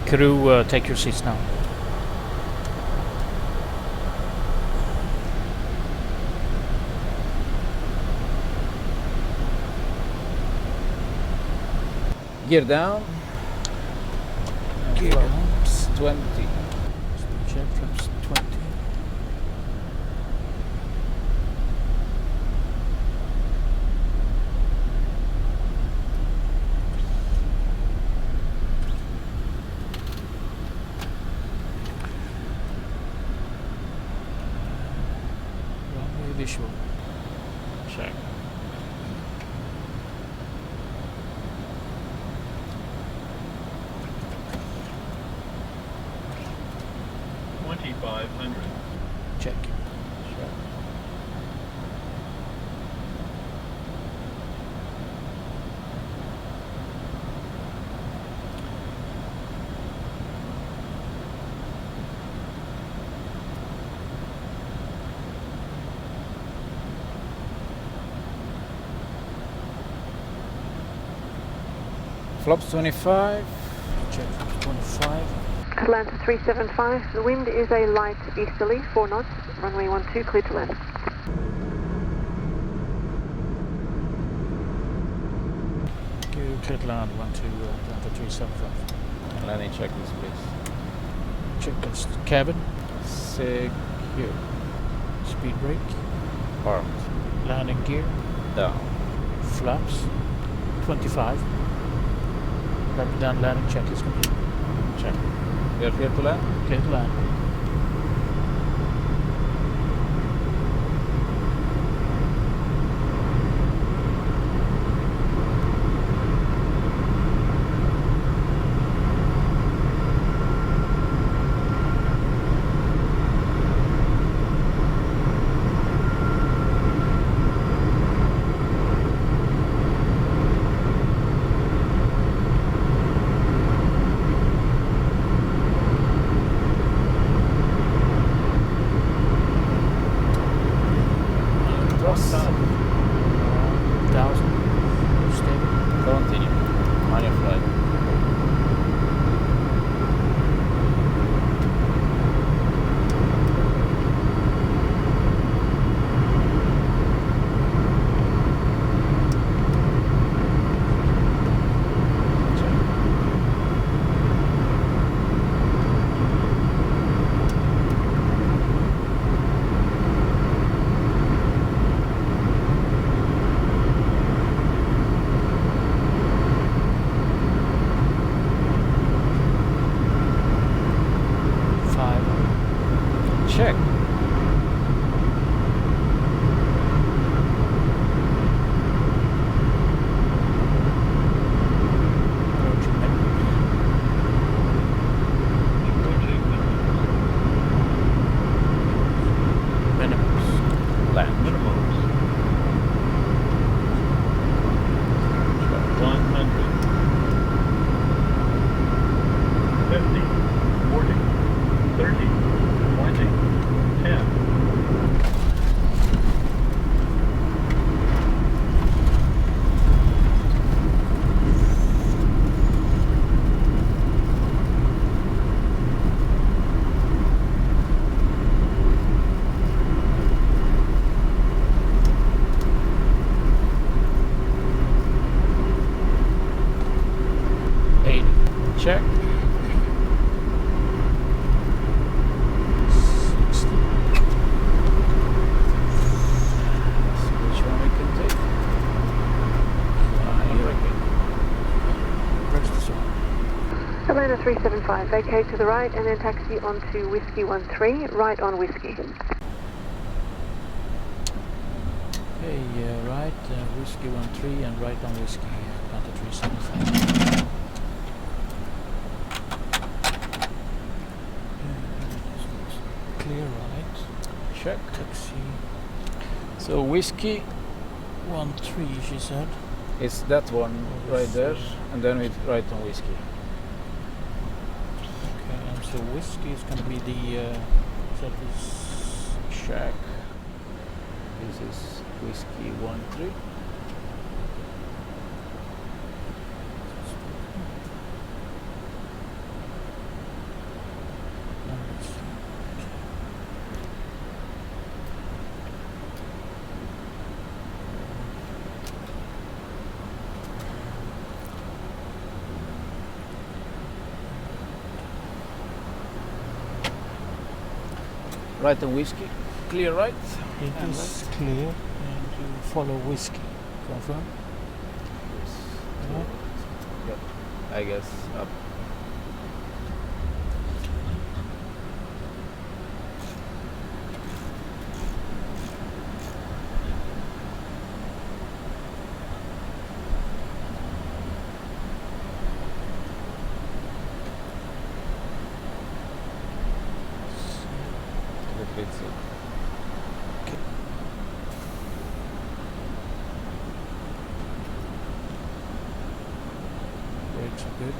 Crew, take your seats now. Gear down. Gear down. 20. Check flaps 20. Runway visual. Check. Check. Flaps 25. Check flaps 25. Atlanta 375, the wind is a light easterly, 4 knots, runway 12, clear to land. Clear to land, 12, Atlanta 375. And landing checklist, please. Checklist. Cabin. Secure. Speed brake. Armed. Landing gear. Down. Flaps 25. Rapid down landing checklist complete. Check. We are clear to land? Clear to land. Check. Check. 60. Which one we can take? Press this one. Atlanta 375, vacate to the right and then taxi onto Whiskey 13, right on Whiskey. Okay, right, Whiskey 13 and right on Whiskey, Atlanta 375. Clear right. Check. Taxi. So Whiskey 13, she said. It's that one right there, and then we right on Whiskey. Okay, I'm So whiskey is going to be the shack. This is whiskey 13. Right and whiskey, clear right? It is clear, and you follow whiskey. Confirm? Yes. Yeah. Yep. I guess up. Okay. Brakes are good.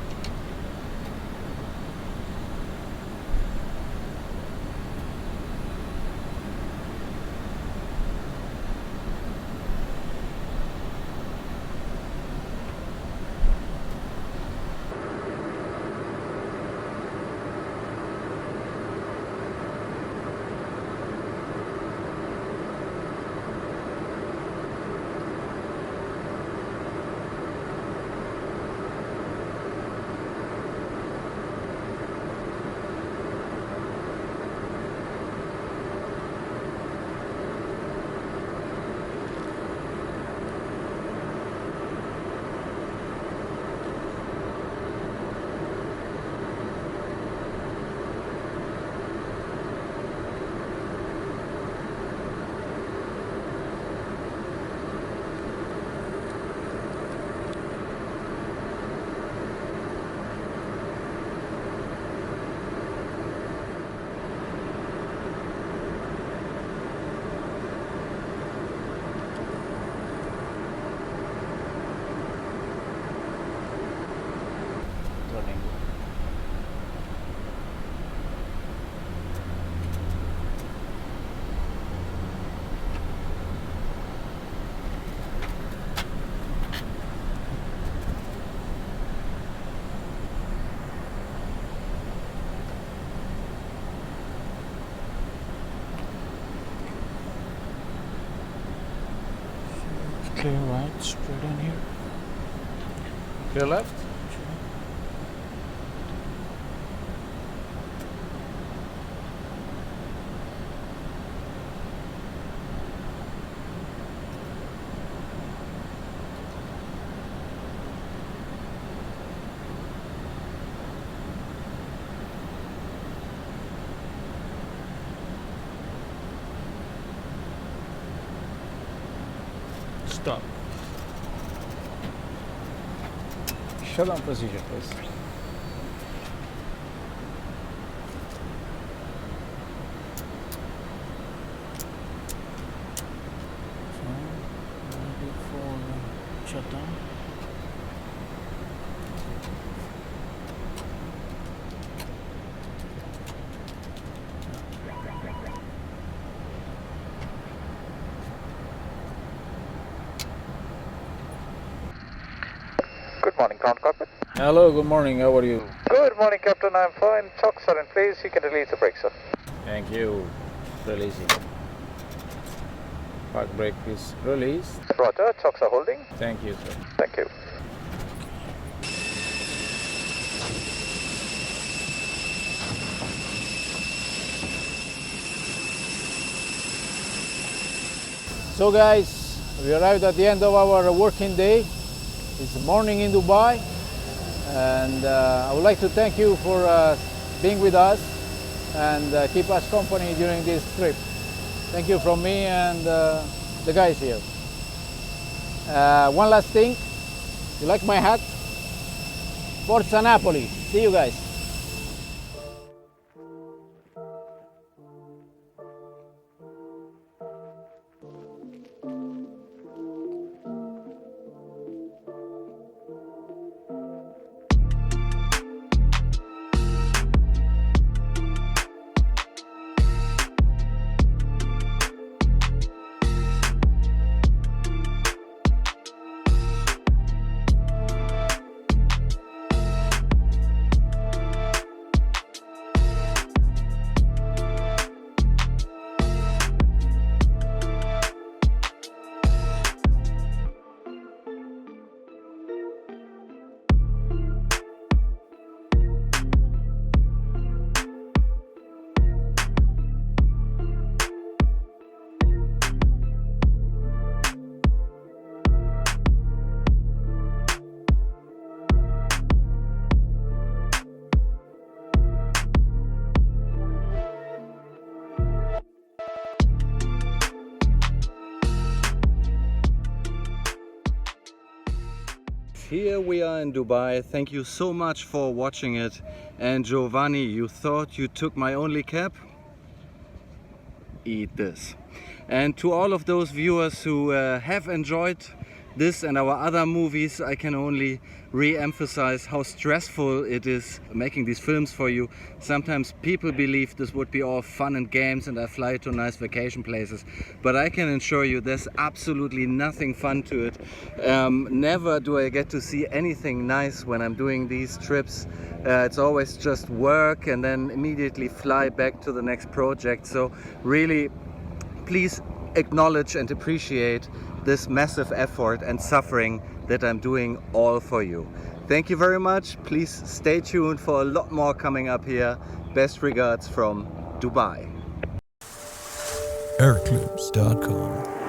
Clear right, straight on here. Clear left? Stop. Shut down procedure, please. Ready for shutdown. Good morning, Cockpit. Hello, good morning, how are you? Good morning, Captain. I'm fine. Chocks are in place. You can release the brake, sir. Thank you. Releasing. Park brake is released. Roger. Chocks are holding. Thank you, sir. Thank you. So guys, we arrived at the end of our working day. It's morning in Dubai, and I would like to thank you for being with us and keep us company during this trip. Thank you from me and the guys here. One last thing, you like my hat? Forza Napoli. See you guys. here we are in Dubai. Thank you so much for watching it. And Giovanni, you thought you took my only cap? Eat this. And to all of those viewers who have enjoyed this and our other movies, I can only re-emphasize how stressful it is making these films for you. Sometimes people believe this would be all fun and games and I fly to nice vacation places, but I can assure you there's absolutely nothing fun to it. Never do I get to see anything nice when I'm doing these trips. It's always just work and then immediately fly back to the next project. So really, please acknowledge and appreciate this massive effort and suffering that I'm doing all for you. Thank you very much. Please stay tuned for a lot more coming up here. Best regards from Dubai. Airclips.com